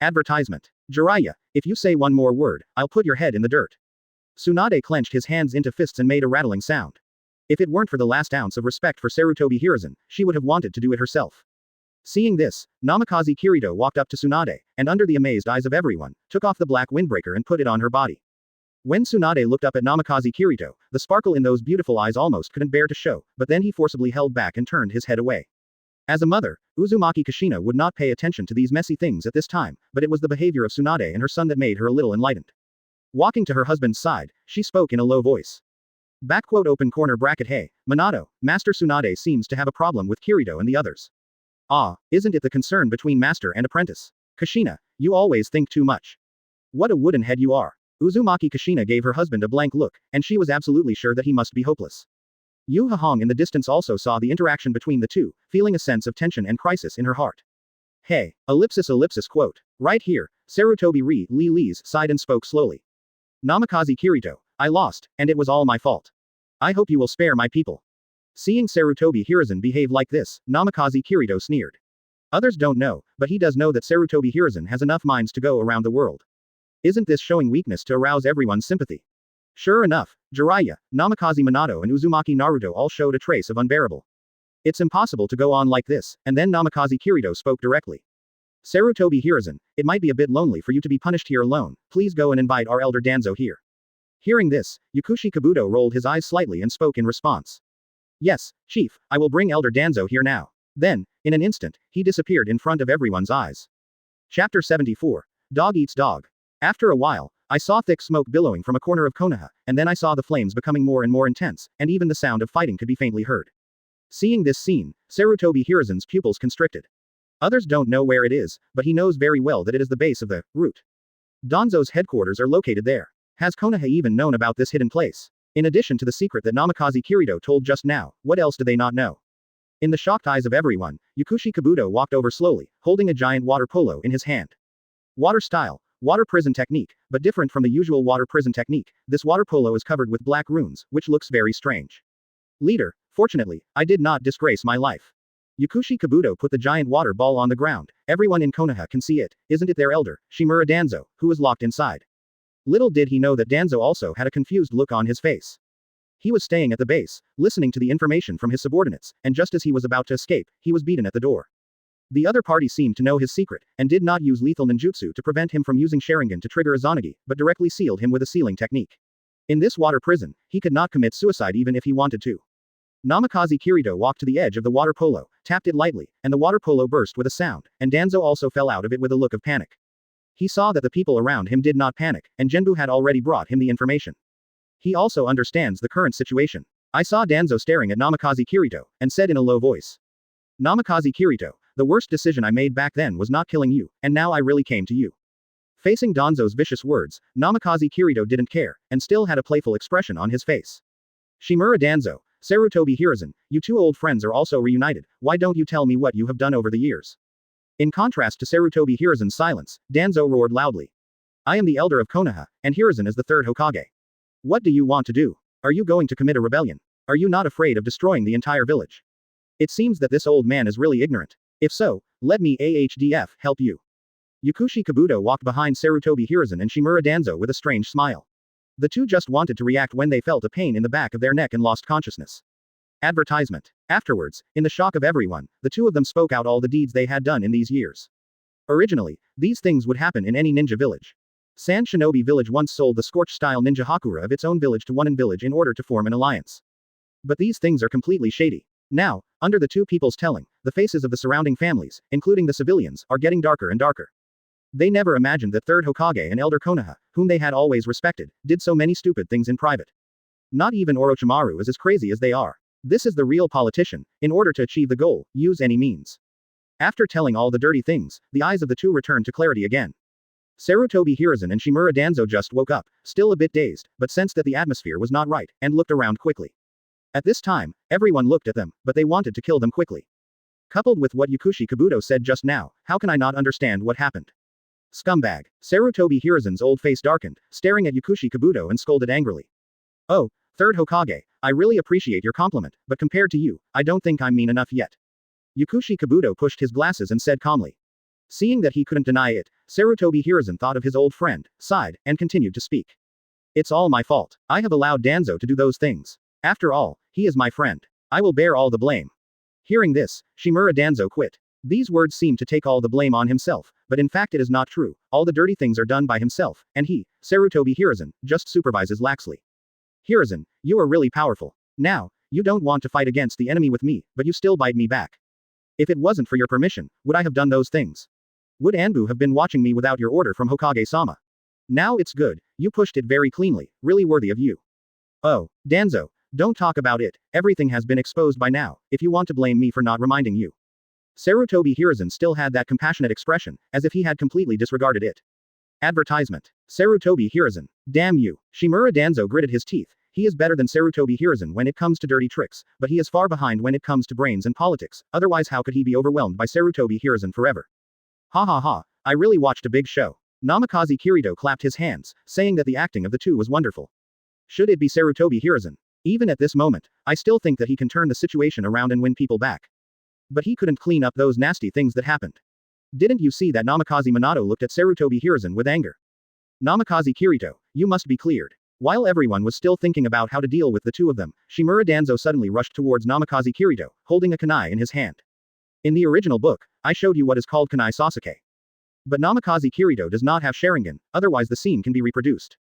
A: Advertisement. Jiraiya, if you say one more word, I'll put your head in the dirt. Tsunade clenched his hands into fists and made a rattling sound. If it weren't for the last ounce of respect for Sarutobi Hiruzen, she would have wanted to do it herself. Seeing this, Namikaze Minato walked up to Tsunade, and under the amazed eyes of everyone, took off the black windbreaker and put it on her body. When Tsunade looked up at Namikaze Minato, the sparkle in those beautiful eyes almost couldn't bear to show, but then he forcibly held back and turned his head away. As a mother, Uzumaki Kushina would not pay attention to these messy things at this time, but it was the behavior of Tsunade and her son that made her a little enlightened. Walking to her husband's side, she spoke in a low voice. Open corner bracket Hey, Minato, Master Tsunade seems to have a problem with Kirito and the others. Ah, isn't it the concern between master and apprentice? Kushina, you always think too much. What a wooden head you are. Uzumaki Kushina gave her husband a blank look, and she was absolutely sure that he must be hopeless. Yu Hahong in the distance also saw the interaction between the two, feeling a sense of tension and crisis in her heart. Hey, ellipsis quote. Right here, Sarutobi Lee's sighed and spoke slowly. Namikaze Kirito, I lost, and it was all my fault. I hope you will spare my people. Seeing Sarutobi Hiruzen behave like this, Namikaze Kirito sneered. Others don't know, but he does know that Sarutobi Hiruzen has enough minds to go around the world. Isn't this showing weakness to arouse everyone's sympathy? Sure enough, Jiraiya, Namikaze Minato and Uzumaki Naruto all showed a trace of unbearable. It's impossible to go on like this, and then Namikaze Kirito spoke directly. Sarutobi Hiruzen, it might be a bit lonely for you to be punished here alone, please go and invite our elder Danzo here. Hearing this, Yakushi Kabuto rolled his eyes slightly and spoke in response. Yes, Chief, I will bring elder Danzo here now. Then, in an instant, he disappeared in front of everyone's eyes. Chapter 74. Dog Eats Dog. After a while, I saw thick smoke billowing from a corner of Konoha, and then I saw the flames becoming more and more intense, and even the sound of fighting could be faintly heard. Seeing this scene, Sarutobi Hiruzen's pupils constricted. Others don't know where it is, but he knows very well that it is the base of the root. Danzo's headquarters are located there. Has Konoha even known about this hidden place? In addition to the secret that Namikaze Kirito told just now, what else do they not know? In the shocked eyes of everyone, Yakushi Kabuto walked over slowly, holding a giant water polo in his hand. Water style. Water prison technique, but different from the usual water prison technique, this water polo is covered with black runes, which looks very strange. Leader, fortunately, I did not disgrace my life. Yakushi Kabuto put the giant water ball on the ground, everyone in Konoha can see it, isn't it their elder, Shimura Danzo, who was locked inside. Little did he know that Danzo also had a confused look on his face. He was staying at the base, listening to the information from his subordinates, and just as he was about to escape, he was beaten at the door. The other party seemed to know his secret, and did not use lethal ninjutsu to prevent him from using Sharingan to trigger Izanagi, but directly sealed him with a sealing technique. In this water prison, he could not commit suicide even if he wanted to. Namikaze Kirito walked to the edge of the water polo, tapped it lightly, and the water polo burst with a sound, and Danzo also fell out of it with a look of panic. He saw that the people around him did not panic, and Genbu had already brought him the information. He also understands the current situation. I saw Danzo staring at Namikaze Kirito, and said in a low voice. Namikaze Kirito, the worst decision I made back then was not killing you, and now I really came to you. Facing Danzo's vicious words, Namikaze Kirito didn't care, and still had a playful expression on his face. Shimura Danzo, Sarutobi Hiruzen, you two old friends are also reunited, why don't you tell me what you have done over the years? In contrast to Sarutobi Hiruzen's silence, Danzo roared loudly. I am the elder of Konoha, and Hiruzen is the third Hokage. What do you want to do? Are you going to commit a rebellion? Are you not afraid of destroying the entire village? It seems that this old man is really ignorant. If so, let me help you. Yakushi Kabuto walked behind Sarutobi Hiruzen and Shimura Danzo with a strange smile. The two just wanted to react when they felt a pain in the back of their neck and lost consciousness. Advertisement. Afterwards, in the shock of everyone, the two of them spoke out all the deeds they had done in these years. Originally, these things would happen in any ninja village. Sand Shinobi Village once sold the Scorch-style ninja Hakura of its own village to Onin Village in order to form an alliance. But these things are completely shady. Now, under the two people's telling, the faces of the surrounding families, including the civilians, are getting darker and darker. They never imagined that third Hokage and Elder Konoha, whom they had always respected, did so many stupid things in private. Not even Orochimaru is as crazy as they are. This is the real politician. In order to achieve the goal, use any means. After telling all the dirty things, the eyes of the two returned to clarity again. Sarutobi Hiruzen and Shimura Danzo just woke up, still a bit dazed, but sensed that the atmosphere was not right, and looked around quickly. At this time, everyone looked at them, but they wanted to kill them quickly. Coupled with what Yukushi Kabuto said just now, how can I not understand what happened? Scumbag. Sarutobi Hiruzen's old face darkened, staring at Yukushi Kabuto and scolded angrily. Oh, third Hokage, I really appreciate your compliment, but compared to you, I don't think I'm mean enough yet. Yukushi Kabuto pushed his glasses and said calmly. Seeing that he couldn't deny it, Sarutobi Hiruzen thought of his old friend, sighed, and continued to speak. It's all my fault. I have allowed Danzo to do those things. After all, he is my friend. I will bear all the blame. Hearing this, Shimura Danzo quit. These words seem to take all the blame on himself, but in fact it is not true. All the dirty things are done by himself, and he, Sarutobi Hiruzen, just supervises laxly. Hiruzen, you are really powerful. Now, you don't want to fight against the enemy with me, but you still bite me back. If it wasn't for your permission, would I have done those things? Would Anbu have been watching me without your order from Hokage-sama? Now it's good, you pushed it very cleanly, really worthy of you. Oh, Danzo, don't talk about it, everything has been exposed by now, if you want to blame me for not reminding you. Sarutobi Hiruzen still had that compassionate expression, as if he had completely disregarded it. Advertisement. Sarutobi Hiruzen. Damn you. Shimura Danzo gritted his teeth. He is better than Sarutobi Hiruzen when it comes to dirty tricks, but he is far behind when it comes to brains and politics, otherwise how could he be overwhelmed by Sarutobi Hiruzen forever? Ha ha ha, I really watched a big show. Namikaze Kirito clapped his hands, saying that the acting of the two was wonderful. Should it be Sarutobi Hiruzen? Even at this moment, I still think that he can turn the situation around and win people back. But he couldn't clean up those nasty things that happened. Didn't you see that Namikaze Minato looked at Sarutobi Hiruzen with anger? Namikaze Kirito, you must be cleared. While everyone was still thinking about how to deal with the two of them, Shimura Danzo suddenly rushed towards Namikaze Kirito, holding a kunai in his hand. In the original book, I showed you what is called kunai Sasuke. But Namikaze Kirito does not have Sharingan, otherwise the scene can be reproduced.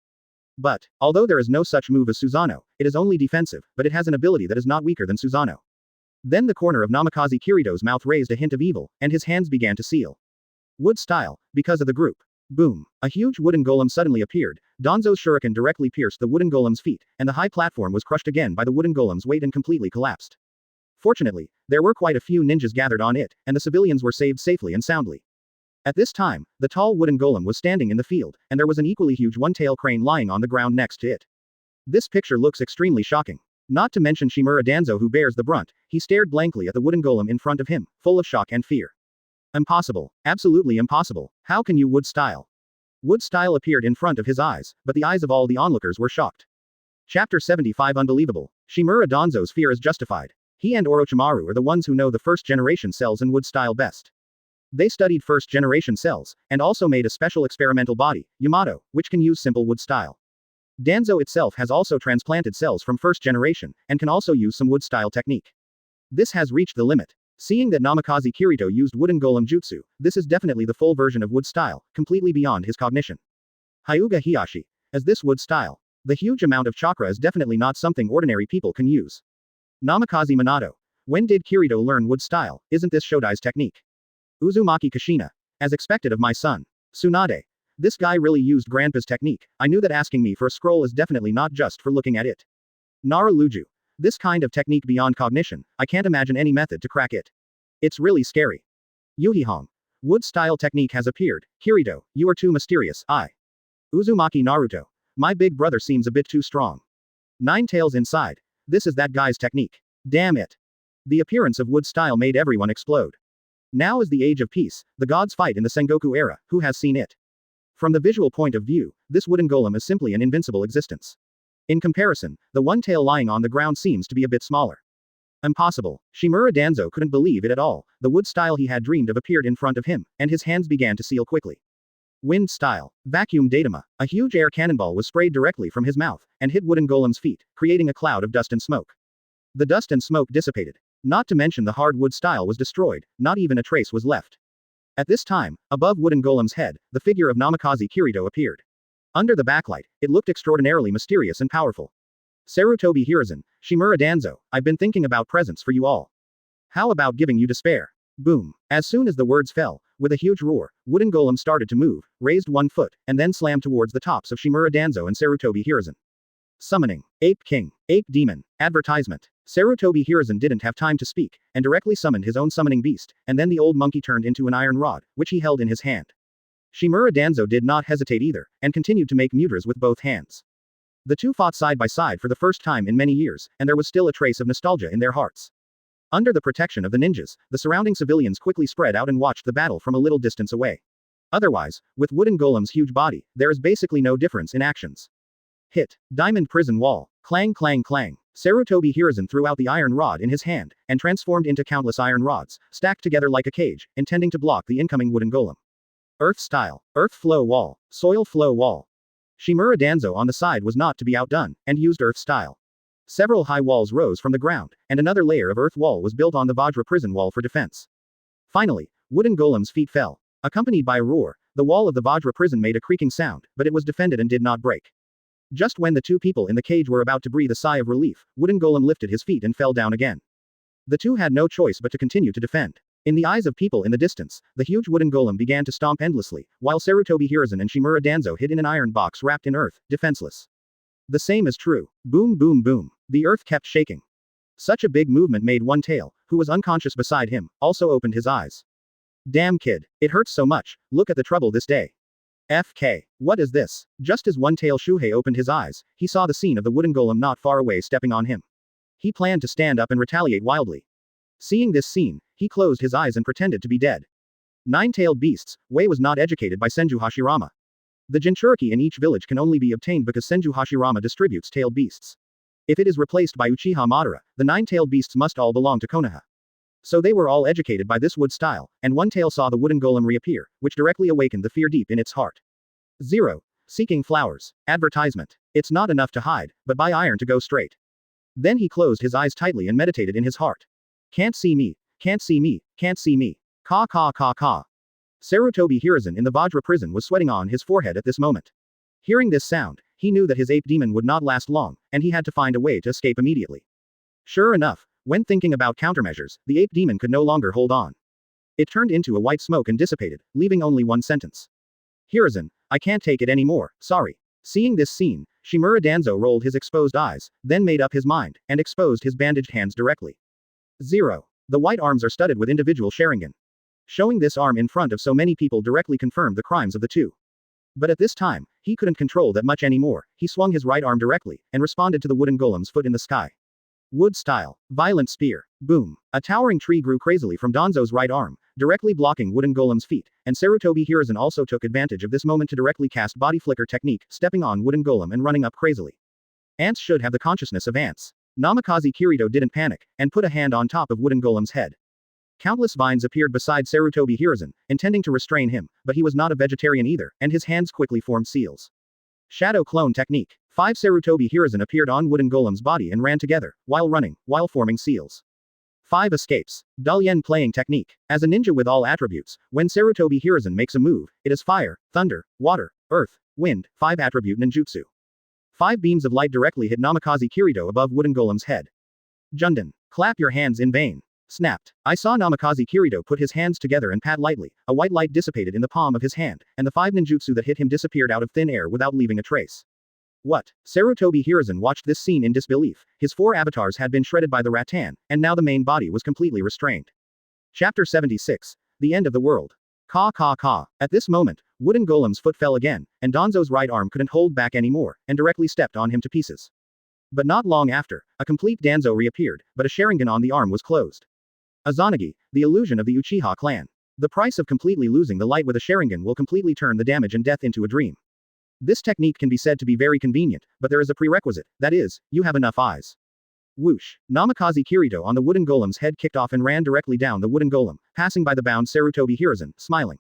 A: But, although there is no such move as Susanoo, it is only defensive, but it has an ability that is not weaker than Susanoo. Then the corner of Namikaze Kirito's mouth raised a hint of evil, and his hands began to seal. Wood style, because of the group. Boom. A huge wooden golem suddenly appeared. Danzo's shuriken directly pierced the wooden golem's feet, and the high platform was crushed again by the wooden golem's weight and completely collapsed. Fortunately, there were quite a few ninjas gathered on it, and the civilians were saved safely and soundly. At this time, the tall wooden golem was standing in the field, and there was an equally huge one-tail crane lying on the ground next to it. This picture looks extremely shocking. Not to mention Shimura Danzo who bears the brunt, he stared blankly at the wooden golem in front of him, full of shock and fear. Impossible. Absolutely impossible. How can you wood style? Wood style appeared in front of his eyes, but the eyes of all the onlookers were shocked. Chapter 75 Unbelievable. Shimura Danzo's fear is justified. He and Orochimaru are the ones who know the first-generation cells and wood style best. They studied first-generation cells, and also made a special experimental body, Yamato, which can use simple wood style. Danzo itself has also transplanted cells from first generation, and can also use some wood style technique. This has reached the limit. Seeing that Namikaze Kirito used wooden golem jutsu, this is definitely the full version of wood style, completely beyond his cognition. Hyuga Hiyashi. As this wood style. The huge amount of chakra is definitely not something ordinary people can use. Namikaze Minato. When did Kirito learn wood style? Isn't this Shodai's technique? Uzumaki Kushina. As expected of my son. Tsunade. This guy really used Grandpa's technique. I knew that asking me for a scroll is definitely not just for looking at it. Nara Luju. This kind of technique beyond cognition, I can't imagine any method to crack it. It's really scary. Yuhihong. Wood style technique has appeared. Kirito, you are too mysterious. Uzumaki Naruto. My big brother seems a bit too strong. Nine tails inside. This is that guy's technique. Damn it. The appearance of wood style made everyone explode. Now is the age of peace, the gods fight in the Sengoku era, who has seen it? From the visual point of view, this wooden golem is simply an invincible existence. In comparison, the one tail lying on the ground seems to be a bit smaller. Impossible. Shimura Danzo couldn't believe it at all. The wood style he had dreamed of appeared in front of him, and his hands began to seal quickly. Wind style. Vacuum datama. A huge air cannonball was sprayed directly from his mouth, and hit wooden golem's feet, creating a cloud of dust and smoke. The dust and smoke dissipated. Not to mention the hard wood style was destroyed, not even a trace was left. At this time, above wooden golem's head, the figure of Namikaze Kirito appeared. Under the backlight, it looked extraordinarily mysterious and powerful. Sarutobi Hiruzen, Shimura Danzo, I've been thinking about presents for you all. How about giving you despair? Boom. As soon as the words fell, with a huge roar, wooden golem started to move, raised one foot, and then slammed towards the tops of Shimura Danzo and Sarutobi Hiruzen. Summoning. Ape King. Ape Demon. Advertisement. Sarutobi Hiruzen didn't have time to speak, and directly summoned his own summoning beast, and then the old monkey turned into an iron rod, which he held in his hand. Shimura Danzo did not hesitate either, and continued to make mudras with both hands. The two fought side by side for the first time in many years, and there was still a trace of nostalgia in their hearts. Under the protection of the ninjas, the surrounding civilians quickly spread out and watched the battle from a little distance away. Otherwise, with wooden golem's huge body, there is basically no difference in actions. Hit. Diamond prison wall. Clang clang clang. Sarutobi Hiruzen threw out the iron rod in his hand, and transformed into countless iron rods, stacked together like a cage, intending to block the incoming wooden golem. Earth style. Earth flow wall. Soil flow wall. Shimura Danzo on the side was not to be outdone, and used earth style. Several high walls rose from the ground, and another layer of earth wall was built on the Vajra prison wall for defense. Finally, wooden golem's feet fell. Accompanied by a roar, the wall of the Vajra prison made a creaking sound, but it was defended and did not break. Just when the two people in the cage were about to breathe a sigh of relief, wooden golem lifted his feet and fell down again. The two had no choice but to continue to defend. In the eyes of people in the distance, the huge wooden golem began to stomp endlessly, while Sarutobi Hiruzen and Shimura Danzo hid in an iron box wrapped in earth, defenseless. The same is true. Boom boom boom. The earth kept shaking. Such a big movement made one tail, who was unconscious beside him, also opened his eyes. Damn kid, it hurts so much, look at the trouble this day. FK. What is this? Just as one tail Shuhei opened his eyes, he saw the scene of the wooden golem not far away stepping on him. He planned to stand up and retaliate wildly. Seeing this scene, he closed his eyes and pretended to be dead. Nine-tailed beasts, Wei was not educated by Senju Hashirama. The Jinchuriki in each village can only be obtained because Senju Hashirama distributes tailed beasts. If it is replaced by Uchiha Madara, the nine-tailed beasts must all belong to Konoha. So they were all educated by this wood style, and one tail saw the wooden golem reappear, which directly awakened the fear deep in its heart. 0. Seeking flowers. Advertisement. It's not enough to hide, but buy iron to go straight. Then he closed his eyes tightly and meditated in his heart. Can't see me, can't see me, can't see me. Ka ka ka ka. Sarutobi Hiruzen in the Vajra prison was sweating on his forehead at this moment. Hearing this sound, he knew that his ape demon would not last long, and he had to find a way to escape immediately. Sure enough, when thinking about countermeasures, the ape demon could no longer hold on. It turned into a white smoke and dissipated, leaving only one sentence. Hiruzen, I can't take it anymore, sorry. Seeing this scene, Shimura Danzo rolled his exposed eyes, then made up his mind, and exposed his bandaged hands directly. 0. The white arms are studded with individual Sharingan. Showing this arm in front of so many people directly confirmed the crimes of the two. But at this time, he couldn't control that much anymore, he swung his right arm directly, and responded to the wooden golem's foot in the sky. Wood style. Violent spear. Boom. A towering tree grew crazily from Danzo's right arm, directly blocking wooden golem's feet, and Sarutobi Hiruzen also took advantage of this moment to directly cast body flicker technique, stepping on wooden golem and running up crazily. Ants should have the consciousness of ants. Namikaze Kirito didn't panic, and put a hand on top of wooden golem's head. Countless vines appeared beside Sarutobi Hiruzen, intending to restrain him, but he was not a vegetarian either, and his hands quickly formed seals. Shadow clone technique. 5 Sarutobi Hiruzen appeared on wooden golem's body and ran together, while running, while forming seals. 5 escapes. Dulyen playing technique. As a ninja with all attributes, when Sarutobi Hiruzen makes a move, it is fire, thunder, water, earth, wind, 5 attribute ninjutsu. 5 beams of light directly hit Namikaze Kirito above wooden golem's head. Junden. Clap your hands in vain. Snapped. I saw Namikaze Kirito put his hands together and pat lightly, a white light dissipated in the palm of his hand, and the 5 ninjutsu that hit him disappeared out of thin air without leaving a trace. What? Sarutobi Hiruzen watched this scene in disbelief, his 4 avatars had been shredded by the rattan, and now the main body was completely restrained. Chapter 76. The End of the World. Ka ka ka. At this moment, wooden golem's foot fell again, and Danzo's right arm couldn't hold back anymore, and directly stepped on him to pieces. But not long after, a complete Danzo reappeared, but a Sharingan on the arm was closed. Izanagi, the illusion of the Uchiha clan. The price of completely losing the light with a Sharingan will completely turn the damage and death into a dream. This technique can be said to be very convenient, but there is a prerequisite, that is, you have enough eyes. Whoosh. Namikaze Kirito on the wooden golem's head kicked off and ran directly down the wooden golem, passing by the bound Sarutobi Hiruzen, smiling.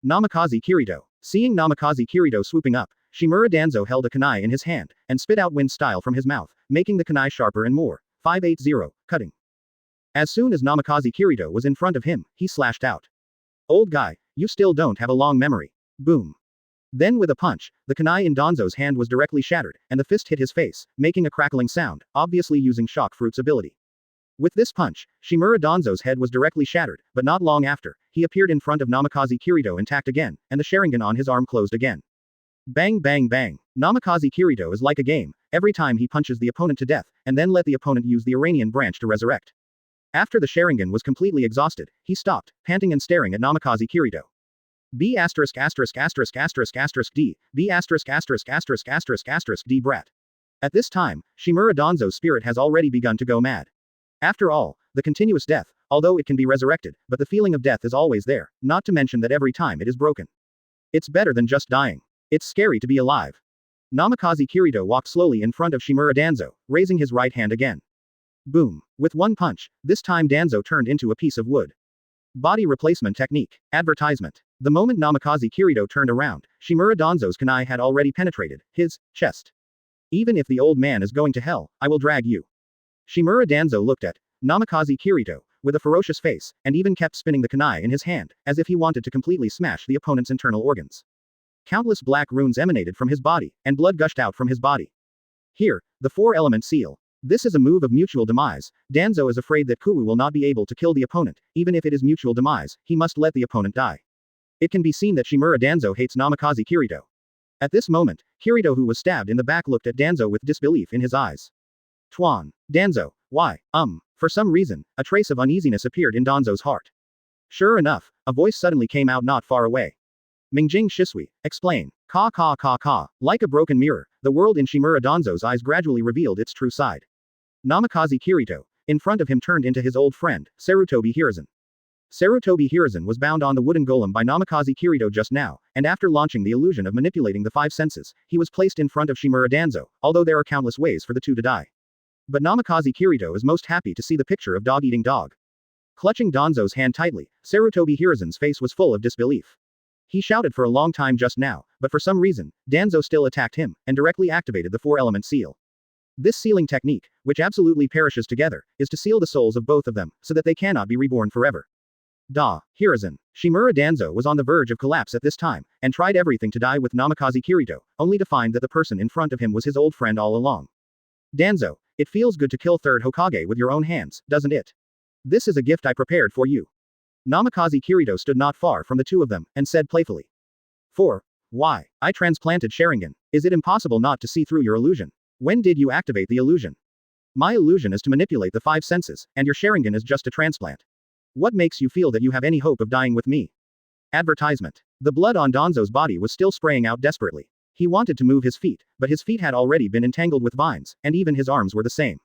A: Namikaze Kirito. Seeing Namikaze Kirito swooping up, Shimura Danzo held a kunai in his hand, and spit out wind style from his mouth, making the kunai sharper and more. 580, cutting. As soon as Namikaze Kirito was in front of him, he slashed out. Old guy, you still don't have a long memory. Boom. Then with a punch, the kunai in Danzo's hand was directly shattered, and the fist hit his face, making a crackling sound, obviously using shock fruit's ability. With this punch, Shimura Danzo's head was directly shattered, but not long after, he appeared in front of Namikaze Kirito intact again, and the Sharingan on his arm closed again. Bang bang bang. Namikaze Kirito is like a game, every time he punches the opponent to death, and then let the opponent use the Iranian branch to resurrect. After the Sharingan was completely exhausted, he stopped, panting and staring at Namikaze Kirito. B asterisk asterisk asterisk asterisk asterisk D, B asterisk asterisk asterisk asterisk asterisk D brat. At this time, Shimura Danzo's spirit has already begun to go mad. After all, the continuous death, although it can be resurrected, but the feeling of death is always there, not to mention that every time it is broken. It's better than just dying. It's scary to be alive. Namikaze Kirito walked slowly in front of Shimura Danzo, raising his right hand again. Boom. With one punch, this time Danzo turned into a piece of wood. Body replacement technique. Advertisement. The moment Namikaze Kirito turned around, Shimura Danzo's kunai had already penetrated his chest. Even if the old man is going to hell, I will drag you. Shimura Danzo looked at Namikaze Kirito with a ferocious face, and even kept spinning the kunai in his hand, as if he wanted to completely smash the opponent's internal organs. Countless black runes emanated from his body, and blood gushed out from his body. Here, the four-element seal. This is a move of mutual demise. Danzo is afraid that Kuwu will not be able to kill the opponent, even if it is mutual demise, he must let the opponent die. It can be seen that Shimura Danzo hates Namikaze Kirito. At this moment, Kirito, who was stabbed in the back, looked at Danzo with disbelief in his eyes. Tuan. Danzo. Why? For some reason, a trace of uneasiness appeared in Danzo's heart. Sure enough, a voice suddenly came out not far away. Mingjing Shisui. Explain. Ka ka ka ka. Like a broken mirror, the world in Shimura Danzo's eyes gradually revealed its true side. Namikaze Kirito, in front of him, turned into his old friend, Sarutobi Hiruzen. Sarutobi Hiruzen was bound on the wooden golem by Namikaze Kirito just now, and after launching the illusion of manipulating the five senses, he was placed in front of Shimura Danzo, although there are countless ways for the two to die. But Namikaze Kirito is most happy to see the picture of dog eating dog. Clutching Danzo's hand tightly, Sarutobi Hiruzen's face was full of disbelief. He shouted for a long time just now, but for some reason, Danzo still attacked him, and directly activated the four-element seal. This sealing technique, which absolutely perishes together, is to seal the souls of both of them, so that they cannot be reborn forever. Hiruzen. Shimura Danzo was on the verge of collapse at this time, and tried everything to die with Namikaze Kirito, only to find that the person in front of him was his old friend all along. Danzo, it feels good to kill third Hokage with your own hands, doesn't it? This is a gift I prepared for you. Namikaze Kirito stood not far from the two of them, and said playfully. Why? I transplanted Sharingan. Is it impossible not to see through your illusion? When did you activate the illusion? My illusion is to manipulate the five senses, and your Sharingan is just a transplant. What makes you feel that you have any hope of dying with me? Advertisement. The blood on Danzo's body was still spraying out desperately. He wanted to move his feet, but his feet had already been entangled with vines, and even his arms were the same.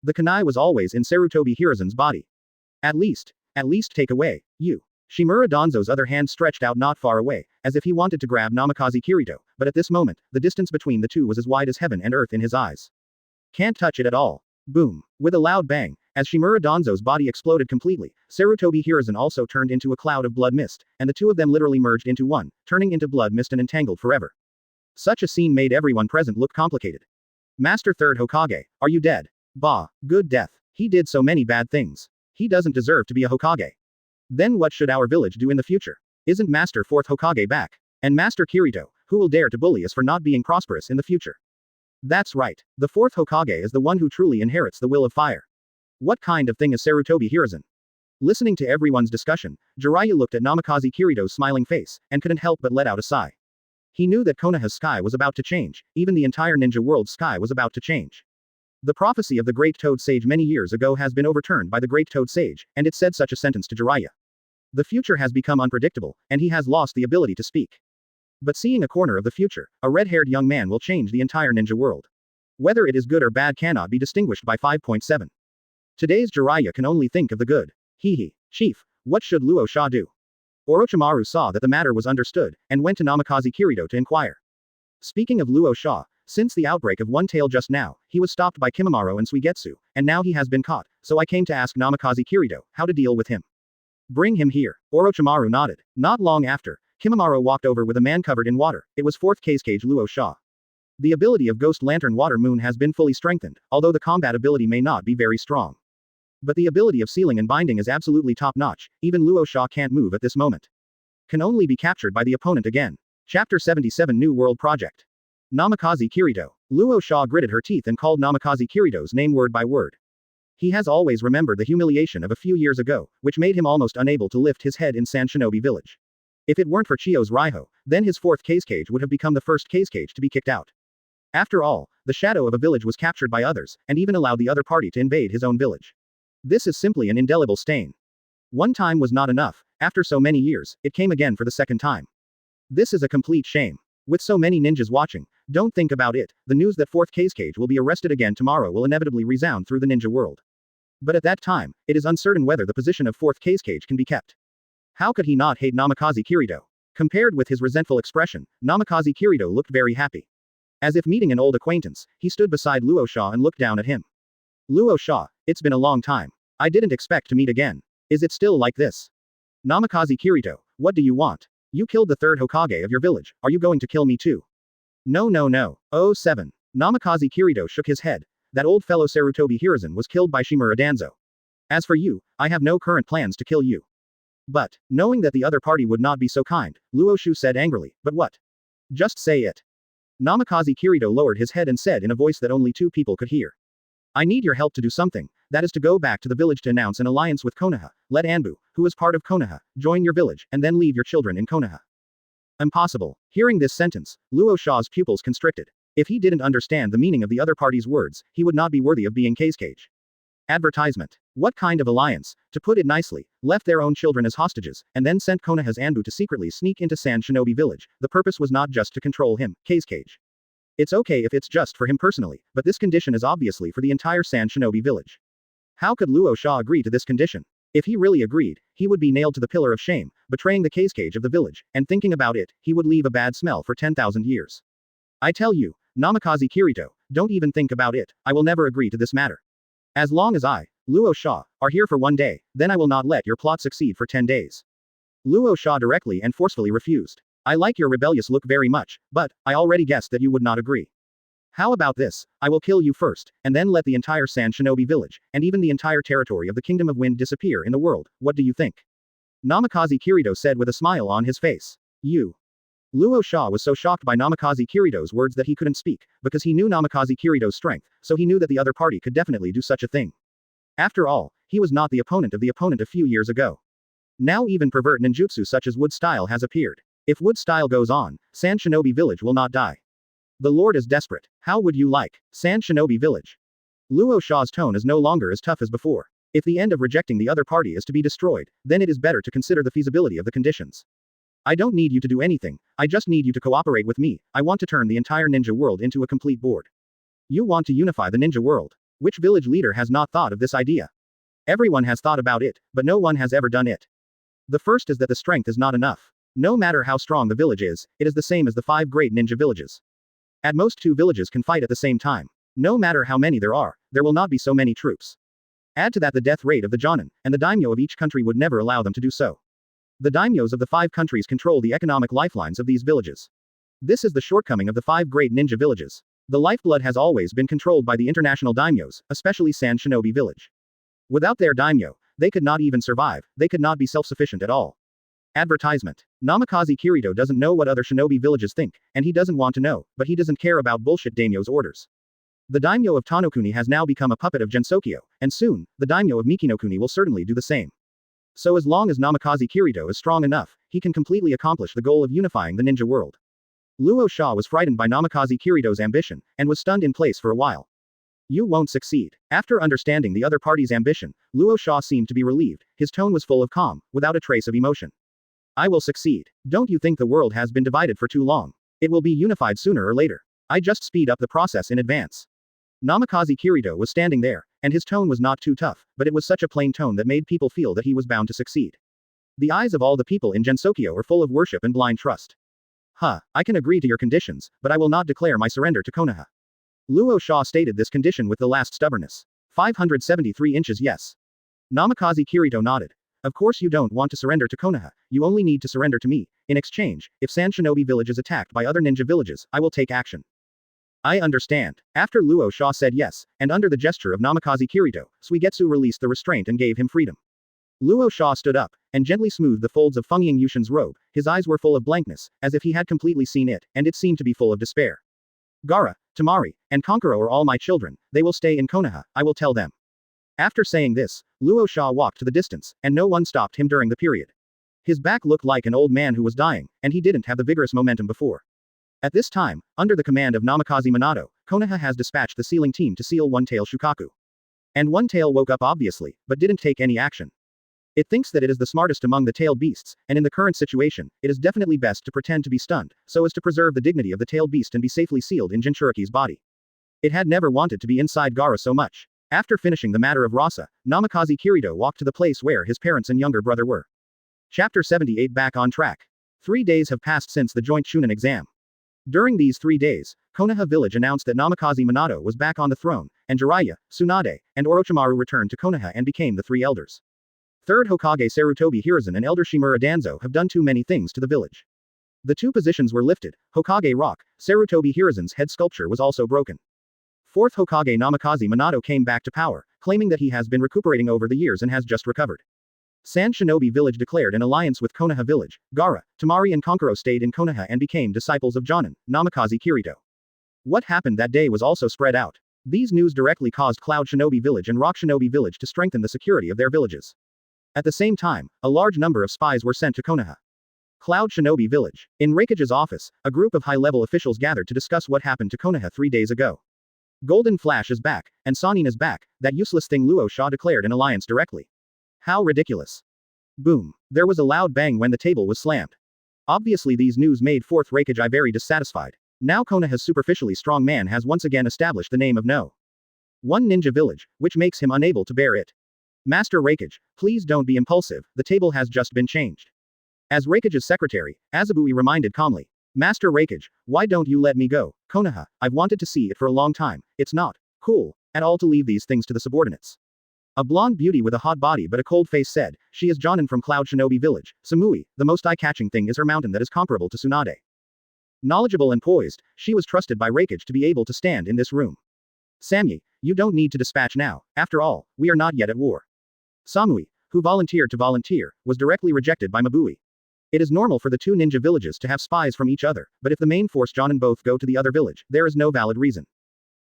A: The kunai was always in Sarutobi Hiruzen's body. At least take away, you. Shimura Danzo's other hand stretched out not far away, as if he wanted to grab Namikaze Kirito, but at this moment, the distance between the two was as wide as heaven and earth in his eyes. Can't touch it at all. Boom. With a loud bang, as Shimura Danzo's body exploded completely, Sarutobi Hiruzen also turned into a cloud of blood mist, and the two of them literally merged into one, turning into blood mist and entangled forever. Such a scene made everyone present look complicated. Master Third Hokage, are you dead? Bah, good death. He did so many bad things. He doesn't deserve to be a Hokage. Then what should our village do in the future? Isn't Master Fourth Hokage back? And Master Kirito, who will dare to bully us for not being prosperous in the future? That's right. The Fourth Hokage is the one who truly inherits the will of fire. What kind of thing is Sarutobi Hiruzen? Listening to everyone's discussion, Jiraiya looked at Namikaze Kirito's smiling face, and couldn't help but let out a sigh. He knew that Konoha's sky was about to change, even the entire ninja world's sky was about to change. The prophecy of the Great Toad Sage many years ago has been overturned by the Great Toad Sage, and it said such a sentence to Jiraiya. The future has become unpredictable, and he has lost the ability to speak. But seeing a corner of the future, a red-haired young man will change the entire ninja world. Whether it is good or bad cannot be distinguished by 5.7. Today's Jiraiya can only think of the good. Chief, what should Luo Sha do? Orochimaru saw that the matter was understood, and went to Namikaze Kirito to inquire. Speaking of Luo Sha, since the outbreak of One Tail just now, he was stopped by Kimimaro and Suigetsu, and now he has been caught, so I came to ask Namikaze Kirito how to deal with him. Bring him here. Orochimaru nodded. Not long after, Kimimaro walked over with a man covered in water. It was 4th Kazekage Luo Sha. The ability of Ghost Lantern Water Moon has been fully strengthened, although the combat ability may not be very strong. But the ability of sealing and binding is absolutely top-notch, even Luo Sha can't move at this moment. Can only be captured by the opponent again. Chapter 77 New World Project. Namikaze Kirito. Luo Sha gritted her teeth and called Namikaze Kirito's name word by word. He has always remembered the humiliation of a few years ago, which made him almost unable to lift his head in Sand Shinobi Village. If it weren't for Chiyo's Raiho, then his fourth Kazekage would have become the first Kazekage to be kicked out. After all, the shadow of a village was captured by others, and even allowed the other party to invade his own village. This is simply an indelible stain. One time was not enough, after so many years, it came again for the second time. This is a complete shame. With so many ninjas watching, don't think about it, the news that 4th Kazekage will be arrested again tomorrow will inevitably resound through the ninja world. But at that time, it is uncertain whether the position of 4th Kazekage can be kept. How could he not hate Namikaze Kirito? Compared with his resentful expression, Namikaze Kirito looked very happy. As if meeting an old acquaintance, he stood beside Luo Sha and looked down at him. Luo Sha, it's been a long time. I didn't expect to meet again. Is it still like this? Namikaze Kirito, what do you want? You killed the third Hokage of your village, are you going to kill me too? No. Oh 7. Namikaze Kirito shook his head. That old fellow Sarutobi Hiruzen was killed by Shimura Danzo. As for you, I have no current plans to kill you. But, knowing that the other party would not be so kind, Luo Shu said angrily, but what? Just say it. Namikaze Kirito lowered his head and said in a voice that only two people could hear. I need your help to do something, that is to go back to the village to announce an alliance with Konoha, let Anbu, who is part of Konoha, join your village, and then leave your children in Konoha. Impossible. Hearing this sentence, Luo Sha's pupils constricted. If he didn't understand the meaning of the other party's words, he would not be worthy of being Kazekage. Advertisement. What kind of alliance, to put it nicely, left their own children as hostages, and then sent Konoha's Anbu to secretly sneak into Sand Shinobi Village. The purpose was not just to control him, Kazekage. It's okay if it's just for him personally, but this condition is obviously for the entire Sand Shinobi Village. How could Luo Sha agree to this condition? If he really agreed, he would be nailed to the pillar of shame, betraying the Kazekage of the village, and thinking about it, he would leave a bad smell for 10,000 years. I tell you, Namikaze Kirito, don't even think about it, I will never agree to this matter. As long as I, Luo Sha, are here for 1 day, then I will not let your plot succeed for 10 days. Luo Sha directly and forcefully refused. I like your rebellious look very much, but, I already guessed that you would not agree. How about this, I will kill you first, and then let the entire Sand Shinobi village, and even the entire territory of the Kingdom of Wind disappear in the world, what do you think? Namikaze Kirito said with a smile on his face. You. Luo Sha was so shocked by Namikaze Kirito's words that he couldn't speak, because he knew Namikaze Kirito's strength, so he knew that the other party could definitely do such a thing. After all, he was not the opponent of the opponent a few years ago. Now even pervert ninjutsu such as wood style has appeared. If wood style goes on, Sand Shinobi Village will not die. The Lord is desperate. How would you like Sand Shinobi Village? Luo Sha's tone is no longer as tough as before. If the end of rejecting the other party is to be destroyed, then it is better to consider the feasibility of the conditions. I don't need you to do anything, I just need you to cooperate with me. I want to turn the entire ninja world into a complete board. You want to unify the ninja world. Which village leader has not thought of this idea? Everyone has thought about it, but no one has ever done it. The first is that the strength is not enough. No matter how strong the village is, it is the same as the 5 great ninja villages. At most 2 villages can fight at the same time. No matter how many there are, there will not be so many troops. Add to that the death rate of the Jonin, and the daimyo of each country would never allow them to do so. The daimyos of the 5 countries control the economic lifelines of these villages. This is the shortcoming of the 5 great ninja villages. The lifeblood has always been controlled by the international daimyos, especially Sand Shinobi Village. Without their daimyo, they could not even survive, they could not be self-sufficient at all. Advertisement. Namikaze Kirito doesn't know what other shinobi villages think, and he doesn't want to know, but he doesn't care about bullshit daimyo's orders. The daimyo of Tanokuni has now become a puppet of Gensokyo, and soon, the daimyo of Mikinokuni will certainly do the same. So as long as Namikaze Kirito is strong enough, he can completely accomplish the goal of unifying the ninja world. Luo Sha was frightened by Namikaze Kirito's ambition, and was stunned in place for a while. You won't succeed. After understanding the other party's ambition, Luo Sha seemed to be relieved, his tone was full of calm, without a trace of emotion. I will succeed. Don't you think the world has been divided for too long? It will be unified sooner or later. I just speed up the process in advance. Namikaze Kirito was standing there, and his tone was not too tough, but it was such a plain tone that made people feel that he was bound to succeed. The eyes of all the people in Gensokyo are full of worship and blind trust. I can agree to your conditions, but I will not declare my surrender to Konoha. Luo Sha stated this condition with the last stubbornness. 573 inches yes. Namikaze Kirito nodded. Of course you don't want to surrender to Konoha, you only need to surrender to me. In exchange, if Sand Shinobi Village is attacked by other ninja villages, I will take action. I understand. After Luo Sha said yes, and under the gesture of Namikaze Kirito, Suigetsu released the restraint and gave him freedom. Luo Sha stood up, and gently smoothed the folds of Feng Yushin's robe. His eyes were full of blankness, as if he had completely seen it, and it seemed to be full of despair. Gaara, Tamari, and Kankuro are all my children, they will stay in Konoha, I will tell them. After saying this, Luo Sha walked to the distance, and no one stopped him during the period. His back looked like an old man who was dying, and he didn't have the vigorous momentum before. At this time, under the command of Namikaze Minato, Konoha has dispatched the sealing team to seal One-Tail Shukaku. And One-Tail woke up obviously, but didn't take any action. It thinks that it is the smartest among the tailed beasts, and in the current situation, it is definitely best to pretend to be stunned, so as to preserve the dignity of the tailed beast and be safely sealed in Jinchuriki's body. It had never wanted to be inside Gaara so much. After finishing the matter of Raasa, Namikaze Kirito walked to the place where his parents and younger brother were. Chapter 78 Back on track. 3 days have passed since the joint Chunin exam. During these 3 days, Konoha village announced that Namikaze Minato was back on the throne, and Jiraiya, Tsunade, and Orochimaru returned to Konoha and became the 3 elders. Third Hokage Sarutobi Hiruzen and Elder Shimura Danzo have done too many things to the village. The 2 positions were lifted, Hokage Rock, Sarutobi Hiruzen's head sculpture was also broken. Fourth Hokage Namikaze Minato came back to power, claiming that he has been recuperating over the years and has just recovered. Sand Shinobi Village declared an alliance with Konoha Village. Gaara, Temari and Konkuro stayed in Konoha and became disciples of Jonin, Namikaze Kirito. What happened that day was also spread out. These news directly caused Cloud Shinobi Village and Rock Shinobi Village to strengthen the security of their villages. At the same time, a large number of spies were sent to Konoha. Cloud Shinobi Village. In Raikage's office, a group of high-level officials gathered to discuss what happened to Konoha 3 days ago. Golden Flash is back, and Sannin is back, that useless thing Luo Sha declared an alliance directly. How ridiculous. Boom. There was a loud bang when the table was slammed. Obviously these news made 4th Raikage very dissatisfied. Now Konoha's superficially strong man has once again established the name of No. 1 Ninja Village, which makes him unable to bear it. Master Raikage, please don't be impulsive, the table has just been changed. As Raikage's secretary, Azabui reminded calmly. Master Raikage, why don't you let me go, Konoha, I've wanted to see it for a long time, it's not cool at all to leave these things to the subordinates. A blonde beauty with a hot body but a cold face said, she is Jonin from Cloud Shinobi Village, Samui, the most eye-catching thing is her mountain that is comparable to Tsunade. Knowledgeable and poised, she was trusted by Raikage to be able to stand in this room. Samui, you don't need to dispatch now, after all, we are not yet at war. Samui, who volunteered to volunteer, was directly rejected by Mabui. It is normal for the 2 ninja villages to have spies from each other, but if the main force Jonin both go to the other village, there is no valid reason.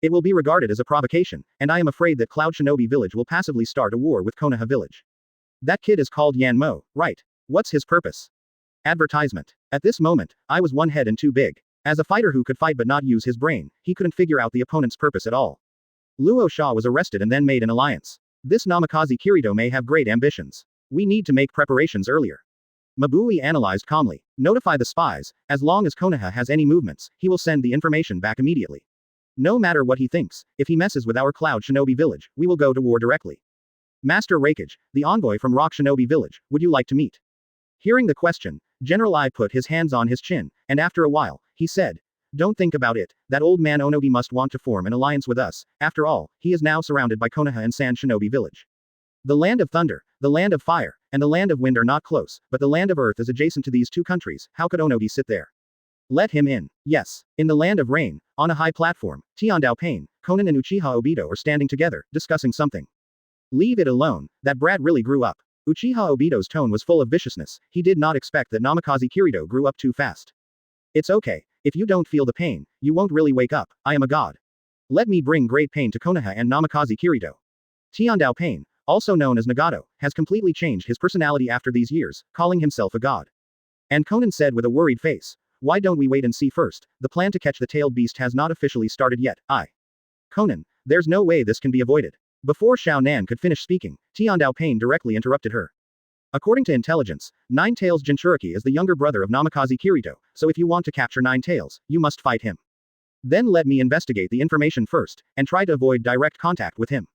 A: It will be regarded as a provocation, and I am afraid that Cloud Shinobi Village will passively start a war with Konoha Village. That kid is called Yanmo, right? What's his purpose? Advertisement. At this moment, I was one head and too big. As a fighter who could fight but not use his brain, he couldn't figure out the opponent's purpose at all. Luo Sha was arrested and then made an alliance. This Namikaze Kirito may have great ambitions. We need to make preparations earlier. Mabui analyzed calmly. Notify the spies, as long as Konoha has any movements, he will send the information back immediately. No matter what he thinks, if he messes with our Cloud Shinobi Village, we will go to war directly. Master Raikage, the envoy from Rock Shinobi Village, would you like to meet? Hearing the question, General I put his hands on his chin, and after a while, he said, don't think about it, that old man Onogi must want to form an alliance with us, after all, he is now surrounded by Konoha and Sand Shinobi Village. The land of thunder, the land of fire, and the land of wind are not close, but the land of earth is adjacent to these 2 countries, how could Onogi sit there? Let him in. Yes. In the land of rain, on a high platform, Tiandao Pain, Konan and Uchiha Obito are standing together, discussing something. Leave it alone, that brat really grew up. Uchiha Obito's tone was full of viciousness, he did not expect that Namikaze Kirito grew up too fast. It's okay, if you don't feel the pain, you won't really wake up, I am a god. Let me bring great pain to Konoha and Namikaze Kirito. Tiandao Pain, also known as Nagato, has completely changed his personality after these years, calling himself a god. And Konan said with a worried face, why don't we wait and see first, the plan to catch the tailed beast has not officially started yet, Konan, there's no way this can be avoided. Before Xiao Nan could finish speaking, Tiandao Pain directly interrupted her. According to intelligence, Nine Tails Jinchuriki is the younger brother of Namikaze Kirito, so if you want to capture Nine Tails, you must fight him. Then let me investigate the information first, and try to avoid direct contact with him.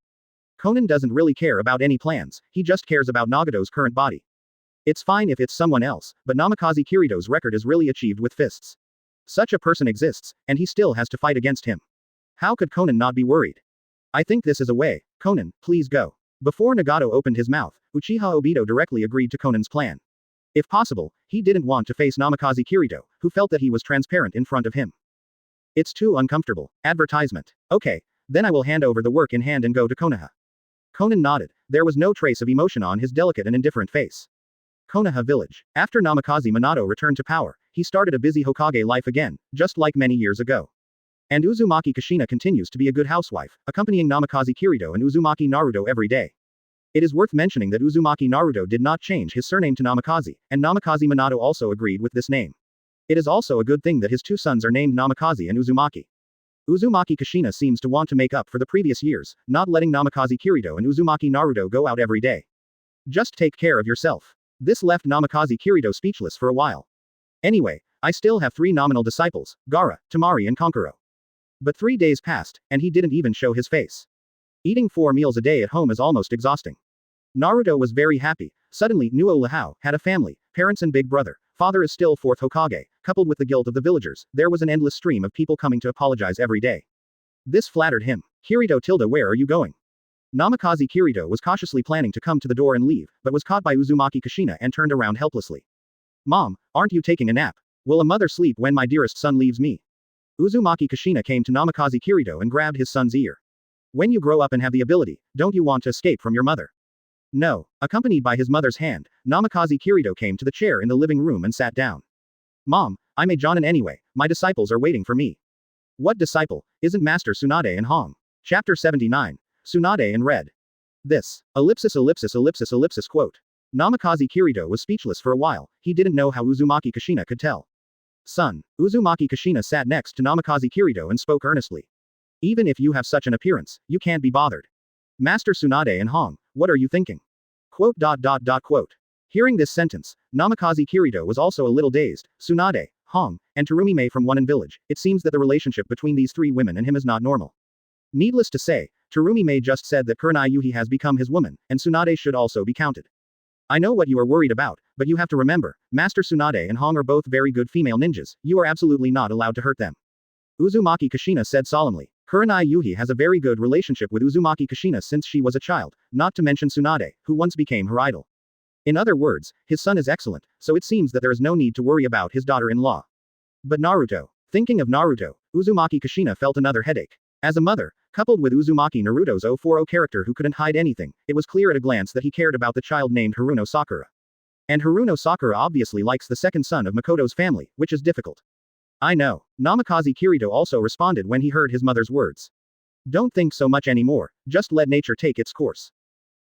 A: Konan doesn't really care about any plans, he just cares about Nagato's current body. It's fine if it's someone else, but Namikaze Kirito's record is really achieved with fists. Such a person exists, and he still has to fight against him. How could Konan not be worried? I think this is a way. Konan, please go. Before Nagato opened his mouth, Uchiha Obito directly agreed to Konan's plan. If possible, he didn't want to face Namikaze Kirito, who felt that he was transparent in front of him. It's too uncomfortable. Advertisement. Okay, then I will hand over the work in hand and go to Konoha. Konan nodded, there was no trace of emotion on his delicate and indifferent face. Konoha Village. After Namikaze Minato returned to power, he started a busy Hokage life again, just like many years ago. And Uzumaki Kushina continues to be a good housewife, accompanying Namikaze Kirito and Uzumaki Naruto every day. It is worth mentioning that Uzumaki Naruto did not change his surname to Namikaze, and Namikaze Minato also agreed with this name. It is also a good thing that his two sons are named Namikaze and Uzumaki. Uzumaki Kushina seems to want to make up for the previous years, not letting Namikaze Kirito and Uzumaki Naruto go out every day. Just take care of yourself. This left Namikaze Kirito speechless for a while. Anyway, I still have 3 nominal disciples, Gaara, Temari and Konkuro. But 3 days passed, and he didn't even show his face. Eating 4 meals a day at home is almost exhausting. Naruto was very happy. Suddenly, Nuo Lahao had a family, parents and big brother. Father is still 4th Hokage. Coupled with the guilt of the villagers, there was an endless stream of people coming to apologize every day. This flattered him. Kirito tilde, where are you going? Namikaze Kirito was cautiously planning to come to the door and leave, but was caught by Uzumaki Kushina and turned around helplessly. Mom, aren't you taking a nap? Will a mother sleep when my dearest son leaves me? Uzumaki Kushina came to Namikaze Kirito and grabbed his son's ear. When you grow up and have the ability, don't you want to escape from your mother? No. Accompanied by his mother's hand, Namikaze Kirito came to the chair in the living room and sat down. Mom, I'm a Jonin anyway, my disciples are waiting for me. What disciple? Isn't Master Tsunade and Hong? Chapter 79. Tsunade and Red. This. Quote. Namikaze Kirito was speechless for a while, he didn't know how Uzumaki Kushina could tell. Son. Uzumaki Kushina sat next to Namikaze Kirito and spoke earnestly. Even if you have such an appearance, you can't be bothered. Master Tsunade and Hong, what are you thinking? Quote. Hearing this sentence, Namikaze Kirito was also a little dazed. Tsunade, Hong, and Terumi from One Village, it seems that the relationship between these 3 women and him is not normal. Needless to say, Terumi just said that Kurenai Yuhi has become his woman, and Tsunade should also be counted. I know what you are worried about, but you have to remember, Master Tsunade and Hong are both very good female ninjas, you are absolutely not allowed to hurt them. Uzumaki Kushina said solemnly. Kurenai Yuhi has a very good relationship with Uzumaki Kushina since she was a child, not to mention Tsunade, who once became her idol. In other words, his son is excellent, so it seems that there is no need to worry about his daughter-in-law. But Naruto. Thinking of Naruto, Uzumaki Kushina felt another headache. As a mother, coupled with Uzumaki Naruto's 040 character who couldn't hide anything, it was clear at a glance that he cared about the child named Haruno Sakura. And Haruno Sakura obviously likes the second son of Makoto's family, which is difficult. I know. Namikaze Kirito also responded when he heard his mother's words. Don't think so much anymore, just let nature take its course.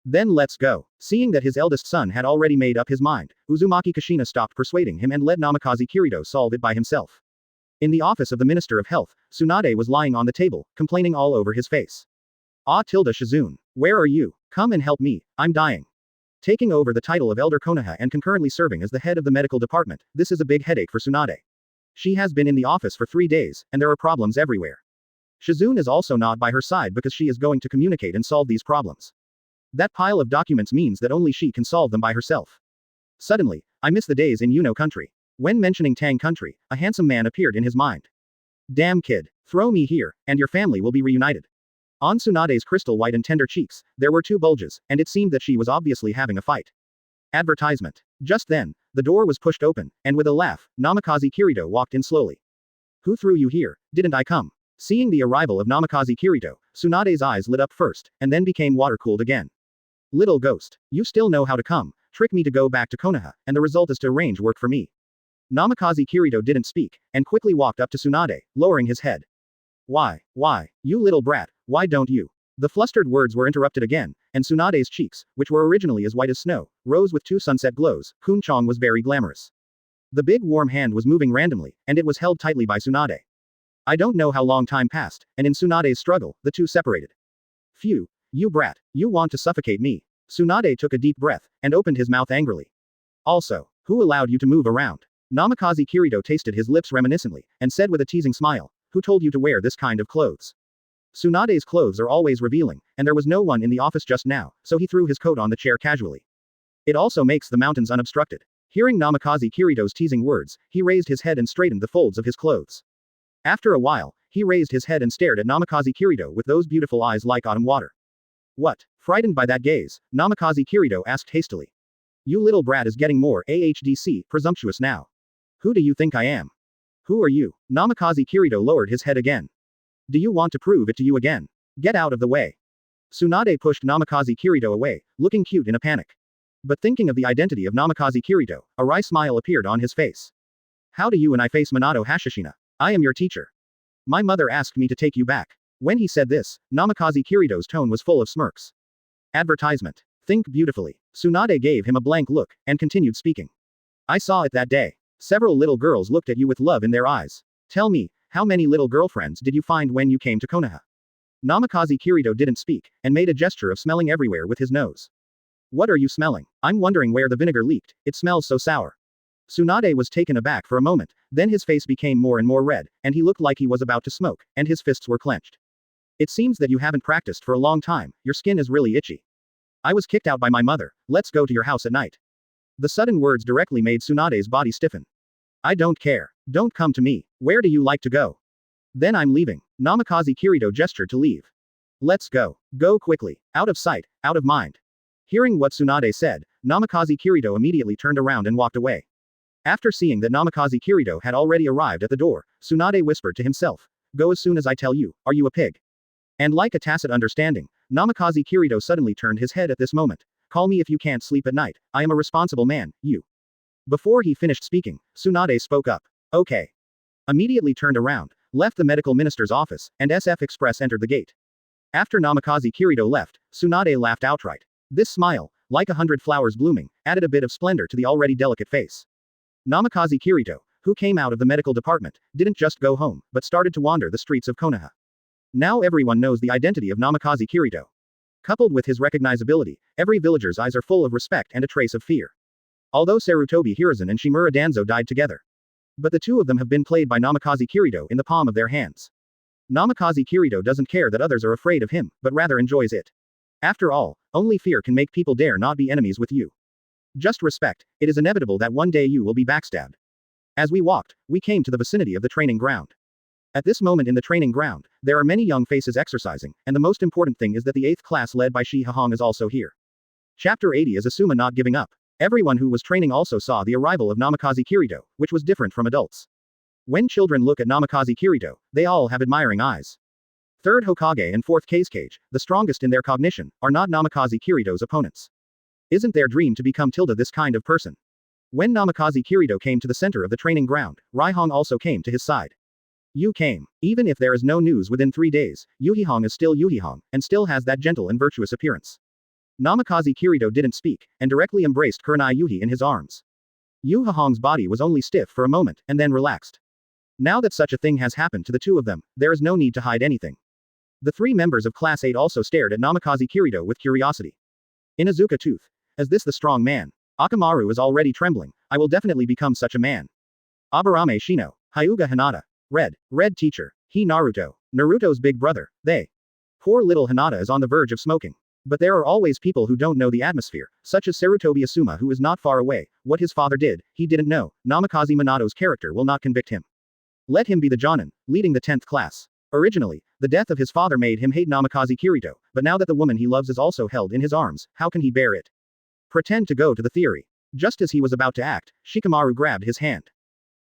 A: Then let's go. Seeing that his eldest son had already made up his mind, Uzumaki Kushina stopped persuading him and let Namikaze Kirito solve it by himself. In the office of the Minister of Health, Tsunade was lying on the table, complaining all over his face. Shizune. Where are you? Come and help me, I'm dying. Taking over the title of Elder Konoha and concurrently serving as the head of the medical department, this is a big headache for Tsunade. She has been in the office for 3 days, and there are problems everywhere. Shizune is also not by her side because she is going to communicate and solve these problems. That pile of documents means that only she can solve them by herself. Suddenly, I miss the days in Yuno country. When mentioning Tang country, a handsome man appeared in his mind. Damn kid, throw me here, and your family will be reunited. On Tsunade's crystal white and tender cheeks, there were 2 bulges, and it seemed that she was obviously having a fight. Advertisement. Just then, the door was pushed open, and with a laugh, Namikaze Kirito walked in slowly. Who threw you here? Didn't I come? Seeing the arrival of Namikaze Kirito, Tsunade's eyes lit up first, and then became water-cooled again. Little ghost, you still know how to come, trick me to go back to Konoha, and the result is to arrange work for me. Namikaze Kirito didn't speak, and quickly walked up to Tsunade, lowering his head. Why, you little brat, why don't you? The flustered words were interrupted again, and Tsunade's cheeks, which were originally as white as snow, rose with 2 sunset glows. Kunchong was very glamorous. The big warm hand was moving randomly, and it was held tightly by Tsunade. I don't know how long time passed, and in Tsunade's struggle, the 2 separated. Phew, you brat, you want to suffocate me. Tsunade took a deep breath, and opened his mouth angrily. Also, who allowed you to move around? Namikaze Kirito tasted his lips reminiscently, and said with a teasing smile, who told you to wear this kind of clothes? Tsunade's clothes are always revealing, and there was no one in the office just now, so he threw his coat on the chair casually. It also makes the mountains unobstructed. Hearing Namikaze Kirito's teasing words, he raised his head and straightened the folds of his clothes. After a while, he raised his head and stared at Namikaze Kirito with those beautiful eyes like autumn water. What? Frightened by that gaze, Namikaze Kirito asked hastily. You little brat is getting more presumptuous now. Who do you think I am? Who are you? Namikaze Kirito lowered his head again. Do you want to prove it to you again? Get out of the way. Tsunade pushed Namikaze Kirito away, looking cute in a panic. But thinking of the identity of Namikaze Kirito, a wry smile appeared on his face. How do you and I face Minato Hashishina? I am your teacher. My mother asked me to take you back. When he said this, Namikaze Kirido's tone was full of smirks. Advertisement. Think beautifully. Tsunade gave him a blank look, and continued speaking. I saw it that day. Several little girls looked at you with love in their eyes. Tell me, how many little girlfriends did you find when you came to Konoha? Namikaze Kirido didn't speak, and made a gesture of smelling everywhere with his nose. What are you smelling? I'm wondering where the vinegar leaked, it smells so sour. Tsunade was taken aback for a moment, then his face became more and more red, and he looked like he was about to smoke, and his fists were clenched. It seems that you haven't practiced for a long time, your skin is really itchy. I was kicked out by my mother, let's go to your house at night. The sudden words directly made Tsunade's body stiffen. I don't care. Don't come to me. Where do you like to go? Then I'm leaving. Namikaze Kirido gestured to leave. Let's go. Go quickly. Out of sight, out of mind. Hearing what Tsunade said, Namikaze Kirido immediately turned around and walked away. After seeing that Namikaze Kirido had already arrived at the door, Tsunade whispered to himself. Go as soon as I tell you, are you a pig? And like a tacit understanding, Namikaze Kirido suddenly turned his head at this moment. Call me if you can't sleep at night, I am a responsible man, you. Before he finished speaking, Tsunade spoke up. Okay. Immediately turned around, left the medical minister's office, and SF Express entered the gate. After Namikaze Kirido left, Tsunade laughed outright. This smile, like 100 flowers blooming, added a bit of splendor to the already delicate face. Namikaze Kirido, who came out of the medical department, didn't just go home, but started to wander the streets of Konoha. Now everyone knows the identity of Namikaze Kirido. Coupled with his recognizability, every villager's eyes are full of respect and a trace of fear. Although Sarutobi Hiruzen and Shimura Danzo died together. But the two of them have been played by Namikaze Kirido in the palm of their hands. Namikaze Kirido doesn't care that others are afraid of him, but rather enjoys it. After all, only fear can make people dare not be enemies with you. Just respect, it is inevitable that one day you will be backstabbed. As we walked, we came to the vicinity of the training ground. At this moment in the training ground, there are many young faces exercising, and the most important thing is that the 8th class led by Shihahong is also here. Chapter 80 is Asuma not giving up. Everyone who was training also saw the arrival of Namikaze Kirido, which was different from adults. When children look at Namikaze Kirido, they all have admiring eyes. 3rd Hokage and 4th Kazekage, the strongest in their cognition, are not Namikaze Kirido's opponents. Isn't their dream to become this kind of person? When Namikaze Kirido came to the center of the training ground, Raihong also came to his side. You came. Even if there is no news within 3 days, Yuhihong is still Yuhihong, and still has that gentle and virtuous appearance. Namikaze Kirido didn't speak, and directly embraced Kurenai Yuhi in his arms. Yuhihong's body was only stiff for a moment, and then relaxed. Now that such a thing has happened to the two of them, there is no need to hide anything. The 3 members of Class 8 also stared at Namikaze Kirido with curiosity. Inuzuka Tooth. Is this the strong man? Akamaru is already trembling, I will definitely become such a man. Aburame Shino. Hyuga Hinata. Red teacher. He Naruto. Naruto's big brother, they. Poor little Hinata is on the verge of smoking. But there are always people who don't know the atmosphere, such as Sarutobi Asuma who is not far away. What his father did, he didn't know. Namikaze Minato's character will not convict him. Let him be the Jonin, leading the 10th class. Originally, the death of his father made him hate Namikaze Kirido, but now that the woman he loves is also held in his arms, how can he bear it? Pretend to go to the theory. Just as he was about to act, Shikamaru grabbed his hand.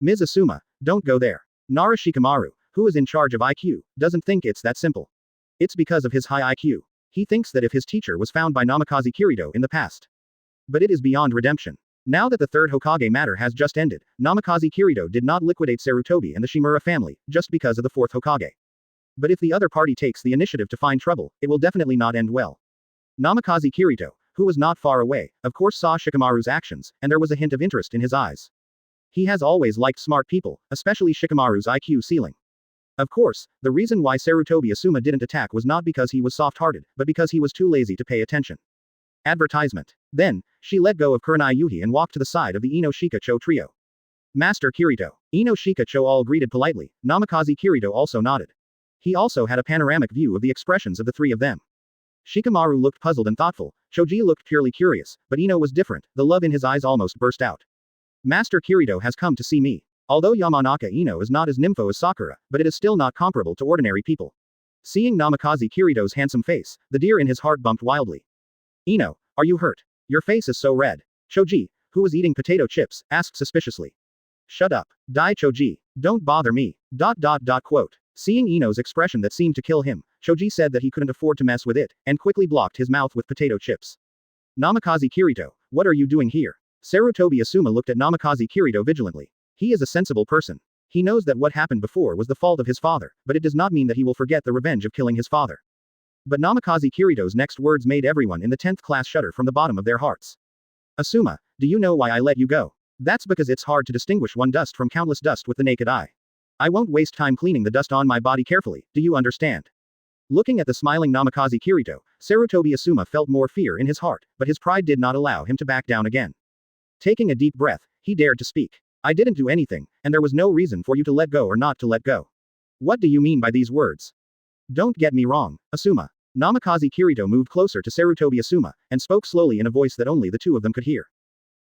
A: Ms. Asuma, don't go there. Nara Shikamaru, who is in charge of IQ, doesn't think it's that simple. It's because of his high IQ. He thinks that if his teacher was found by Namikaze Kirido in the past. But it is beyond redemption. Now that the 3rd Hokage matter has just ended, Namikaze Kirido did not liquidate Sarutobi and the Shimura family, just because of the 4th Hokage. But if the other party takes the initiative to find trouble, it will definitely not end well. Namikaze Kirido, who was not far away, of course saw Shikamaru's actions, and there was a hint of interest in his eyes. He has always liked smart people, especially Shikamaru's IQ ceiling. Of course, the reason why Sarutobi Asuma didn't attack was not because he was soft-hearted, but because he was too lazy to pay attention. Advertisement. Then, she let go of Kurenai Yuhi and walked to the side of the Ino Shika-cho trio. Master Kirito. Ino Shika-cho all greeted politely, Namikaze Kirido also nodded. He also had a panoramic view of the expressions of the 3 of them. Shikamaru looked puzzled and thoughtful, Choji looked purely curious, but Ino was different, the love in his eyes almost burst out. Master Kirito has come to see me. Although Yamanaka Ino is not as nympho as Sakura, but it is still not comparable to ordinary people. Seeing Namikaze Kirido's handsome face, the deer in his heart bumped wildly. Ino, are you hurt? Your face is so red. Choji, who was eating potato chips, asked suspiciously. Shut up. Dai Choji. Don't bother me. Quote. Seeing Ino's expression that seemed to kill him, Choji said that he couldn't afford to mess with it, and quickly blocked his mouth with potato chips. Namikaze Kirito, what are you doing here? Sarutobi Asuma looked at Namikaze Kirido vigilantly. He is a sensible person. He knows that what happened before was the fault of his father, but it does not mean that he will forget the revenge of killing his father. But Namikaze Kirito's next words made everyone in the 10th class shudder from the bottom of their hearts. Asuma, do you know why I let you go? That's because it's hard to distinguish one dust from countless dust with the naked eye. I won't waste time cleaning the dust on my body carefully, do you understand? Looking at the smiling Namikaze Kirito, Sarutobi Asuma felt more fear in his heart, but his pride did not allow him to back down again. Taking a deep breath, he dared to speak. I didn't do anything, and there was no reason for you to let go or not to let go. What do you mean by these words? Don't get me wrong, Asuma. Namikaze Kirito moved closer to Sarutobi Asuma, and spoke slowly in a voice that only the two of them could hear.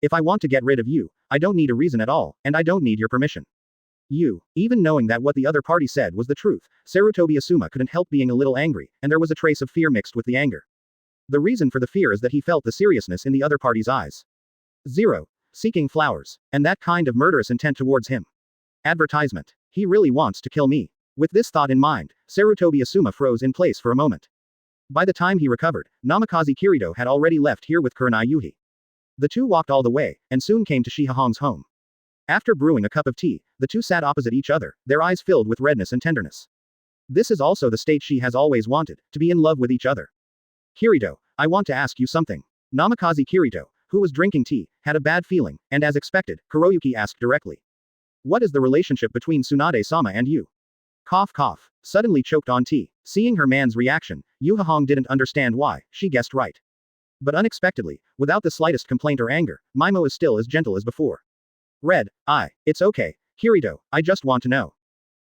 A: If I want to get rid of you, I don't need a reason at all, and I don't need your permission. Even knowing that what the other party said was the truth, Sarutobi Asuma couldn't help being a little angry, and there was a trace of fear mixed with the anger. The reason for the fear is that he felt the seriousness in the other party's eyes. 0. Seeking flowers. And that kind of murderous intent towards him. Advertisement. He really wants to kill me. With this thought in mind, Sarutobi Asuma froze in place for a moment. By the time he recovered, Namikaze Kirito had already left here with Kurenai Yuhi. The two walked all the way, and soon came to Shihahong's home. After brewing a cup of tea, the two sat opposite each other, their eyes filled with redness and tenderness. This is also the state she has always wanted, to be in love with each other. Kirito, I want to ask you something. Namikaze Kirito, who was drinking tea, had a bad feeling, and as expected, Kuroyuki asked directly. What is the relationship between Tsunade-sama and you? Cough cough. Suddenly choked on tea. Seeing her man's reaction, Yuhahong didn't understand why, she guessed right. But unexpectedly, without the slightest complaint or anger, Mimo is still as gentle as before. It's okay, Kirito, I just want to know.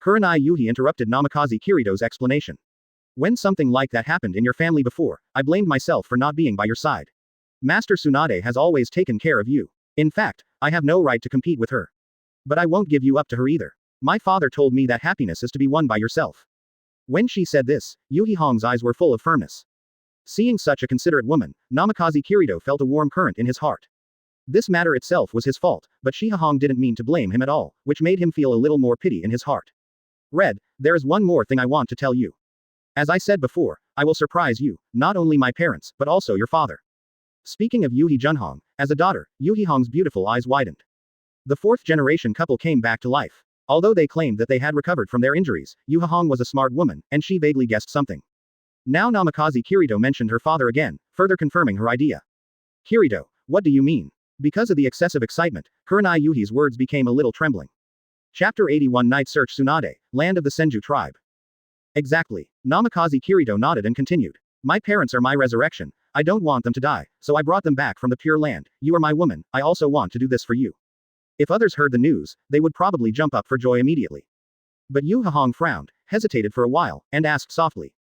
A: Kurenai Yuhi interrupted Namikaze Kirito's explanation. When something like that happened in your family before, I blamed myself for not being by your side. Master Tsunade has always taken care of you. In fact, I have no right to compete with her. But I won't give you up to her either. My father told me that happiness is to be won by yourself. When she said this, Yuhihong's eyes were full of firmness. Seeing such a considerate woman, Namikaze Kirito felt a warm current in his heart. This matter itself was his fault, but Shihahong didn't mean to blame him at all, which made him feel a little more pity in his heart. There is one more thing I want to tell you. As I said before, I will surprise you, not only my parents, but also your father. Speaking of Yuhi Junhong, as a daughter, Yuhihong's beautiful eyes widened. The fourth-generation couple came back to life. Although they claimed that they had recovered from their injuries, Yuhihong was a smart woman, and she vaguely guessed something. Now Namikaze Kirito mentioned her father again, further confirming her idea. Kirito, what do you mean? Because of the excessive excitement, Kurenai Yuhi's words became a little trembling. Chapter 81 Night Search Tsunade, Land of the Senju Tribe. Exactly. Namikaze Kirito nodded and continued. My parents are my resurrection, I don't want them to die, so I brought them back from the Pure Land. You are my woman, I also want to do this for you. If others heard the news, they would probably jump up for joy immediately. But Yuhahong frowned, hesitated for a while, and asked softly.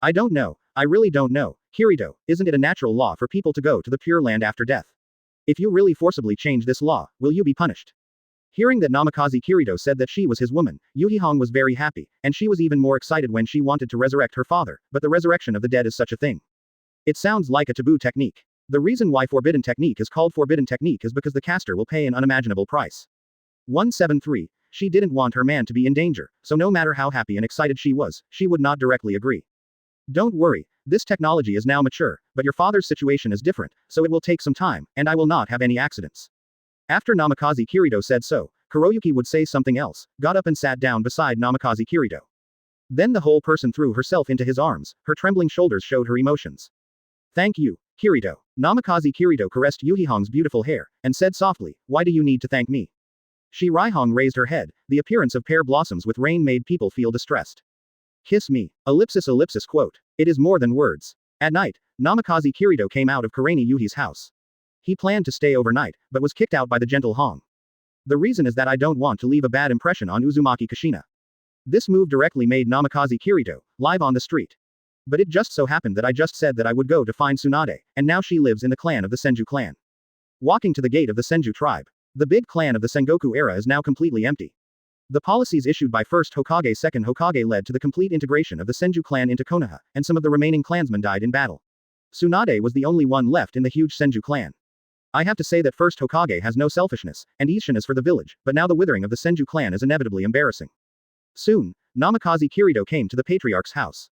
A: I don't know, I really don't know, Kirito, isn't it a natural law for people to go to the Pure Land after death? If you really forcibly change this law, will you be punished? Hearing that Namikaze Kirito said that she was his woman, Yuhihong was very happy, and she was even more excited when she wanted to resurrect her father, but the resurrection of the dead is such a thing. It sounds like a taboo technique. The reason why forbidden technique is called forbidden technique is because the caster will pay an unimaginable price. 173. She didn't want her man to be in danger, so no matter how happy and excited she was, she would not directly agree. Don't worry, this technology is now mature, but your father's situation is different, so it will take some time, and I will not have any accidents. After Namikaze Kirito said so, Kuroyuki would say something else, got up and sat down beside Namikaze Kirito. Then the whole person threw herself into his arms, her trembling shoulders showed her emotions. Thank you, Kirito. Namikaze Kirito caressed Yuhihong's beautiful hair, and said softly, why do you need to thank me? Shiraihong raised her head, the appearance of pear blossoms with rain made people feel distressed. Kiss me. Quote. It is more than words. At night, Namikaze Kirito came out of Kurenai Yuhi's house. He planned to stay overnight, but was kicked out by the gentle Hong. The reason is that I don't want to leave a bad impression on Uzumaki Kushina. This move directly made Namikaze Kirito live on the street. But it just so happened that I just said that I would go to find Tsunade, and now she lives in the clan of the Senju clan. Walking to the gate of the Senju tribe. The big clan of the Sengoku era is now completely empty. The policies issued by first Hokage second Hokage led to the complete integration of the Senju clan into Konoha, and some of the remaining clansmen died in battle. Tsunade was the only one left in the huge Senju clan. I have to say that first Hokage has no selfishness, and Isshin is for the village, but now the withering of the Senju clan is inevitably embarrassing. Soon, Namikaze Kirito came to the patriarch's house.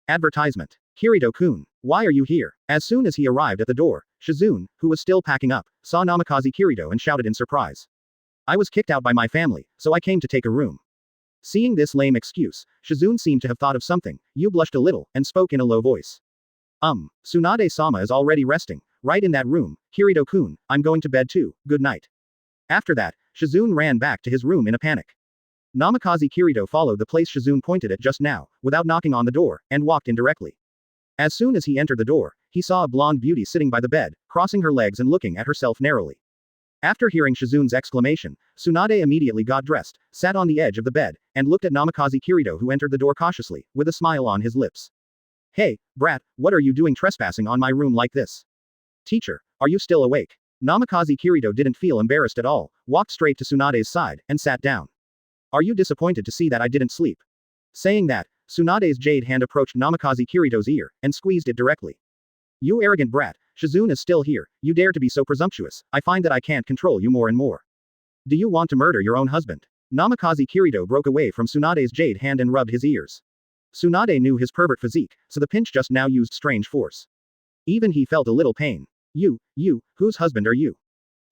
A: Advertisement. Kirito-kun, why are you here? As soon as he arrived at the door, Shizune, who was still packing up, saw Namikaze Kirito and shouted in surprise. I was kicked out by my family, so I came to take a room. Seeing this lame excuse, Shizune seemed to have thought of something. Yu blushed a little, and spoke in a low voice. Tsunade-sama is already resting, right in that room. Kirito-kun, I'm going to bed too, good night. After that, Shizune ran back to his room in a panic. Namikaze Kirito followed the place Shizune pointed at just now, without knocking on the door, and walked in directly. As soon as he entered the door, he saw a blonde beauty sitting by the bed, crossing her legs and looking at herself narrowly. After hearing Shizune's exclamation, Tsunade immediately got dressed, sat on the edge of the bed, and looked at Namikaze Kirito who entered the door cautiously, with a smile on his lips. Hey, brat, what are you doing trespassing on my room like this? Teacher, are you still awake? Namikaze Kirito didn't feel embarrassed at all, walked straight to Tsunade's side, and sat down. Are you disappointed to see that I didn't sleep? Saying that, Tsunade's jade hand approached Namikaze Kirito's ear, and squeezed it directly. You arrogant brat, Shizune is still here, you dare to be so presumptuous, I find that I can't control you more and more. Do you want to murder your own husband? Namikaze Kirito broke away from Tsunade's jade hand and rubbed his ears. Tsunade knew his pervert physique, so the pinch just now used strange force. Even he felt a little pain. You, whose husband are you?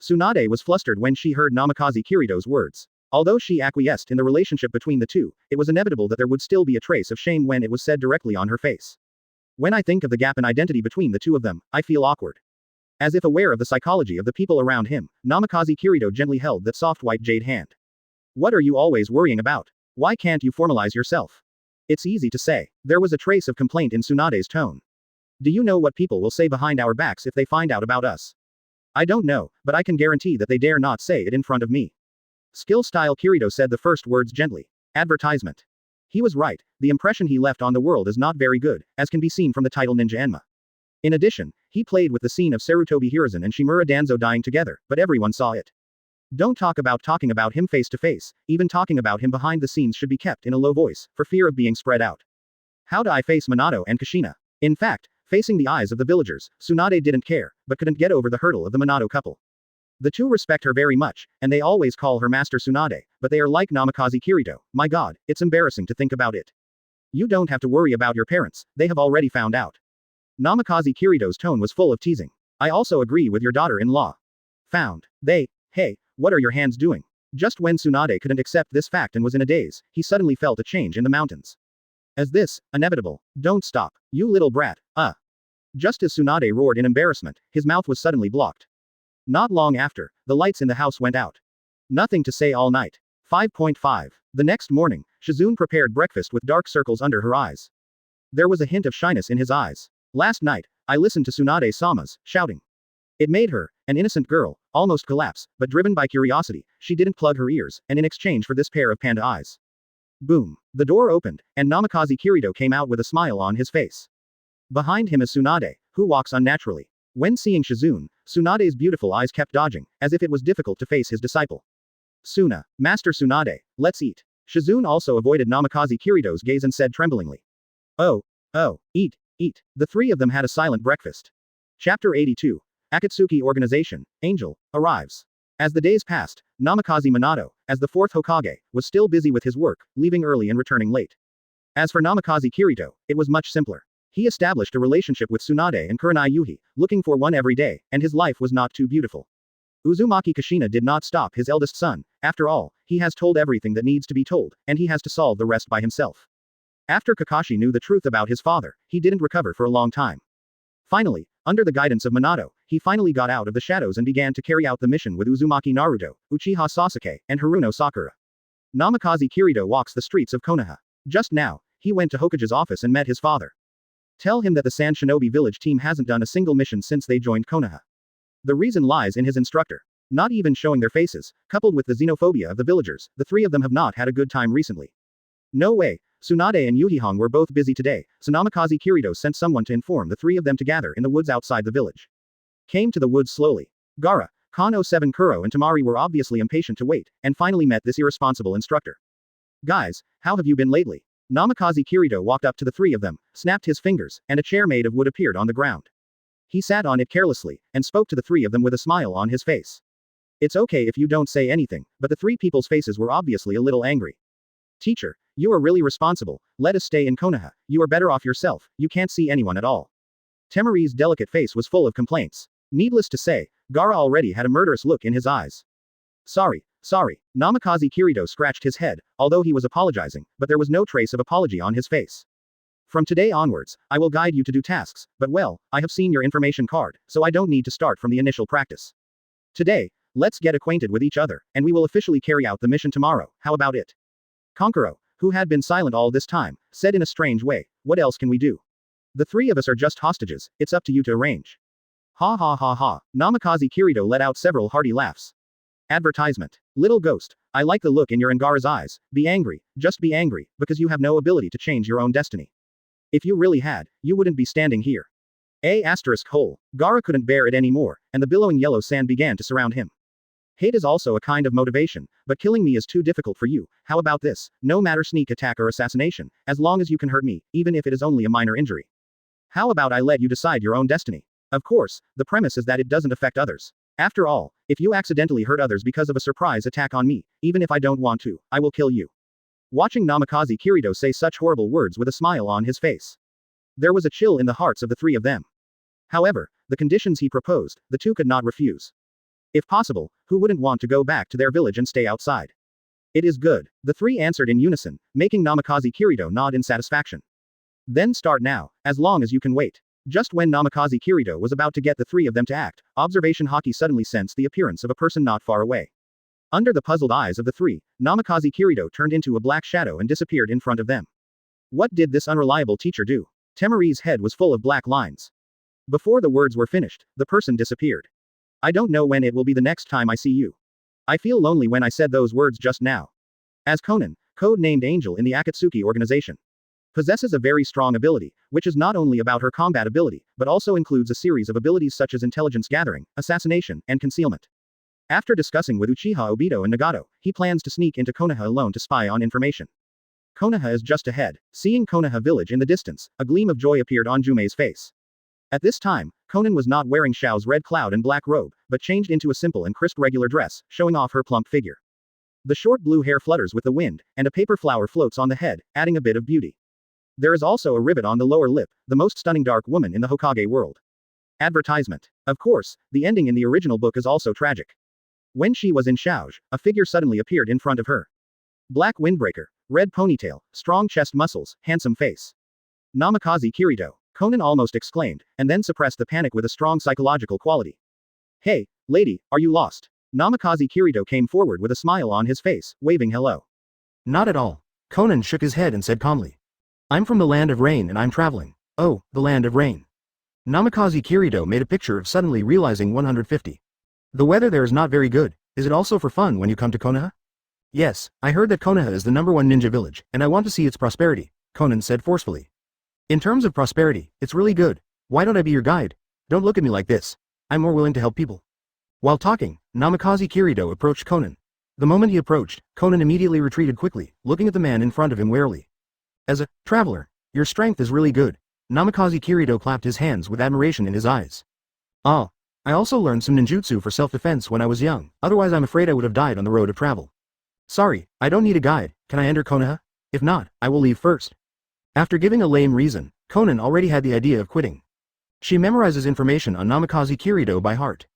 A: Tsunade was flustered when she heard Namikaze Kirito's words. Although she acquiesced in the relationship between the two, it was inevitable that there would still be a trace of shame when it was said directly on her face. When I think of the gap in identity between the two of them, I feel awkward. As if aware of the psychology of the people around him, Namikaze Kirito gently held that soft white jade hand. What are you always worrying about? Why can't you formalize yourself? It's easy to say. There was a trace of complaint in Tsunade's tone. Do you know what people will say behind our backs if they find out about us? I don't know, but I can guarantee that they dare not say it in front of me. Skill style Kirito said the first words gently. Advertisement. He was right, the impression he left on the world is not very good, as can be seen from the title Ninja Enma. In addition, he played with the scene of Sarutobi Hiruzen and Shimura Danzo dying together, but everyone saw it. Don't talk about talking about him face to face, even talking about him behind the scenes should be kept in a low voice, for fear of being spread out. How do I face Minato and Kushina? In fact, facing the eyes of the villagers, Tsunade didn't care, but couldn't get over the hurdle of the Minato couple. The two respect her very much, and they always call her Master Tsunade, but they are like Namikaze Kirito. My god, it's embarrassing to think about it. You don't have to worry about your parents, they have already found out. Namikaze Kirito's tone was full of teasing. I also agree with your daughter-in-law. Found. Hey, what are your hands doing? Just when Tsunade couldn't accept this fact and was in a daze, he suddenly felt a change in the mountains. As this, inevitable. Don't stop, you little brat, Just as Tsunade roared in embarrassment, his mouth was suddenly blocked. Not long after, the lights in the house went out. Nothing to say all night. 5.5. The next morning, Shizune prepared breakfast with dark circles under her eyes. There was a hint of shyness in his eyes. Last night, I listened to Tsunade-sama's shouting. It made her, an innocent girl, almost collapse, but driven by curiosity, she didn't plug her ears, and in exchange for this pair of panda eyes. Boom. The door opened, and Namikaze Kirito came out with a smile on his face. Behind him is Tsunade, who walks unnaturally. When seeing Shizune, Tsunade's beautiful eyes kept dodging, as if it was difficult to face his disciple. Master Tsunade, let's eat. Shizune also avoided Namikaze Kirito's gaze and said tremblingly. Oh, eat. The three of them had a silent breakfast. Chapter 82. Akatsuki Organization, Angel, arrives. As the days passed, Namikaze Minato, as the fourth Hokage, was still busy with his work, leaving early and returning late. As for Namikaze Kirito, it was much simpler. He established a relationship with Tsunade and Kurenai Yuhi, looking for one every day, and his life was not too beautiful. Uzumaki Kushina did not stop his eldest son. After all, he has told everything that needs to be told, and he has to solve the rest by himself. After Kakashi knew the truth about his father, he didn't recover for a long time. Finally, under the guidance of Minato, he finally got out of the shadows and began to carry out the mission with Uzumaki Naruto, Uchiha Sasuke, and Haruno Sakura. Namikaze Kirito walks the streets of Konoha. Just now, he went to Hokage's office and met his father. Tell him that the Sand Shinobi village team hasn't done a single mission since they joined Konoha. The reason lies in his instructor. Not even showing their faces, coupled with the xenophobia of the villagers, the three of them have not had a good time recently. No way, Tsunade and Yuhihong were both busy today, so Namikaze Kirito sent someone to inform the three of them to gather in the woods outside the village. Came to the woods slowly. Gaara, Kano 7 Kuro and Temari were obviously impatient to wait, and finally met this irresponsible instructor. Guys, how have you been lately? Namikaze Kirito walked up to the three of them, snapped his fingers, and a chair made of wood appeared on the ground. He sat on it carelessly, and spoke to the three of them with a smile on his face. It's okay if you don't say anything, but the three people's faces were obviously a little angry. Teacher, you are really responsible, let us stay in Konoha, you are better off yourself, you can't see anyone at all. Temari's delicate face was full of complaints. Needless to say, Gaara already had a murderous look in his eyes. Sorry, sorry. Namikaze Kirito scratched his head, although he was apologizing, but there was no trace of apology on his face. From today onwards, I will guide you to do tasks, but well, I have seen your information card, so I don't need to start from the initial practice. Today, let's get acquainted with each other, and we will officially carry out the mission tomorrow, how about it? Kankuro, who had been silent all this time, said in a strange way, what else can we do? The three of us are just hostages, it's up to you to arrange. Ha ha ha ha, Namikaze Kirito let out several hearty laughs. Advertisement. Little ghost, I like the look in your Gaara's eyes, be angry, just be angry, because you have no ability to change your own destiny. If you really had, you wouldn't be standing here. Gaara couldn't bear it anymore, and the billowing yellow sand began to surround him. Hate is also a kind of motivation, but killing me is too difficult for you, how about this, no matter sneak attack or assassination, as long as you can hurt me, even if it is only a minor injury. How about I let you decide your own destiny? Of course, the premise is that it doesn't affect others. After all, if you accidentally hurt others because of a surprise attack on me, even if I don't want to, I will kill you. Watching Namikaze Kirito say such horrible words with a smile on his face. There was a chill in the hearts of the three of them. However, the conditions he proposed, the two could not refuse. If possible, who wouldn't want to go back to their village and stay outside? It is good, the three answered in unison, making Namikaze Kirito nod in satisfaction. Then start now, as long as you can wait. Just when Namikaze Kirito was about to get the three of them to act, Observation Haki suddenly sensed the appearance of a person not far away. Under the puzzled eyes of the three, Namikaze Kirito turned into a black shadow and disappeared in front of them. What did this unreliable teacher do? Temari's head was full of black lines. Before the words were finished, the person disappeared. I don't know when it will be the next time I see you. I feel lonely when I said those words just now. As Konan, code-named Angel in the Akatsuki organization, possesses a very strong ability, which is not only about her combat ability, but also includes a series of abilities such as intelligence gathering, assassination, and concealment. After discussing with Uchiha Obito and Nagato, he plans to sneak into Konoha alone to spy on information. Konoha is just ahead. Seeing Konoha village in the distance, a gleam of joy appeared on Jumei's face. At this time, Konan was not wearing Xiao's red cloud and black robe, but changed into a simple and crisp regular dress, showing off her plump figure. The short blue hair flutters with the wind, and a paper flower floats on the head, adding a bit of beauty. There is also a ribbon on the lower lip, the most stunning dark woman in the Hokage world. Advertisement. Of course, the ending in the original book is also tragic. When she was in Xiaoge, a figure suddenly appeared in front of her. Black windbreaker, red ponytail, strong chest muscles, handsome face. Namikaze Kirito, Konan almost exclaimed, and then suppressed the panic with a strong psychological quality. Hey, lady, are you lost? Namikaze Kirito came forward with a smile on his face, waving hello.
B: Not at all. Konan shook his head and said calmly. I'm from the land of rain and I'm traveling. Oh, the land of rain. Namikaze Kirito made a picture of suddenly realizing 150. The weather there is not very good. Is it also for fun when you come to Konoha? Yes, I heard that Konoha is the #1 ninja village, and I want to see its prosperity, Konan said forcefully. In terms of prosperity, it's really good. Why don't I be your guide? Don't look at me like this. I'm more willing to help people. While talking, Namikaze Kirito approached Konan. The moment he approached, Konan immediately retreated quickly, looking at the man in front of him warily. As a traveler, your strength is really good. Namikaze Kirito clapped his hands with admiration in his eyes. Ah, I also learned some ninjutsu for self-defense when I was young, otherwise I'm afraid I would have died on the road of travel. Sorry, I don't need a guide, can I enter Konoha? If not, I will leave first. After giving a lame reason, Konan already had the idea of quitting. She memorizes information on Namikaze Kirito by heart.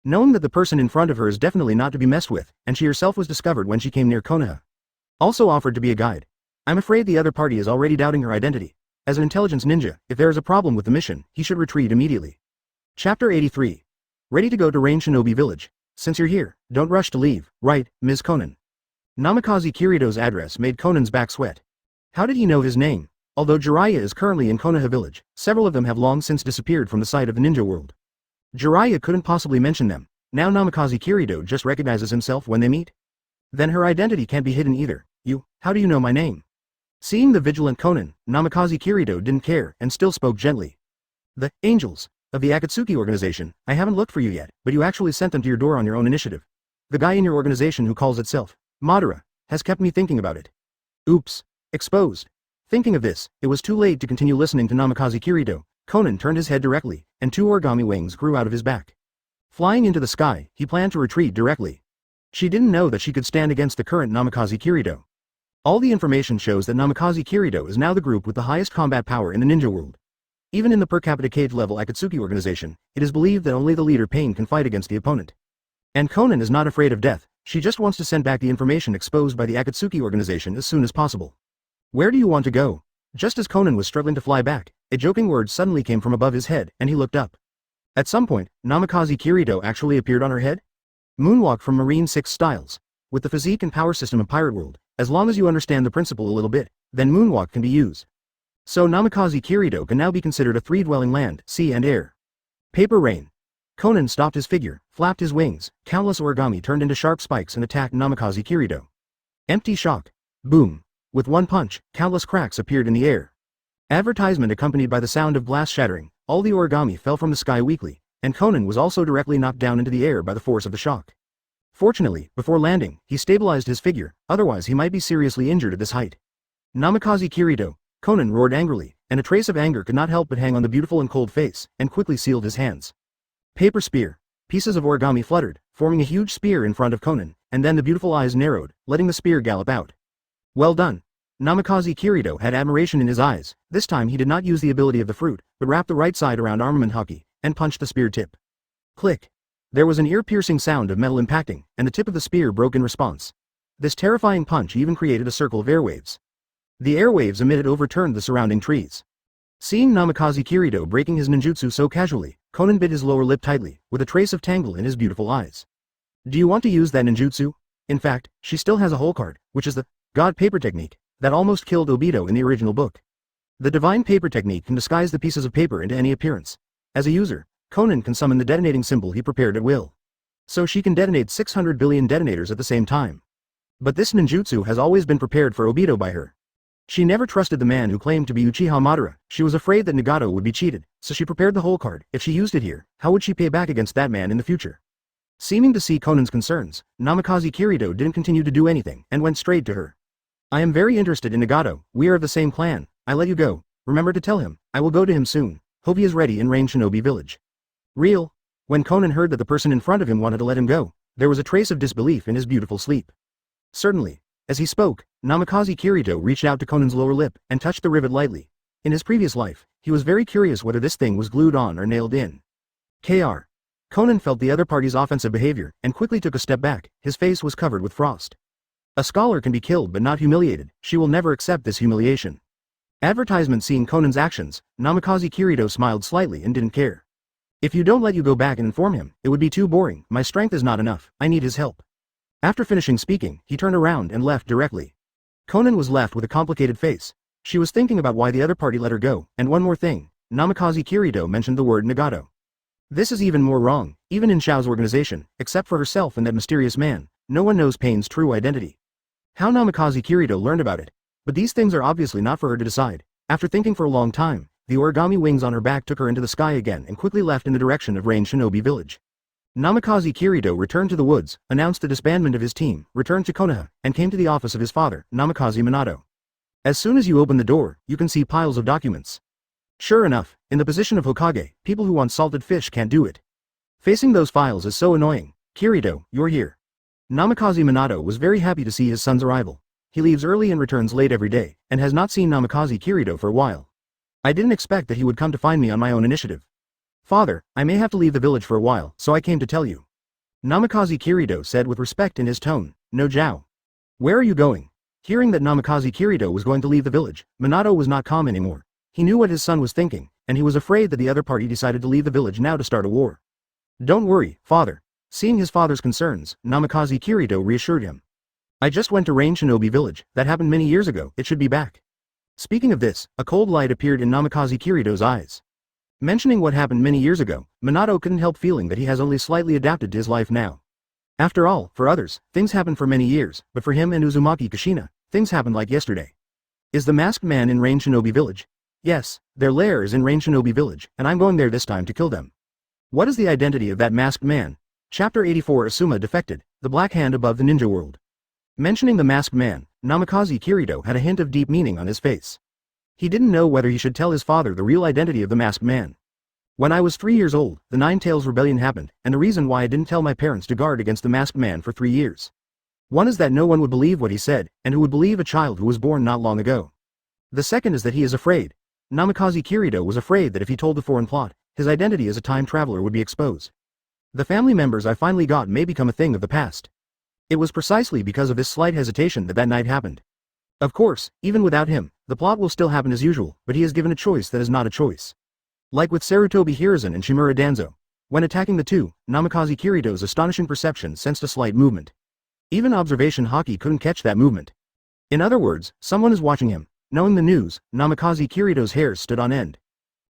B: Knowing that the person in front of her is definitely not to be messed with, and she herself was discovered when she came near Konoha. Also offered to be a guide. I'm afraid the other party is already doubting her identity. As an intelligence ninja, if there is a problem with the mission, he should retreat immediately. Chapter 83. Ready to go to Rain Shinobi Village. Since you're here, don't rush to leave, right, Ms. Konan? Namikaze Kirito's address made Konan's back sweat. How did he know his name? Although Jiraiya is currently in Konoha village, several of them have long since disappeared from the sight of the ninja world. Jiraiya couldn't possibly mention them. Now Namikaze Kirito just recognizes himself when they meet? Then her identity can't be hidden either. How do you know my name? Seeing the vigilant Konan, Namikaze Kirito didn't care and still spoke gently. The angels of the Akatsuki organization, I haven't looked for you yet, but you actually sent them to your door on your own initiative. The guy in your organization who calls itself Madara has kept me thinking about it. Oops. Exposed. Thinking of this, it was too late to continue listening to Namikaze Kirito. Konan turned his head directly, and 2 origami wings grew out of his back. Flying into the sky, he planned to retreat directly. She didn't know that she could stand against the current Namikaze Kirito. All the information shows that Namikaze Kirito is now the group with the highest combat power in the ninja world. Even in the per capita cage level Akatsuki organization, it is believed that only the leader Pain can fight against the opponent. And Konan is not afraid of death, She just wants to send back the information exposed by the Akatsuki organization as soon as possible. Where do you want to go? Just as Conan was struggling to fly back, a joking word suddenly came from above his head, and he looked up. At some point, Namikaze Kirito actually appeared on her head? Moonwalk from Marine 6 styles. With the physique and power system of Pirate World, as long as you understand the principle a little bit, then Moonwalk can be used. So Namikaze Kirito can now be considered a three-dwelling land, sea and air. Paper Rain. Conan stopped his figure, flapped his wings, countless origami turned into sharp spikes and attacked Namikaze Kirito. Empty shock. Boom. With one punch, countless cracks appeared in the air. Advertisement accompanied by the sound of glass shattering, all the origami fell from the sky weakly, and Conan was also directly knocked down into the air by the force of the shock. Fortunately, before landing, he stabilized his figure, otherwise he might be seriously injured at this height. Namikaze Kirito, Conan roared angrily, and a trace of anger could not help but hang on the beautiful and cold face, and quickly sealed his hands. Paper spear. Pieces of origami fluttered, forming a huge spear in front of Conan, and then the beautiful eyes narrowed, letting the spear gallop out. Well done. Namikaze Kirito had admiration in his eyes. This time he did not use the ability of the fruit, but wrapped the right side around armament hockey, and punched the spear tip. Click. There was an ear-piercing sound of metal impacting, and the tip of the spear broke in response. This terrifying punch even created a circle of airwaves. The airwaves emitted overturned the surrounding trees. Seeing Namikaze Kirito breaking his ninjutsu so casually, Conan bit his lower lip tightly, with a trace of tangle in his beautiful eyes. Do you want to use that ninjutsu? In fact, she still has a whole card, which is the God Paper technique, that almost killed Obito in the original book. The Divine Paper technique can disguise the pieces of paper into any appearance. As a user, Conan can summon the detonating symbol he prepared at will. So she can detonate 600 billion detonators at the same time. But this ninjutsu has always been prepared for Obito by her. She never trusted the man who claimed to be Uchiha Madara. She was afraid that Nagato would be cheated, so she prepared the whole card. If she used it here, how would she pay back against that man in the future? Seeming to see Conan's concerns, Namikaze Kirito didn't continue to do anything, and went straight to her. I am very interested in Nagato. We are of the same clan. I let you go. Remember to tell him. I will go to him soon. Hope he is ready in Rain Shinobi Village. Real? When Conan heard that the person in front of him wanted to let him go, there was a trace of disbelief in his beautiful sleep. Certainly. As he spoke, Namikaze Kirito reached out to Conan's lower lip and touched the rivet lightly. In his previous life, he was very curious whether this thing was glued on or nailed in. Kr. Conan felt the other party's offensive behavior and quickly took a step back. His face was covered with frost. A scholar can be killed but not humiliated. She will never accept this humiliation. Advertisement seeing Conan's actions, Namikaze Kirito smiled slightly and didn't care. If you don't let you go back and inform him, it would be too boring. My strength is not enough. I need his help. After finishing speaking, he turned around and left directly. Conan was left with a complicated face. She was thinking about why the other party let her go, and one more thing, Namikaze Kirito mentioned the word Nagato. This is even more wrong. Even in Xiao's organization, except for herself and that mysterious man, no one knows Pain's true identity. How Namikaze Kirito learned about it. But these things are obviously not for her to decide. After thinking for a long time, the origami wings on her back took her into the sky again and quickly left in the direction of Rain Shinobi Village. Namikaze Kirito returned to the woods, announced the disbandment of his team, returned to Konoha, and came to the office of his father, Namikaze Minato. As soon as you open the door, you can see piles of documents. Sure enough, in the position of Hokage, people who want salted fish can't do it. Facing those files is so annoying. Kirito, you're here. Namikaze Minato was very happy to see his son's arrival. He leaves early and returns late every day, and has not seen Namikaze Kirito for a while. I didn't expect that he would come to find me on my own initiative. Father, I may have to leave the village for a while, so I came to tell you. Namikaze Kirito said with respect in his tone, no Zhao. Where are you going? Hearing that Namikaze Kirito was going to leave the village, Minato was not calm anymore. He knew what his son was thinking, and he was afraid that the other party decided to leave the village now to start a war. Don't worry, father. Seeing his father's concerns, Namikaze Kirito reassured him. I just went to Rain Shinobi Village. That happened many years ago. It should be back. Speaking of this, a cold light appeared in Namikaze Kirito's eyes. Mentioning what happened many years ago, Minato couldn't help feeling that he has only slightly adapted to his life now. After all, for others, things happened for many years, but for him and Uzumaki Kushina, things happened like yesterday. Is the masked man in Rain Shinobi Village? Yes, their lair is in Rain Shinobi Village, and I'm going there this time to kill them. What is the identity of that masked man? Chapter 84 Asuma defected, the black hand above the ninja world. Mentioning the masked man, Namikaze Kirito had a hint of deep meaning on his face. He didn't know whether he should tell his father the real identity of the masked man. When I was 3 years old, the Nine Tails Rebellion happened, and the reason why I didn't tell my parents to guard against the masked man for 3 years. One is that no one would believe what he said, and who would believe a child who was born not long ago. The second is that he is afraid. Namikaze Kirito was afraid that if he told the foreign plot, his identity as a time traveler would be exposed. The family members I finally got may become a thing of the past. It was precisely because of this slight hesitation that night happened. Of course, even without him, the plot will still happen as usual, but he is given a choice that is not a choice. Like with Sarutobi Hiruzen and Shimura Danzo. When attacking the two, Namikaze Kirido's astonishing perception sensed a slight movement. Even observation Haki couldn't catch that movement. In other words, someone is watching him. Knowing the news, Namikaze Kirido's hair stood on end.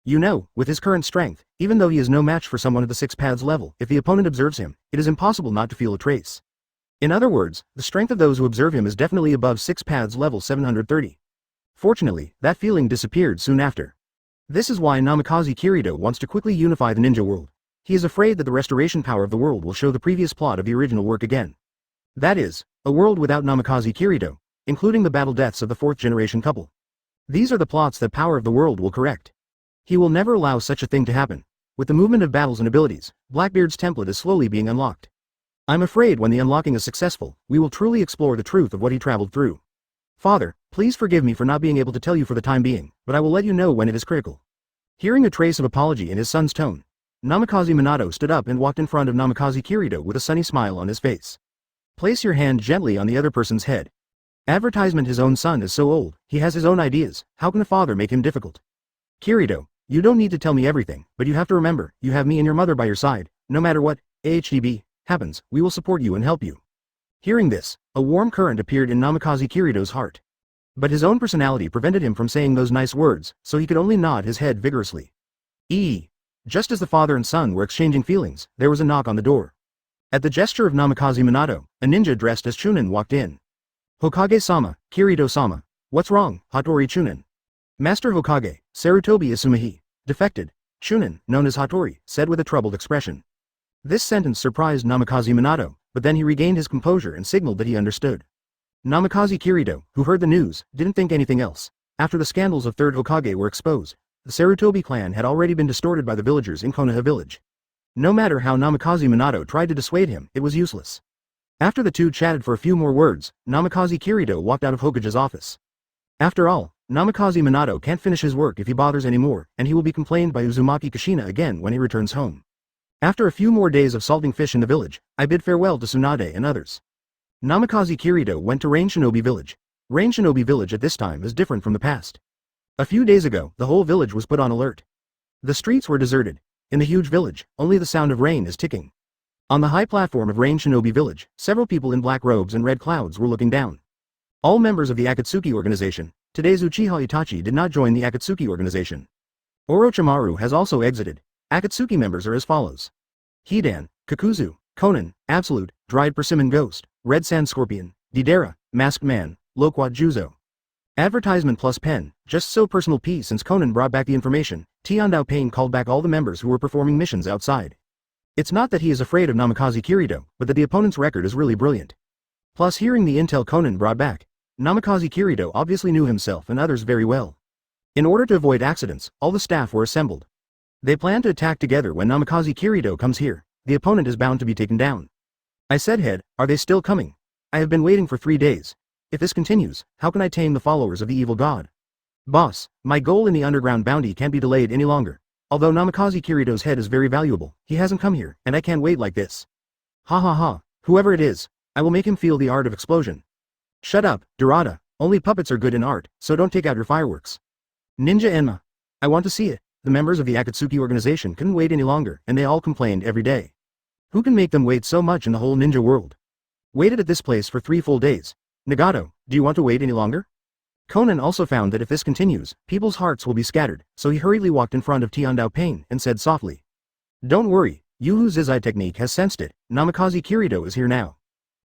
B: You know, with his current strength, even though he is no match for someone at the 6 paths level, if the opponent observes him, it is impossible not to feel a trace. In other words, the strength of those who observe him is definitely above 6 paths level 730. Fortunately, that feeling disappeared soon after. This is why Namikaze Kirido wants to quickly unify the ninja world. He is afraid that the restoration power of the world will show the previous plot of the original work again. That is, a world without Namikaze Kirido, including the battle deaths of the 4th generation couple. These are the plots that power of the world will correct. He will never allow such a thing to happen. With the movement of battles and abilities, Blackbeard's template is slowly being unlocked. I'm afraid when the unlocking is successful, we will truly explore the truth of what he traveled through. Father, please forgive me for not being able to tell you for the time being, but I will let you know when it is critical. Hearing a trace of apology in his son's tone, Namikaze Minato stood up and walked in front of Namikaze Kirido with a sunny smile on his face. Place your hand gently on the other person's head. Advertisement. His own son is so old, he has his own ideas, how can a father make him difficult? Kirido, you don't need to tell me everything, but you have to remember, you have me and your mother by your side, no matter what, happens, we will support you and help you. Hearing this, a warm current appeared in Namikaze Kirido's heart. But his own personality prevented him from saying those nice words, so he could only nod his head vigorously. Just as the father and son were exchanging feelings, there was a knock on the door. At the gesture of Namikaze Minato, a ninja dressed as Chunin walked in. Hokage-sama, Kirido-sama. What's wrong, Hattori Chunin? Master Hokage, Sarutobi Asuma defected. Chunin, known as Hattori, said with a troubled expression. This sentence surprised Namikaze Minato, but then he regained his composure and signaled that he understood. Namikaze Kirido, who heard the news, didn't think anything else. After the scandals of 3rd Hokage were exposed, the Sarutobi clan had already been distorted by the villagers in Konoha village. No matter how Namikaze Minato tried to dissuade him, it was useless. After the two chatted for a few more words, Namikaze Kirido walked out of Hokage's office. After all, Namikaze Minato can't finish his work if he bothers anymore, and he will be complained by Uzumaki Kushina again when he returns home. After a few more days of salting fish in the village, I bid farewell to Tsunade and others. Namikaze Kirido went to Rain Shinobi Village. Rain Shinobi Village at this time is different from the past. A few days ago, the whole village was put on alert. The streets were deserted. In the huge village, only the sound of rain is ticking. On the high platform of Rain Shinobi Village, several people in black robes and red clouds were looking down. All members of the Akatsuki organization. Today's Uchiha Itachi did not join the Akatsuki organization. Orochimaru has also exited. Akatsuki members are as follows. Hidan, Kakuzu, Konan, Absolute, Dried Persimmon Ghost, Red Sand Scorpion, Deidara, Masked Man, Loquat Juzo. Advertisement plus pen, just so personal piece. Since Konan brought back the information, Tiandao Pain called back all the members who were performing missions outside. It's not that he is afraid of Namikaze Kirido, but that the opponent's record is really brilliant. Plus hearing the intel Konan brought back, Namikaze Kirido obviously knew himself and others very well. In order to avoid accidents, all the staff were assembled. They plan to attack together when Namikaze Kirido comes here. The opponent is bound to be taken down. I said, Head, are they still coming? I have been waiting for 3 days. If this continues, how can I tame the followers of the evil god? Boss, my goal in the underground bounty can't be delayed any longer. Although Namikaze Kirido's head is very valuable, he hasn't come here, and I can't wait like this. Ha ha ha, whoever it is, I will make him feel the art of explosion. Shut up, Dorada, only puppets are good in art, so don't take out your fireworks. Ninja Enma. I want to see it. The members of the Akatsuki organization couldn't wait any longer, and they all complained every day. Who can make them wait so much in the whole ninja world? Waited at this place for 3 full days. Nagato, do you want to wait any longer? Konan also found that if this continues, people's hearts will be scattered, so he hurriedly walked in front of Tiandao Pain and said softly. Don't worry, Yuhu Zizai technique has sensed it, Namikaze Kirido is here now.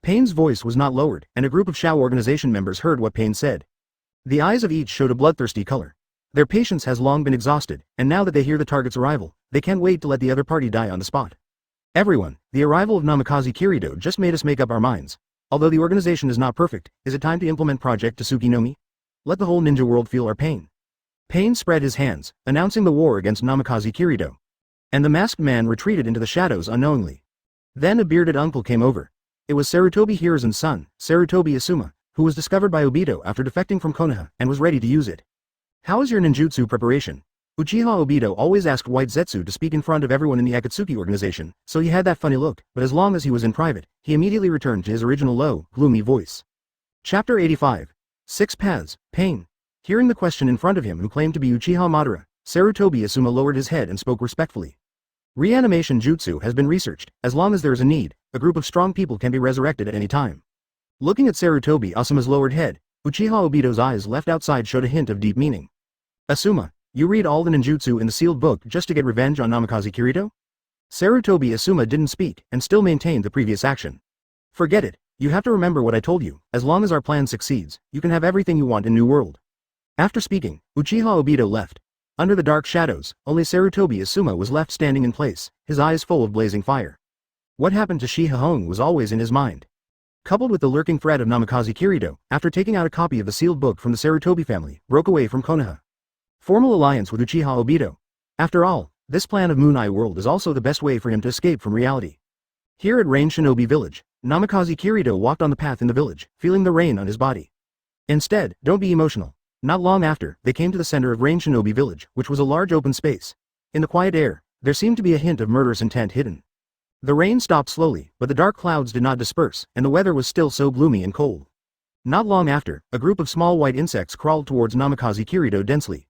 B: Pain's voice was not lowered, and a group of Shao organization members heard what Pain said. The eyes of each showed a bloodthirsty color. Their patience has long been exhausted, and now that they hear the target's arrival, they can't wait to let the other party die on the spot. Everyone, the arrival of Namikaze Kirido just made us make up our minds. Although the organization is not perfect, is it time to implement Project Tasuki no Mi? Let the whole ninja world feel our pain. Pain spread his hands, announcing the war against Namikaze Kirido. And the masked man retreated into the shadows unknowingly. Then a bearded uncle came over. It was Sarutobi Hiruzen's son, Sarutobi Asuma, who was discovered by Obito after defecting from Konoha and was ready to use it. How is your ninjutsu preparation? Uchiha Obito always asked White Zetsu to speak in front of everyone in the Akatsuki organization, so he had that funny look, but as long as he was in private, he immediately returned to his original low, gloomy voice. Chapter 85. Six Paths, Pain. Hearing the question in front of him who claimed to be Uchiha Madara, Sarutobi Asuma lowered his head and spoke respectfully. Reanimation jutsu has been researched. As long as there is a need, a group of strong people can be resurrected at any time. Looking at Sarutobi Asuma's lowered head, Uchiha Obito's eyes left outside showed a hint of deep meaning. Asuma, you read all the ninjutsu in the sealed book just to get revenge on Namikaze Kirito? Sarutobi Asuma didn't speak and still maintained the previous action. Forget it, you have to remember what I told you. As long as our plan succeeds, you can have everything you want in New World. After speaking, Uchiha Obito left. Under the dark shadows, only Sarutobi Asuma was left standing in place, his eyes full of blazing fire. What happened to Shihahong was always in his mind. Coupled with the lurking threat of Namikaze Kirito, after taking out a copy of the sealed book from the Sarutobi family, broke away from Konoha. Formal alliance with Uchiha Obito. After all, this plan of Moon Eye World is also the best way for him to escape from reality. Here at Rain Shinobi Village, Namikaze Kirito walked on the path in the village, feeling the rain on his body. Instead, don't be emotional. Not long after, they came to the center of Rain Shinobi Village, which was a large open space. In the quiet air, there seemed to be a hint of murderous intent hidden. The rain stopped slowly, but the dark clouds did not disperse, and the weather was still so gloomy and cold. Not long after, a group of small white insects crawled towards Namikaze Kirito densely.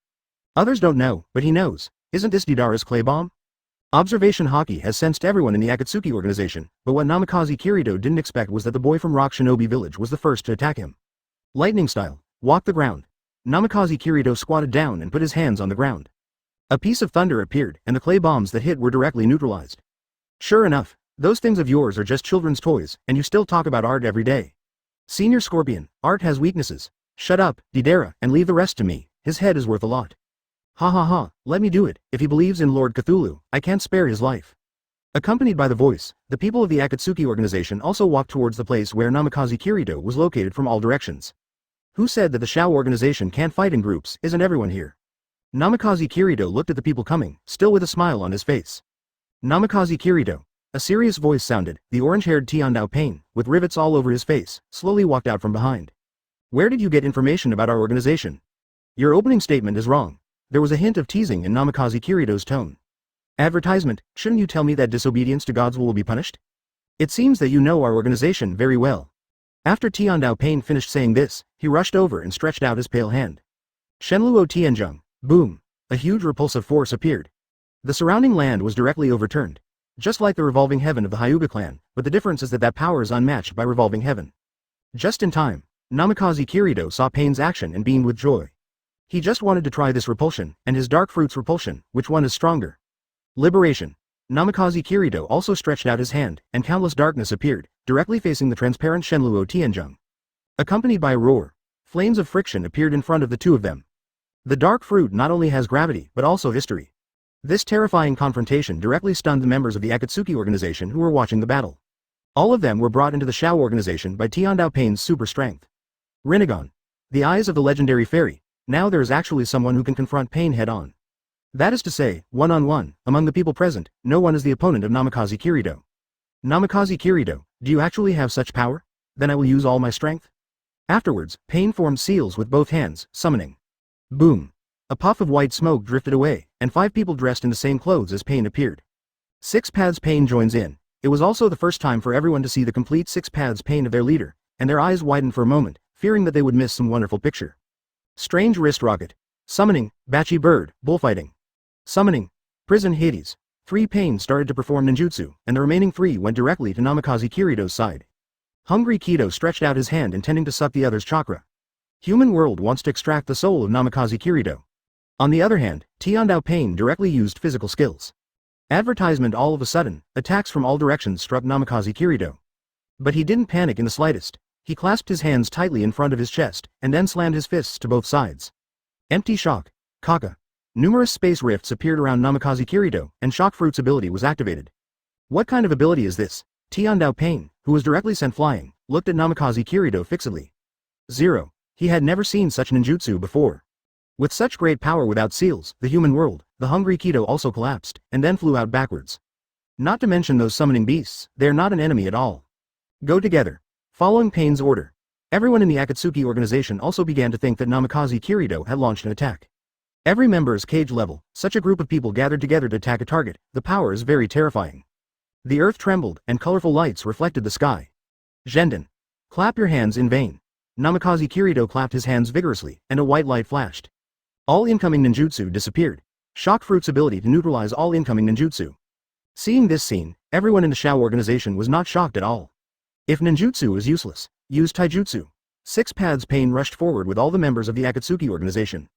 B: Others don't know, but he knows. Isn't this Deidara's clay bomb? Observation Haki has sensed everyone in the Akatsuki organization, but what Namikaze Kirito didn't expect was that the boy from Rock Shinobi Village was the first to attack him. Lightning style, walk the ground. Namikaze Kirito squatted down and put his hands on the ground. A piece of thunder appeared, and the clay bombs that hit were directly neutralized. Sure enough, those things of yours are just children's toys, and you still talk about art every day. Senior Scorpion, art has weaknesses. Shut up, Deidara, and leave the rest to me. His head is worth a lot. Ha ha ha, let me do it. If he believes in Lord Cthulhu, I can't spare his life. Accompanied by the voice, the people of the Akatsuki organization also walked towards the place where Namikaze Kirito was located from all directions. Who said that the Shao organization can't fight in groups? Isn't everyone here? Namikaze Kirito looked at the people coming, still with a smile on his face. Namikaze Kirito. A serious voice sounded. The orange-haired Tiandao Pain, with rivets all over his face, slowly walked out from behind. Where did you get information about our organization? Your opening statement is wrong. There was a hint of teasing in Namikaze Kirito's tone. Advertisement, shouldn't you tell me that disobedience to God's will be punished? It seems that you know our organization very well. After Tiandao Pain finished saying this, he rushed over and stretched out his pale hand. Shenluo Tianzheng, boom! A huge repulsive force appeared. The surrounding land was directly overturned. Just like the revolving heaven of the Hyuga clan, but the difference is that power is unmatched by revolving heaven. Just in time, Namikaze Kirito saw Pain's action and beamed with joy. He just wanted to try this repulsion, and his dark fruit's repulsion, which one is stronger? Liberation. Namikaze Kirito also stretched out his hand, and countless darkness appeared, directly facing the transparent Shenluo Tianzheng. Accompanied by a roar, flames of friction appeared in front of the two of them. The dark fruit not only has gravity, but also history. This terrifying confrontation directly stunned the members of the Akatsuki organization who were watching the battle. All of them were brought into the Shao organization by Tiandao Pain's super strength. Rinnegan. The eyes of the legendary fairy. Now there is actually someone who can confront Pain head-on. That is to say, one-on-one, among the people present, no one is the opponent of Namikaze Kirito. Namikaze Kirito, do you actually have such power? Then I will use all my strength. Afterwards, Pain formed seals with both hands, summoning. Boom. A puff of white smoke drifted away, and 5 people dressed in the same clothes as Pain appeared. 6 Paths Pain joins in. It was also the first time for everyone to see the complete 6 Paths Pain of their leader, and their eyes widened for a moment, fearing that they would miss some wonderful picture. Strange wrist rocket. Summoning, Bachi bird, bullfighting. Summoning, prison Hades. 3 Pain started to perform ninjutsu, and the remaining 3 went directly to Namikaze Kirito's side. Hungry Kido stretched out his hand intending to suck the other's chakra. Human world wants to extract the soul of Namikaze Kirito. On the other hand, Tiandao Pain directly used physical skills. Advertisement. All of a sudden, attacks from all directions struck Namikaze Kirito. But he didn't panic in the slightest. He clasped his hands tightly in front of his chest, and then slammed his fists to both sides. Empty shock. Kaka. Numerous space rifts appeared around Namikaze Kirito, and Shock Fruit's ability was activated. What kind of ability is this? Tiandao Pain, who was directly sent flying, looked at Namikaze Kirito fixedly. 0. He had never seen such ninjutsu before. With such great power without seals, the human world, the hungry Kido also collapsed, and then flew out backwards. Not to mention those summoning beasts, they are not an enemy at all. Go together. Following Pain's order, everyone in the Akatsuki organization also began to think that Namikaze Kirito had launched an attack. Every member is cage level, such a group of people gathered together to attack a target, the power is very terrifying. The earth trembled, and colorful lights reflected the sky. Zenden. Clap your hands in vain. Namikaze Kirito clapped his hands vigorously, and a white light flashed. All incoming ninjutsu disappeared. Shock Fruit's ability to neutralize all incoming ninjutsu. Seeing this scene, everyone in the Shao organization was not shocked at all. If ninjutsu is useless, use taijutsu. Six Paths Pain rushed forward with all the members of the Akatsuki organization.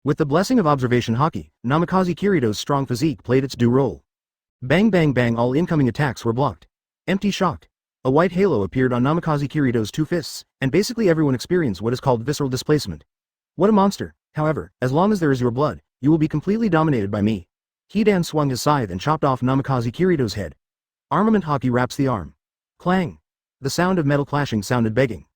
B: With the blessing of observation haki, Namikaze Kirito's strong physique played its due role. Bang bang bang, all incoming attacks were blocked. Empty shock. A white halo appeared on Namikaze Kirito's two fists, and basically everyone experienced what is called visceral displacement. What a monster. However, as long as there is your blood, you will be completely dominated by me. Hidan swung his scythe and chopped off Namikaze Kirito's head. Armament haki wraps the arm. Clang. The sound of metal clashing sounded begging.